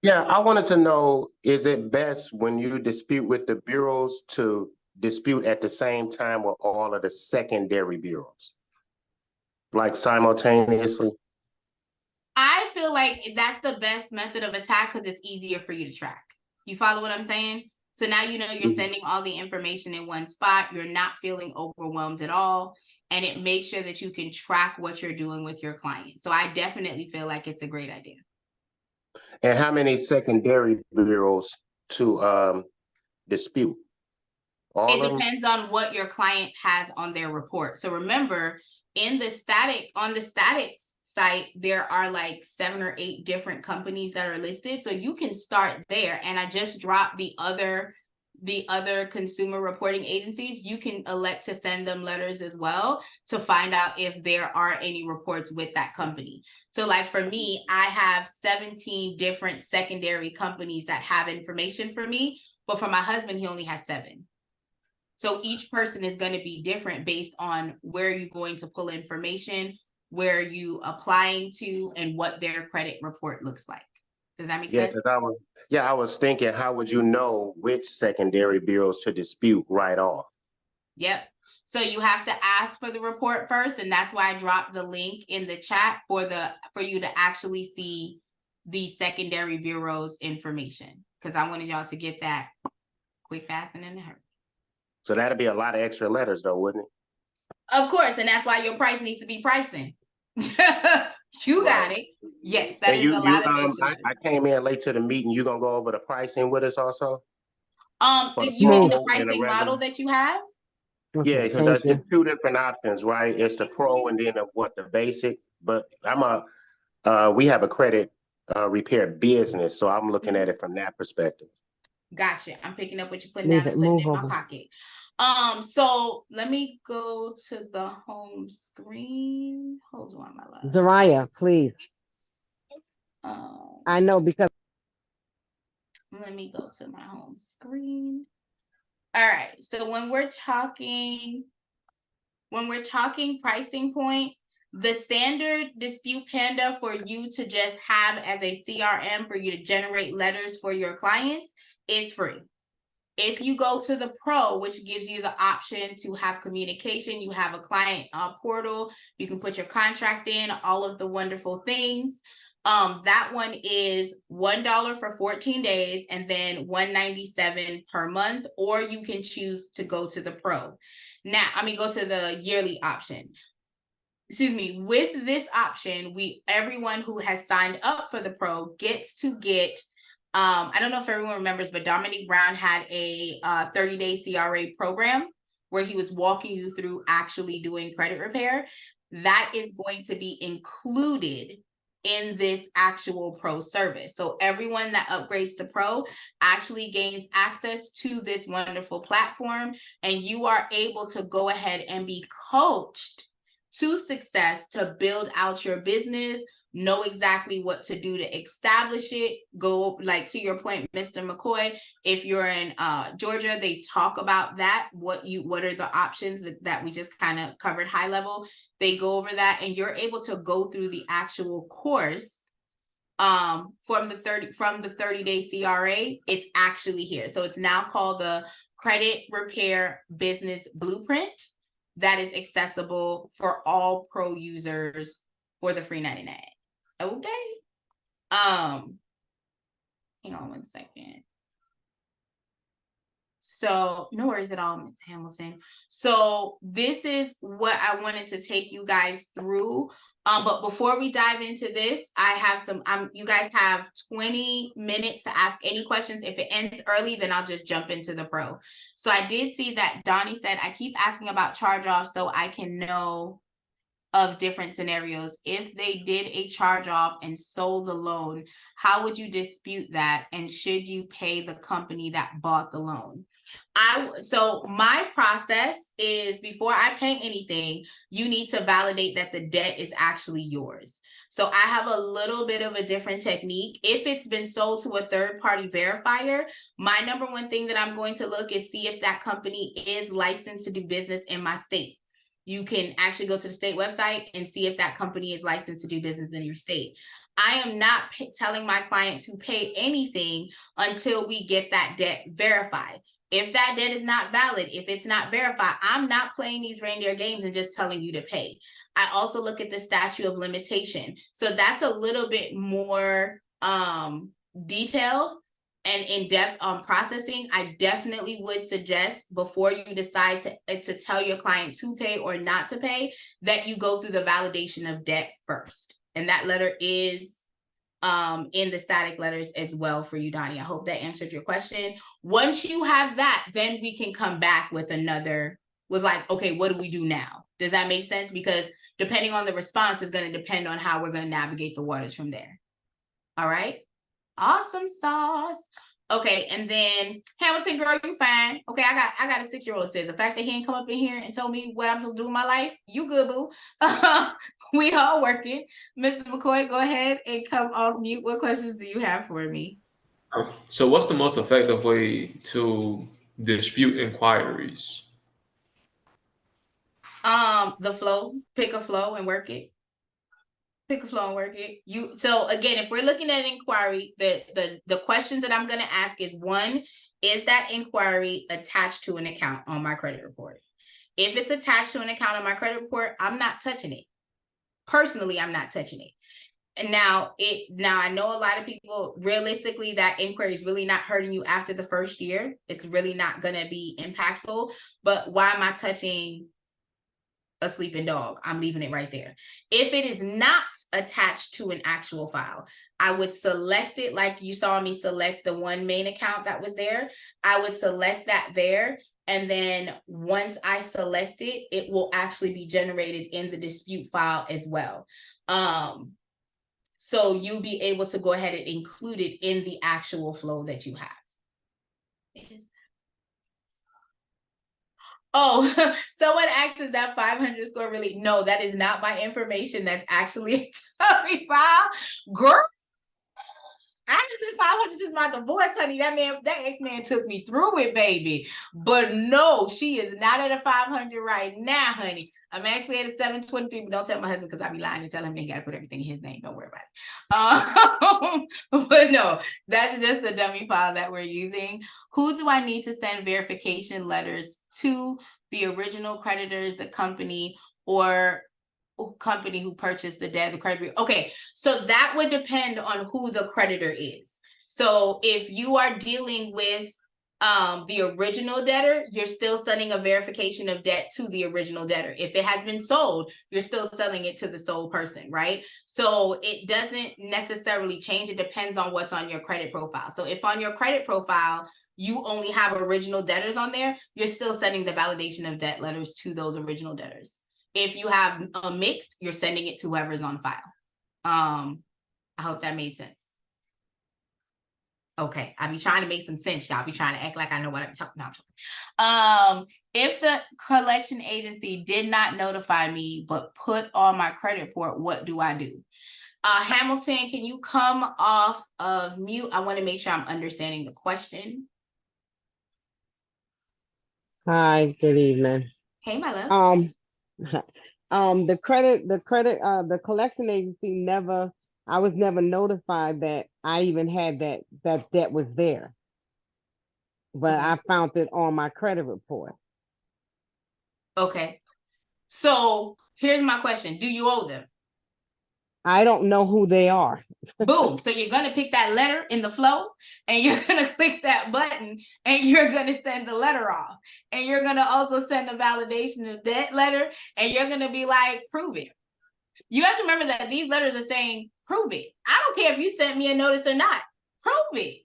Yeah, I wanted to know, is it best when you dispute with the bureaus to dispute at the same time with all of the secondary bureaus? Like simultaneously? I feel like that's the best method of attack because it's easier for you to track. You follow what I'm saying? So now you know you're sending all the information in one spot. You're not feeling overwhelmed at all. And it makes sure that you can track what you're doing with your client. So I definitely feel like it's a great idea. And how many secondary bureaus to dispute? It depends on what your client has on their report. So remember, on the statics site, there are like 7 or 8 different companies that are listed. So you can start there. And I just dropped the other consumer reporting agencies. You can elect to send them letters as well to find out if there are any reports with that company. So like for me, I have 17 different secondary companies that have information for me, but for my husband, he only has 7. So each person is going to be different based on where you're going to pull information, where you applying to, and what their credit report looks like. Does that make sense? I was thinking, how would you know which secondary bureaus to dispute right off? Yep. So you have to ask for the report first, and that's why I dropped the link in the chat for you to actually see the secondary bureaus information, because I wanted y'all to get that quick, fast, and in a hurry. So that'd be a lot of extra letters though, wouldn't it? Of course, and that's why your price needs to be pricing. You got it. Yes, that is a lot of extra letters. I came in late to the meeting. You gonna go over the pricing with us also? You mean the pricing model that you have? Yeah, because there's 2 different options, right? It's the pro and then the basic. But we have a credit repair business, so I'm looking at it from that perspective. Gotcha. I'm picking up what you're putting down and putting it in my pocket. So let me go to the home screen. Hold on, my love. Zariah, please. I know because. Let me go to my home screen. All right. So when we're talking pricing point, the standard Dispute Panda for you to just have as a CRM for you to generate letters for your clients is free. If you go to the pro, which gives you the option to have communication, you have a client portal, you can put your contract in, all of the wonderful things. That one is $1 for 14 days and then $197 per month, or you can choose to go to the pro. Now, go to the yearly option. Excuse me. With this option, everyone who has signed up for the pro gets to get, I don't know if everyone remembers, but Dominique Brown had a 30-day CRA program where he was walking you through actually doing credit repair. That is going to be included in this actual pro service. So everyone that upgrades to pro actually gains access to this wonderful platform, and you are able to go ahead and be coached to success to build out your business, know exactly what to do to establish it. Go, like to your point, Mr. McCoy, if you're in Georgia, they talk about that, what are the options that we just kind of covered high level. They go over that, and you're able to go through the actual course from the 30-day CRA. It's actually here. So it's now called the Credit Repair Business Blueprint, that is accessible for all pro users for the free 99. Okay. Hang on one second. So no worries at all, Ms. Hamilton. So this is what I wanted to take you guys through. But before we dive into this, I have some, you guys have 20 minutes to ask any questions. If it ends early, then I'll just jump into the pro. So I did see that Donnie said, I keep asking about charge-off so I can know of different scenarios. If they did a charge-off and sold the loan, how would you dispute that? And should you pay the company that bought the loan? So my process is, before I pay anything, you need to validate that the debt is actually yours. So I have a little bit of a different technique. If it's been sold to a third-party verifier, my number one thing that I'm going to look is see if that company is licensed to do business in my state. You can actually go to the state website and see if that company is licensed to do business in your state. I am not telling my client to pay anything until we get that debt verified. If that debt is not valid, if it's not verified, I'm not playing these reindeer games and just telling you to pay. I also look at the statute of limitation. So that's a little bit more detailed and in-depth on processing. I definitely would suggest, before you decide to tell your client to pay or not to pay, that you go through the validation of debt first. And that letter is in the static letters as well for you, Donnie. I hope that answered your question. Once you have that, then we can come back with like, okay, what do we do now? Does that make sense? Because depending on the response is going to depend on how we're going to navigate the waters from there. All right. Awesome sauce. Okay, and then Hamilton, girl, you fine. Okay, I got a 6-year-old says the fact that he ain't come up in here and told me what I'm supposed to do in my life, you good, boo. We all working. Mr. McCoy, go ahead and come off mute. What questions do you have for me? So what's the most effective way to dispute inquiries? The flow. Pick a flow and work it. Pick a flow and work it. So again, if we're looking at an inquiry, the questions that I'm going to ask is, one, is that inquiry attached to an account on my credit report? If it's attached to an account on my credit report, I'm not touching it. Personally, I'm not touching it. And now I know a lot of people, realistically, that inquiry is really not hurting you after the first year. It's really not going to be impactful. But why am I touching a sleeping dog? I'm leaving it right there. If it is not attached to an actual file, I would select it like you saw me select the one main account that was there. I would select that there. And then once I select it, it will actually be generated in the dispute file as well. So you'll be able to go ahead and include it in the actual flow that you have. Oh, someone asked, is that 500 score really? No, that is not my information. That's actually a dummy file. Girl, I have been 500 since my divorce, honey. That ex-man took me through it, baby. But no, she is not at a 500 right now, honey. I'm actually at a 723, but don't tell my husband because I be lying and tell him he got to put everything in his name. Don't worry about it. But no, that's just the dummy file that we're using. Who do I need to send verification letters to? The original creditors, the company, or company who purchased the debt, the credit bureau. Okay, so that would depend on who the creditor is. So if you are dealing with the original debtor, you're still sending a verification of debt to the original debtor. If it has been sold, you're still selling it to the sold person, right? So it doesn't necessarily change. It depends on what's on your credit profile. So if on your credit profile, you only have original debtors on there, you're still sending the validation of debt letters to those original debtors. If you have a mixed, you're sending it to whoever's on file. I hope that made sense. Okay, I be trying to make some sense, y'all. Be trying to act like I know what I'm talking about. If the collection agency did not notify me but put on my credit report, what do I do? Hamilton, can you come off of mute? I want to make sure I'm understanding the question. Hi, good evening. Hey, my love. The collection agency I was never notified that I even had that debt was there. But I found it on my credit report. Okay. So here's my question. Do you owe them? I don't know who they are. Boom. So you're going to pick that letter in the flow and you're going to click that button and you're going to send the letter off. And you're going to also send a validation of that letter and you're going to be like, prove it. You have to remember that these letters are saying, prove it. I don't care if you sent me a notice or not. Prove it.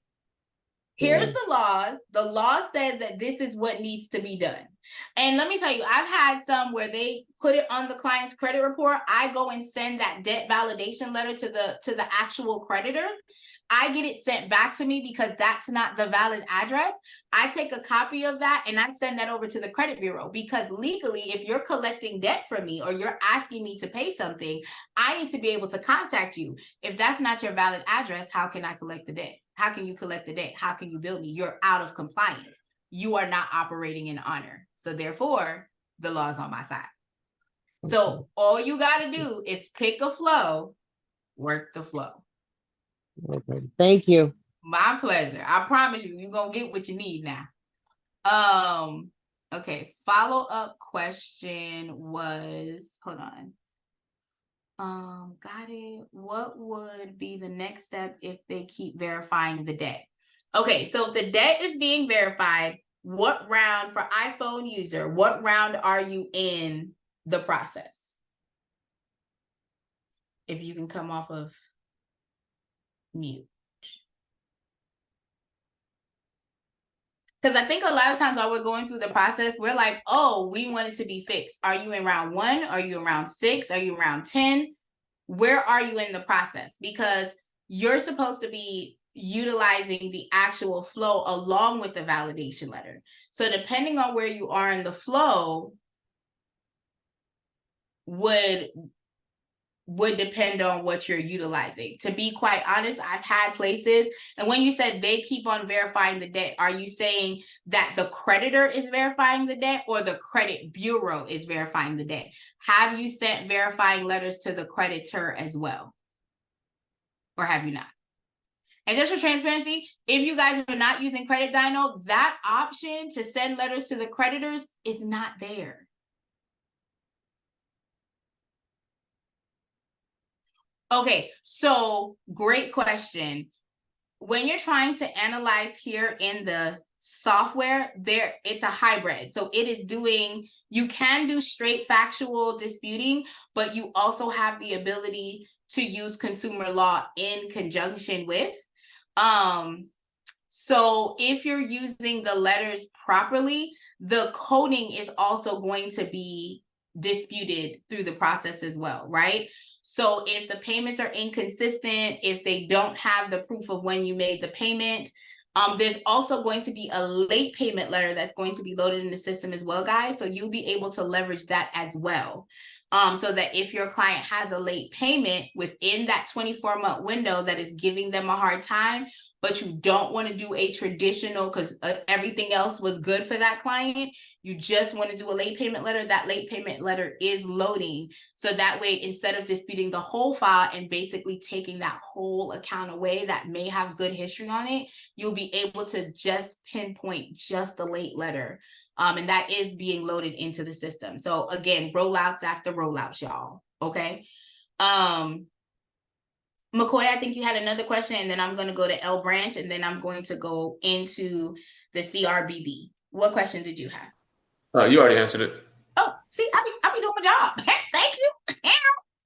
Here's the laws. The law says that this is what needs to be done. And let me tell you, I've had some where they put it on the client's credit report. I go and send that debt validation letter to the actual creditor. I get it sent back to me because that's not the valid address. I take a copy of that and I send that over to the credit bureau because legally, if you're collecting debt from me or you're asking me to pay something, I need to be able to contact you. If that's not your valid address, how can I collect the debt? How can you collect the debt? How can you bill me? You're out of compliance. You are not operating in honor. So therefore, the law is on my side. So all you got to do is pick a flow, work the flow. Okay, thank you. My pleasure. I promise you, you're going to get what you need now. Okay, follow-up question was, hold on. Got it. What would be the next step if they keep verifying the debt? Okay, so if the debt is being verified, what round for iPhone user, what round are you in the process? If you can come off of mute. Because I think a lot of times while we're going through the process, we're like, oh, we want it to be fixed. Are you in round 1? Are you in round 6? Are you in round 10? Where are you in the process? Because you're supposed to be utilizing the actual flow along with the validation letter. So depending on where you are in the flow would depend on what you're utilizing. To be quite honest, I've had places, and when you said they keep on verifying the debt, are you saying that the creditor is verifying the debt or the credit bureau is verifying the debt? Have you sent verifying letters to the creditor as well? Or have you not? And just for transparency, if you guys are not using Credit Dyno, that option to send letters to the creditors is not there. Okay, so great question. When you're trying to analyze here in the software, it's a hybrid. So it is doing, you can do straight factual disputing, but you also have the ability to use consumer law in conjunction with. So if you're using the letters properly, the coding is also going to be disputed through the process as well, right? So if the payments are inconsistent, if they don't have the proof of when you made the payment, there's also going to be a late payment letter that's going to be loaded in the system as well, guys. So you'll be able to leverage that as well. So that if your client has a late payment within that 24-month window that is giving them a hard time, but you don't want to do a traditional because everything else was good for that client, you just want to do a late payment letter, that late payment letter is loading. So that way, instead of disputing the whole file and basically taking that whole account away that may have good history on it, you'll be able to just pinpoint just the late letter And that is being loaded into the system. So again, rollouts after rollouts, y'all. Okay. McCoy, I think you had another question, and then I'm going to go to L Branch, and then I'm going to go into the CRBB. What question did you have? You already answered it. Oh, see, I be doing my job. Thank you.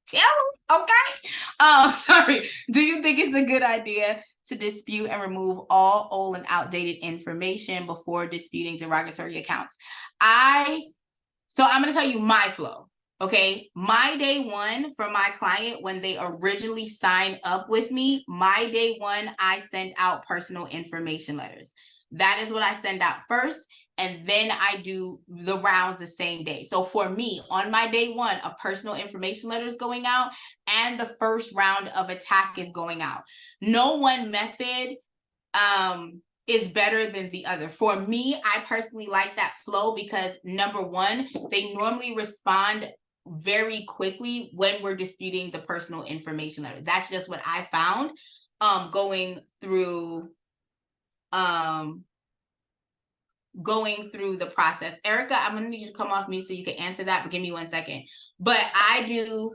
Tell them, okay? Sorry. Do you think it's a good idea to dispute and remove all old and outdated information before disputing derogatory accounts? So I'm going to tell you my flow. Okay, my day one for my client, when they originally signed up with me, my day one, I send out personal information letters. That is what I send out first. And then I do the rounds the same day. So for me, on my day one, a personal information letter is going out and the first round of attack is going out. No one method is better than the other. For me, I personally like that flow because number one, they normally respond very quickly when we're disputing the personal information letter. That's just what I found going through the process. Erica, I'm gonna need you to come off mute so you can answer that, but give me 1 second. But I do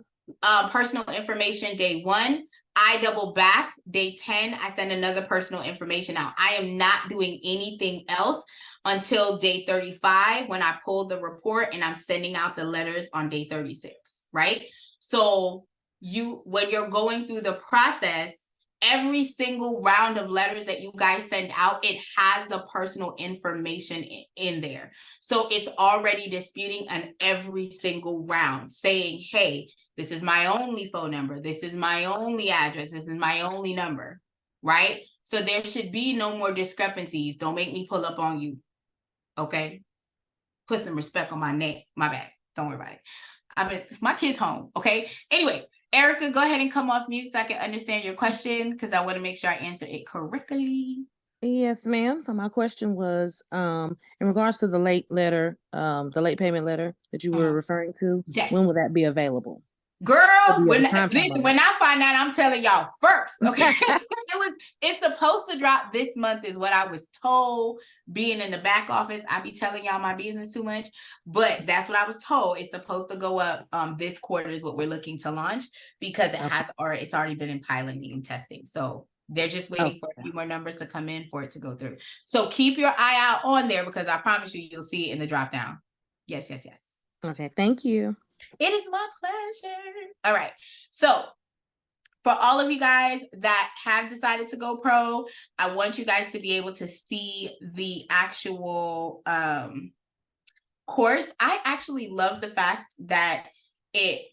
personal information day one. I double back day 10. I send another personal information out. I am not doing anything else until day 35 when I pull the report and I'm sending out the letters on day 36, right? So when you're going through the process, every single round of letters that you guys send out, it has the personal information in there. So it's already disputing on every single round saying, hey, this is my only phone number. This is my only address. This is my only number, right? So there should be no more discrepancies. Don't make me pull up on you. Okay, put some respect on my name. My bad. Don't worry about it. My kid's home. Okay. Anyway, Erica, go ahead and come off mute so I can understand your question because I want to make sure I answer it correctly. Yes, ma'am. So my question was, in regards to the late letter, the late payment letter that you were referring to. Yes. When will that be available? Girl, when I find out, I'm telling y'all first. Okay. It's supposed to drop this month is what I was told. Being in the back office, I be telling y'all my business too much, but that's what I was told. It's supposed to go up this quarter is what we're looking to launch because it's already been in piloting and testing. So they're just waiting for a few more numbers to come in for it to go through. So keep your eye out on there because I promise you'll see it in the drop down. Yes. Okay, thank you. It is my pleasure. All right. So for all of you guys that have decided to go pro, I want you guys to be able to see the actual course. I actually love the fact that it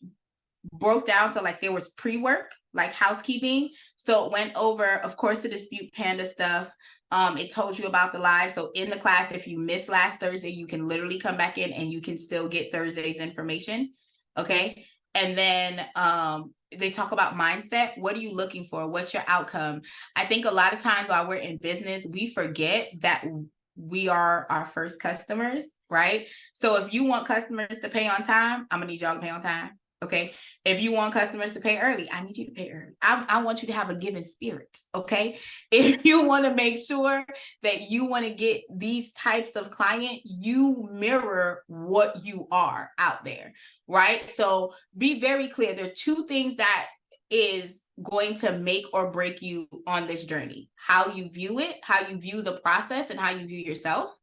broke down. So like there was pre-work, like housekeeping. So it went over, of course, the Dispute Panda stuff. It told you about the live. So in the class, if you missed last Thursday, you can literally come back in and you can still get Thursday's information. Okay. And then they talk about mindset. What are you looking for? What's your outcome? I think a lot of times while we're in business, we forget that we are our first customers, right? So if you want customers to pay on time, I'm gonna need y'all to pay on time. Okay. If you want customers to pay early, I need you to pay early. I want you to have a giving spirit. Okay. If you want to make sure that you want to get these types of client, you mirror what you are out there. Right. So be very clear. There are two things that is going to make or break you on this journey: how you view it, how you view the process, and how you view yourself,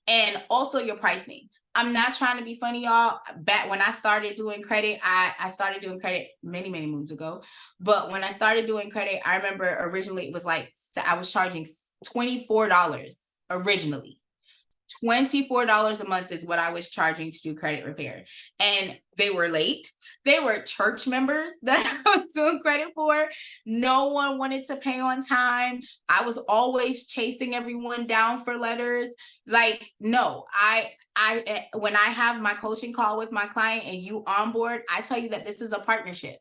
and also your pricing. I'm not trying to be funny, y'all. Back when I started doing credit, I started doing credit many moons ago. But when I started doing credit, I remember originally it was like I was charging $24 originally. $24 a month is what I was charging to do credit repair. And they were late. They were church members that I was doing credit for. No one wanted to pay on time. I was always chasing everyone down for letters. Like, no, when I have my coaching call with my client and you onboard, I tell you that this is a partnership.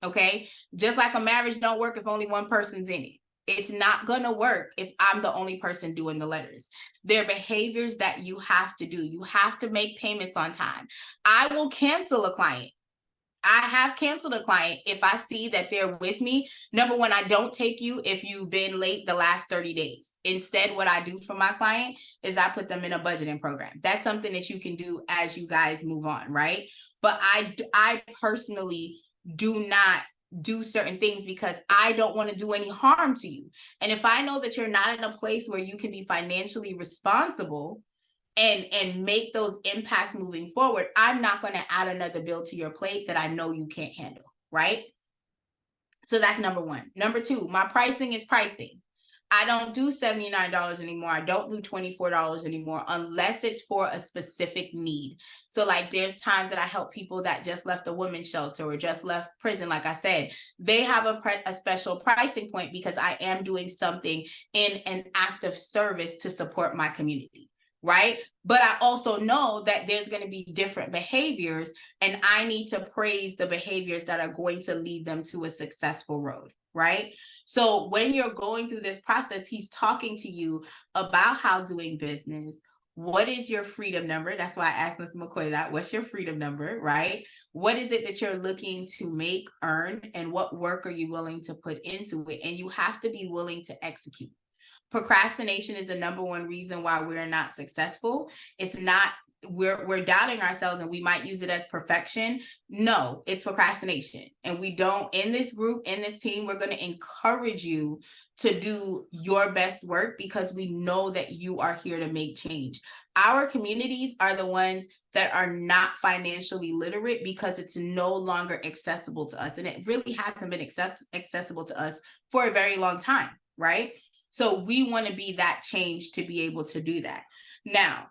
Okay. Just like a marriage don't work if only one person's in it. It's not going to work if I'm the only person doing the letters. There are behaviors that you have to do. You have to make payments on time. I will cancel a client I have canceled a client if I see that they're with me. Number one, I don't take you if you've been late the last 30 days. Instead, what I do for my client is I put them in a budgeting program. That's something that you can do as you guys move on, right? But I personally do not do certain things because I don't want to do any harm to you. And if I know that you're not in a place where you can be financially responsible and make those impacts moving forward, I'm not going to add another bill to your plate that I know you can't handle, right? So that's number one. Number two, my pricing is pricing. I don't do $79 anymore. I don't do $24 anymore unless it's for a specific need. So like there's times that I help people that just left a women's shelter or just left prison. Like I said, they have a special pricing point because I am doing something in an act of service to support my community. Right? But I also know that there's going to be different behaviors and I need to praise the behaviors that are going to lead them to a successful road. Right? So when you're going through this process, he's talking to you about how doing business. What is your freedom number? That's why I asked Mr. McCoy that. What's your freedom number, right? What is it that you're looking to make, earn, and what work are you willing to put into it? And you have to be willing to execute. Procrastination is the number one reason why we're not successful. It's not, we're doubting ourselves and we might use it as perfection. No, it's procrastination. And we don't, in this group, in this team, we're going to encourage you to do your best work because we know that you are here to make change. Our communities are the ones that are not financially literate because it's no longer accessible to us. And it really hasn't been accessible to us for a very long time, right? So we want to be that change to be able to do that. Now,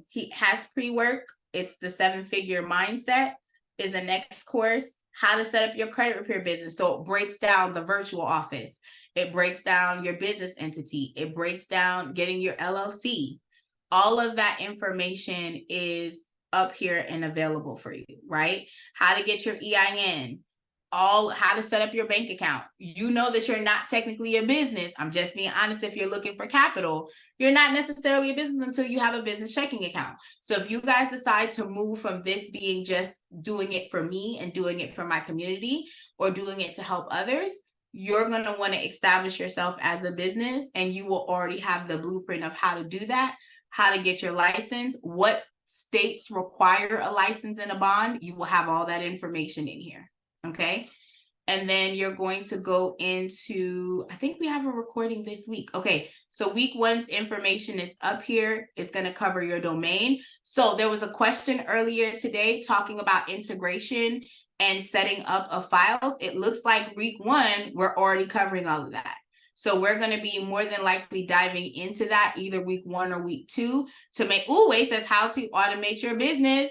he has pre-work. It's the 7-figure mindset is the next course, how to set up your credit repair business. So it breaks down the virtual office. It breaks down your business entity. It breaks down getting your LLC. All of that information is up here and available for you, right? How to get your EIN. How to set up your bank account. You know that you're not technically a business. I'm just being honest. If you're looking for capital, you're not necessarily a business until you have a business checking account. So if you guys decide to move from this being just doing it for me and doing it for my community or doing it to help others, you're going to want to establish yourself as a business and you will already have the blueprint of how to do that, how to get your license, what states require a license and a bond. You will have all that information in here. Okay. And then you're going to go into, I think we have a recording this week. Okay. So week 1's information is up here. It's going to cover your domain. So there was a question earlier today talking about integration and setting up of files. It looks like week 1, we're already covering all of that. So we're going to be more than likely diving into that either week 1 or week 2 to make, Wade says how to automate your business.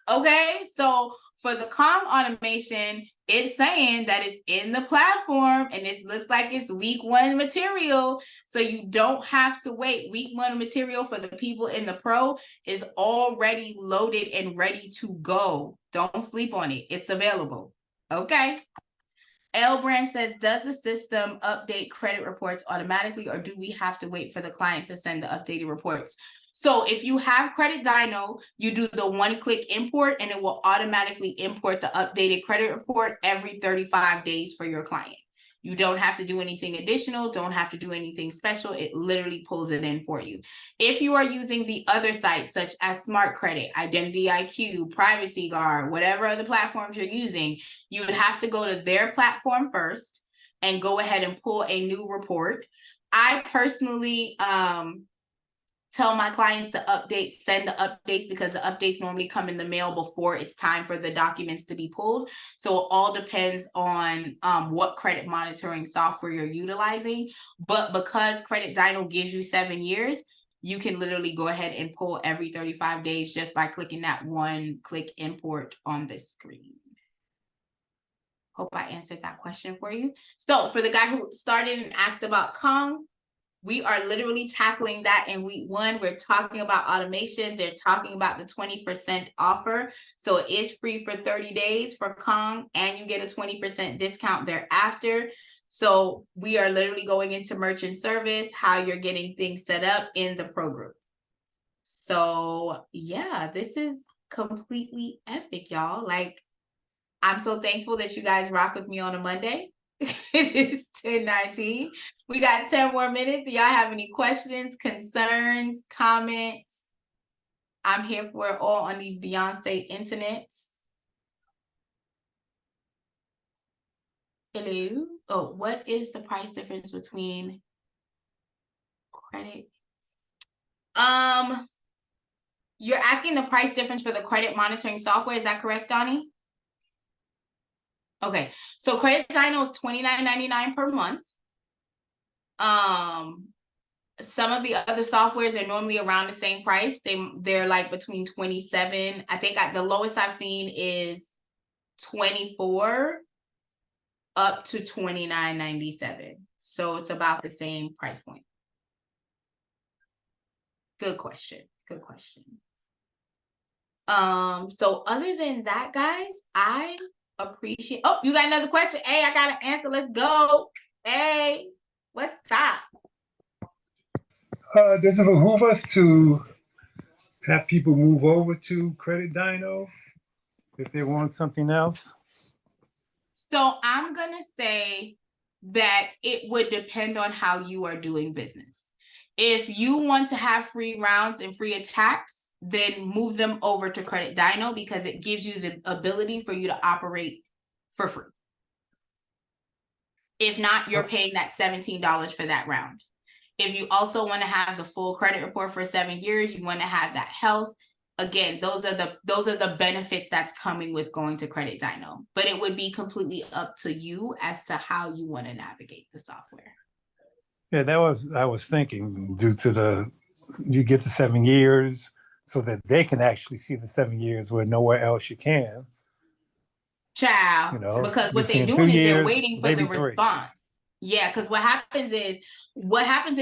Okay. So for the Kong automation, it's saying that it's in the platform and it looks like it's week 1 material. So you don't have to wait. Week 1 material for the people in the pro is already loaded and ready to go. Don't sleep on it. It's available. Okay. L Brand says, does the system update credit reports automatically or do we have to wait for the clients to send the updated reports? So if you have Credit Dyno, you do the 1-click import and it will automatically import the updated credit report every 35 days for your client. You don't have to do anything additional, don't have to do anything special. It literally pulls it in for you. If you are using the other sites such as Smart Credit, Identity IQ, Privacy Guard, whatever other platforms you're using, you would have to go to their platform first and go ahead and pull a new report. I personally tell my clients to send the updates because the updates normally come in the mail before it's time for the documents to be pulled. So it all depends on what credit monitoring software you're utilizing. But because Credit Dyno gives you 7 years, you can literally go ahead and pull every 35 days just by clicking that 1-click import on the screen. Hope I answered that question for you. So for the guy who started and asked about Kong, we are literally tackling that in week 1. We're talking about automation. They're talking about the 20% offer. So it is free for 30 days for Kong and you get a 20% discount thereafter. So we are literally going into merchant service, how you're getting things set up in the pro group. So yeah, this is completely epic, y'all. Like, I'm so thankful that you guys rock with me on a Monday. It is 10:19. We got 10 more minutes. Do y'all have any questions, concerns, comments? I'm here for it all on these Beyonce internets. Hello. Oh, what is the price difference between credit? You're asking the price difference for the credit monitoring software. Is that correct, Donnie? Okay, so Credit Dyno is $29.99 per month. Some of the other softwares are normally around the same price. They're like between 27. I think the lowest I've seen is 24 up to $29.97. So it's about the same price point. Good question. Good question. So other than that, guys, I appreciate. Oh, you got another question? Hey, I got an answer. Let's go. Hey, what's up? Does it behoove us to have people move over to Credit Dyno if they want something else? So I'm gonna say that it would depend on how you are doing business. If you want to have free rounds and free attacks, then move them over to Credit Dyno because it gives you the ability for you to operate for free. If not, you're paying that $17 for that round. If you also want to have the full credit report for 7 years, you want to have that health. Again, those are the benefits that's coming with going to Credit Dyno. But it would be completely up to you as to how you want to navigate the software. Yeah, I was thinking due to you get the 7 years so that they can actually see the 7 years where nowhere else you can. Child, You know, because what you're they're seeing doing 2 is they're years, waiting for maybe the 3. response. Yeah, because what happens is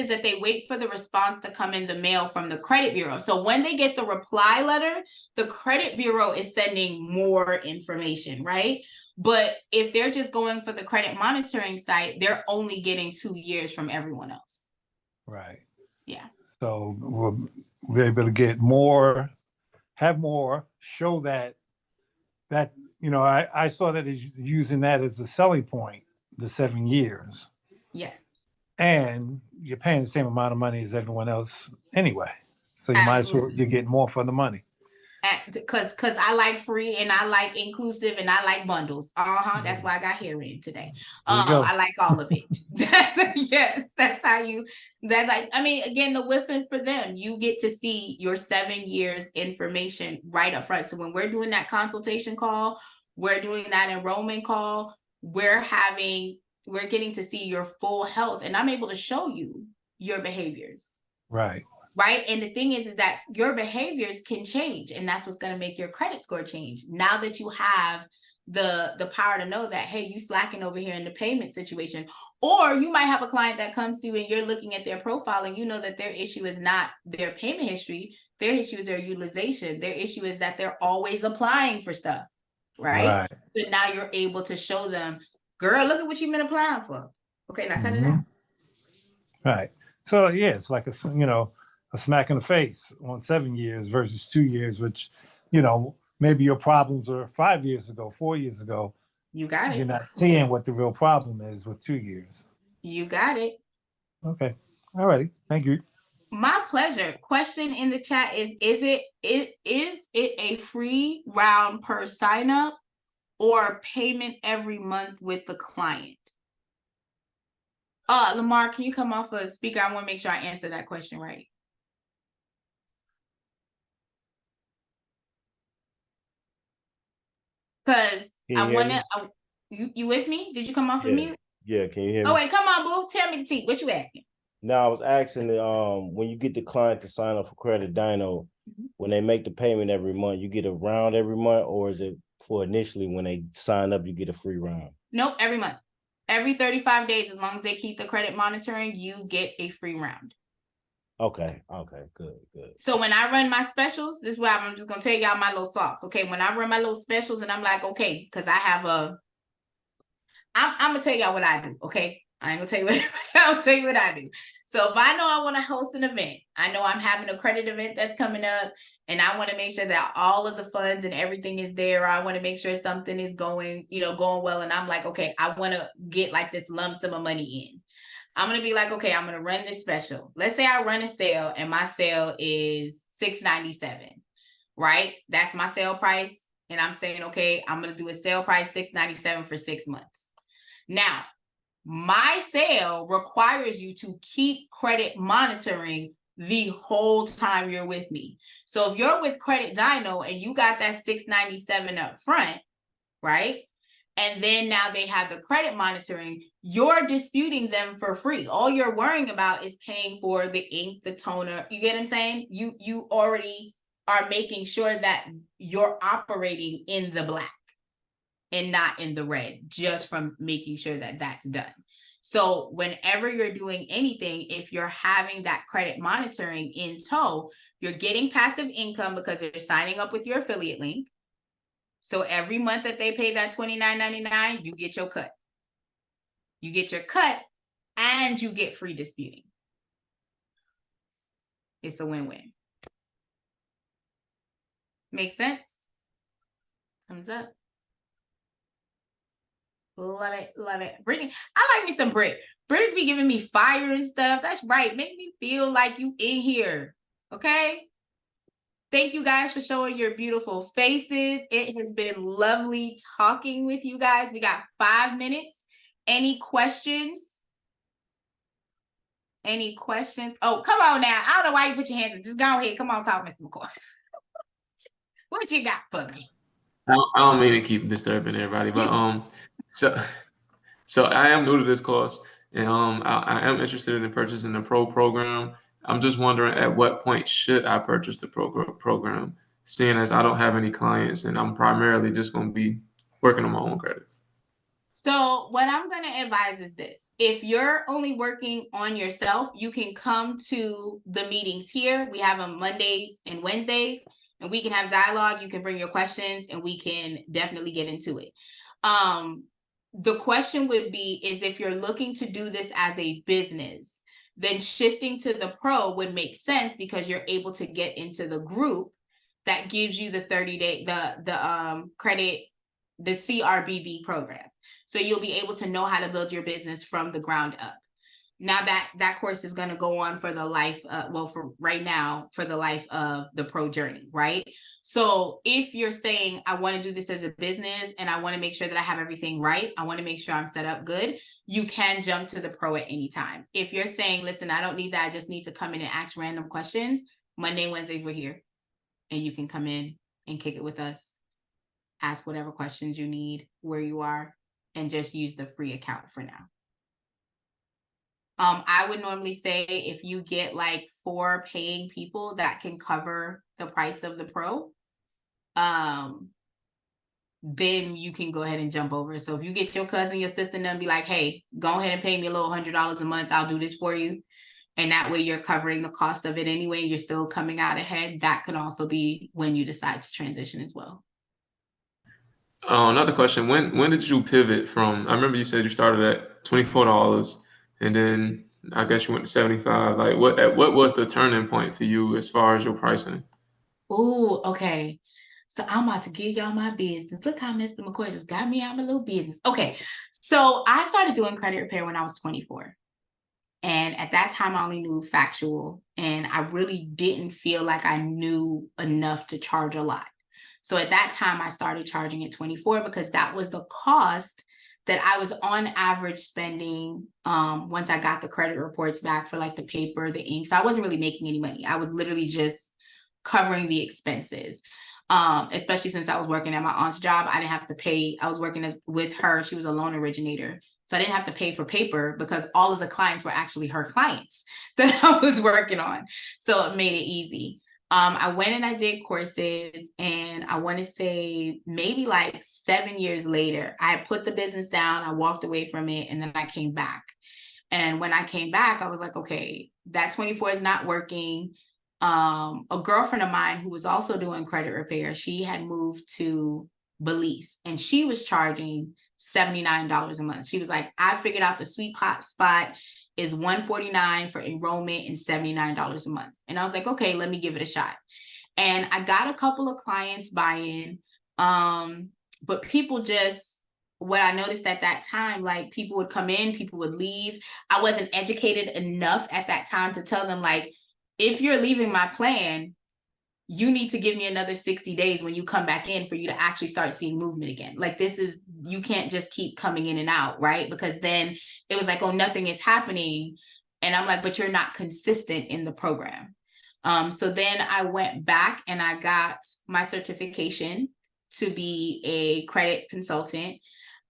that they wait for the response to come in the mail from the credit bureau. So when they get the reply letter, the credit bureau is sending more information, right? But if they're just going for the credit monitoring site, they're only getting 2 years from everyone else. Right. Yeah. So we'll be able to get more, have more, show that you know, I saw that as using that as a selling point, the 7 years. Yes. And you're paying the same amount of money as everyone else anyway. So you might as well, you're getting more for the money. Because I like free and I like inclusive and I like bundles. That's why I got here in today. I like all of it. Yes, I mean, again, the whiffing for them, you get to see your 7 years information right up front. So when we're doing that consultation call, we're doing that enrollment call, we're getting to see your full health and I'm able to show you your behaviors. Right. Right. And the thing is that your behaviors can change. And that's what's going to make your credit score change. Now that you have the power to know that, hey, you slacking over here in the payment situation. Or you might have a client that comes to you and you're looking at their profile and you know that their issue is not their payment history. Their issue is their utilization. Their issue is that they're always applying for stuff. Right. But now you're able to show them, girl, look at what you've been applying for. Okay, now cut it out. Right. So yeah, it's like a smack in the face on 7 years versus 2 years, which, you know, maybe your problems are 5 years ago, 4 years ago. You got it. You're not seeing what the real problem is with 2 years. You got it. Okay. All righty. Thank you. My pleasure. Question in the chat is it a free round per sign up or payment every month with the client? Lamar, can you come off a speaker? I want to make sure I answer that question right. Because I want to, you with me? Did you come off of mute? Yeah, can you hear me? Oh, wait, come on, boo. Tell me the tea. What you asking? No, I was asking when you get the client to sign up for Credit Dyno, when they make the payment every month, you get a round every month, or is it for initially when they sign up, you get a free round? Nope, every month. Every 35 days, as long as they keep the credit monitoring, you get a free round. Okay, good. So when I run my specials, this is why I'm just gonna tell y'all my little sauce. Okay, when I run my little specials and I'm like, okay, because I have I'm gonna tell y'all what I do. Okay, I ain't gonna tell you what I'll tell you what I do. So if I know I want to host an event, I know I'm having a credit event that's coming up, and I want to make sure that all of the funds and everything is there. I want to make sure something is going well. And I'm like, okay, I want to get like this lump sum of money in. I'm gonna be like, okay, I'm gonna run this special. Let's say I run a sale and my sale is $697, right? That's my sale price. And I'm saying, okay, I'm gonna do a sale price $697 for 6 months. Now, my sale requires you to keep credit monitoring the whole time you're with me. So if you're with Credit Dino and you got that $697 up front, right? And then now they have the credit monitoring, you're disputing them for free. All you're worrying about is paying for the ink, the toner. You get what I'm saying? You already are making sure that you're operating in the black and not in the red, just from making sure that that's done. So whenever you're doing anything, if you're having that credit monitoring in tow, you're getting passive income because you're signing up with your affiliate link. So every month that they pay that $29.99, you get your cut. You get your cut and you get free disputing. It's a win-win. Makes sense? Thumbs up. Love it, love it. Brittany, I like me some Brit. Brit be giving me fire and stuff. That's right. Make me feel like you in here. Okay? Thank you guys for showing your beautiful faces. It has been lovely talking with you guys. We got 5 minutes. Any questions? Any questions? Oh, come on now. I don't know why you put your hands up. Just go ahead. Come on, talk, Mr. McCoy. What you got for me? I don't mean to keep disturbing everybody, but so I am new to this course, and I am interested in purchasing the pro program. I'm just wondering at what point should I purchase the program, seeing as I don't have any clients and I'm primarily just going to be working on my own credit. So what I'm going to advise is this. If you're only working on yourself, you can come to the meetings here. We have them Mondays and Wednesdays, and we can have dialogue. You can bring your questions and we can definitely get into it. The question would be, is if you're looking to do this as a business, then shifting to the pro would make sense because you're able to get into the group that gives you the 30-day, the credit, the CRBB program. So you'll be able to know how to build your business from the ground up. Now that course is going to go on for the life, for right now, for the life of the pro journey, right? So if you're saying, I want to do this as a business and I want to make sure that I have everything right, I want to make sure I'm set up good, you can jump to the pro at any time. If you're saying, listen, I don't need that, I just need to come in and ask random questions, Monday, Wednesdays, we're here. And you can come in and kick it with us, ask whatever questions you need, where you are, and just use the free account for now. I would normally say if you get like 4 paying people, that can cover the price of the pro. Then you can go ahead and jump over. So if you get your cousin, your sister, and be like, hey, go ahead and pay me a little $100 a month, I'll do this for you. And that way you're covering the cost of it anyway. You're still coming out ahead. That can also be when you decide to transition as well. Another question. When did you pivot from, I remember you said you started at $24 and then I guess you went to $75. Like what was the turning point for you as far as your pricing? Oh, okay. So I'm about to give y'all my business. Look how Mr. McCoy just got me out my little business. Okay. So I started doing credit repair when I was 24. And at that time, I only knew factual. And I really didn't feel like I knew enough to charge a lot. So at that time, I started charging at 24 because that was the cost that I was on average spending once I got the credit reports back for like the paper, the ink. So I wasn't really making any money. I was literally just covering the expenses. Especially since I was working at my aunt's job, I didn't have to pay. I was working with her. She was a loan originator. So I didn't have to pay for paper because all of the clients were actually her clients that I was working on. So it made it easy. I went and I did courses, and I want to say maybe like 7 years later, I put the business down, I walked away from it, and then I came back. And when I came back, I was like, okay, that 24 is not working. A girlfriend of mine who was also doing credit repair, she had moved to Belize and she was charging $79 a month. She was like, I figured out the sweet spot is $149 for enrollment and $79 a month. And I was like, okay, let me give it a shot. And I got a couple of clients buy-in, but people just, what I noticed at that time, like people would come in, people would leave. I wasn't educated enough at that time to tell them, like, if you're leaving my plan, you need to give me another 60 days when you come back in for you to actually start seeing movement again. Like, this is, you can't just keep coming in and out, right? Because then it was like, oh, nothing is happening. And I'm like, but you're not consistent in the program. So then I went back and I got my certification to be a credit consultant.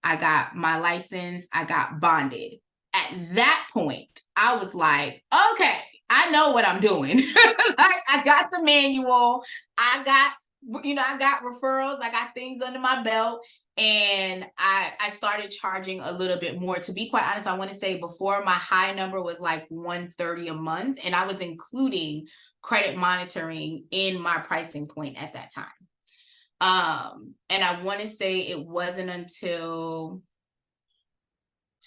I got my license, I got bonded. At that point, I was like, okay, I know what I'm doing. Like, I got the manual, I got referrals, I got things under my belt, and I started charging a little bit more. To be quite honest, I want to say before, my high number was like $130 a month, and I was including credit monitoring in my pricing point at that time. And I want to say it wasn't until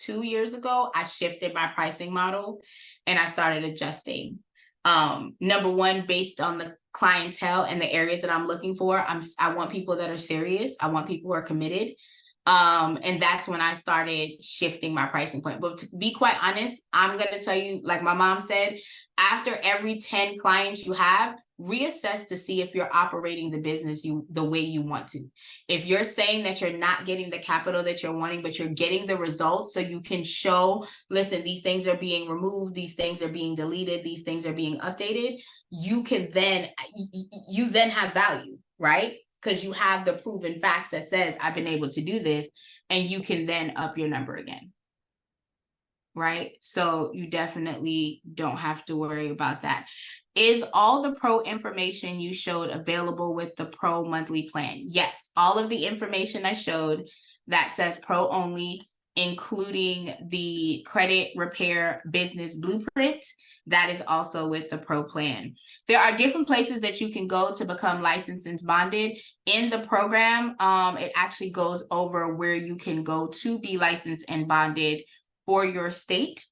2 years ago, I shifted my pricing model and I started adjusting. Number one, based on the clientele and the areas that I'm looking for, I want people that are serious. I want people who are committed. And that's when I started shifting my pricing point. But to be quite honest, I'm going to tell you, like my mom said, after every 10 clients you have, reassess to see if you're operating the business the way you want to. If you're saying that you're not getting the capital that you're wanting, but you're getting the results, so you can show, listen, these things are being removed, these things are being deleted, these things are being updated, you then have value, right? Because you have the proven facts that says, I've been able to do this, and you can then up your number again. Right? So you definitely don't have to worry about that. Is all the pro information you showed available with the pro monthly plan? Yes, all of the information I showed that says pro only, including the credit repair business blueprint, that is also with the pro plan. There are different places that you can go to become licensed and bonded. In the program, it actually goes over where you can go to be licensed and bonded for your state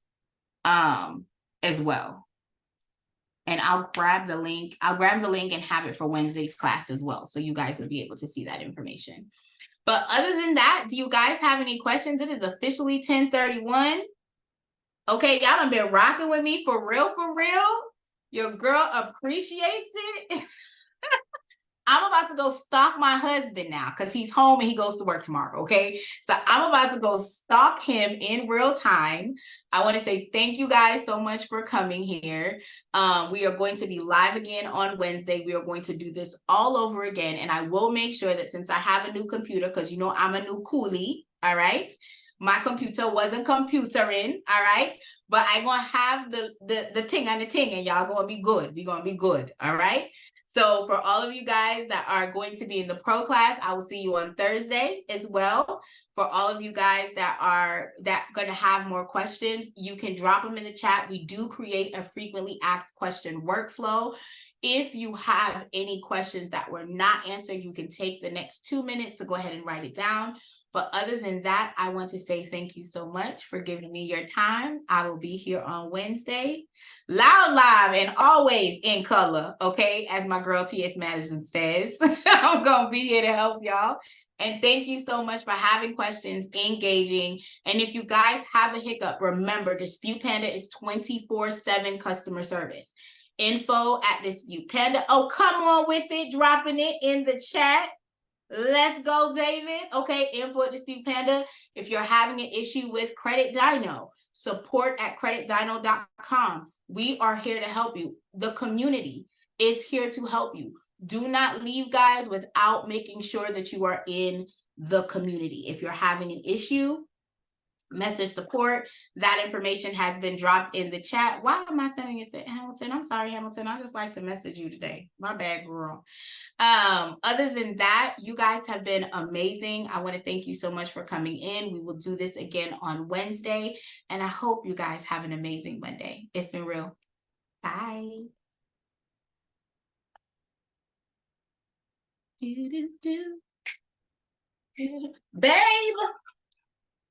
as well. And I'll grab the link. I'll grab the link and have it for Wednesday's class as well, so you guys will be able to see that information. But other than that, do you guys have any questions? It is officially 10:31. Okay, y'all done been rocking with me for real, for real. Your girl appreciates it. I'm about to go stalk my husband now because he's home and he goes to work tomorrow, okay? So I'm about to go stalk him in real time. I want to say thank you guys so much for coming here. We are going to be live again on Wednesday. We are going to do this all over again. And I will make sure that since I have a new computer, because you know I'm a new coolie, all right? My computer wasn't computering, all right? But I'm going to have the ting and the ting, and y'all going to be good. We're going to be good, all right? So for all of you guys that are going to be in the pro class, I will see you on Thursday as well. For all of you guys that are going to have more questions, you can drop them in the chat. We do create a frequently asked question workflow. If you have any questions that were not answered, you can take the next 2 minutes to go ahead and write it down. But other than that, I want to say thank you so much for giving me your time. I will be here on Wednesday, loud, live, and always in color, okay? As my girl T.S. Madison says, I'm going to be here to help y'all. And thank you so much for having questions, engaging. And if you guys have a hiccup, remember, Dispute Panda is 24/7 customer service. info@Dispute Panda. Oh, come on with it, dropping it in the chat. Let's go, David. Okay, info@Dispute Panda. If you're having an issue with Credit Dino, support@creditdino.com. We are here to help you. The community is here to help you. Do not leave, guys, without making sure that you are in the community. If you're having an issue, message support. That information has been dropped in the chat. Why am I sending it to Hamilton? I'm sorry, Hamilton. I just like to message you today. My bad, girl. Other than that, you guys have been amazing. I want to thank you so much for coming in. We will do this again on Wednesday, and I hope you guys have an amazing Monday. It's been real. Bye. Babe.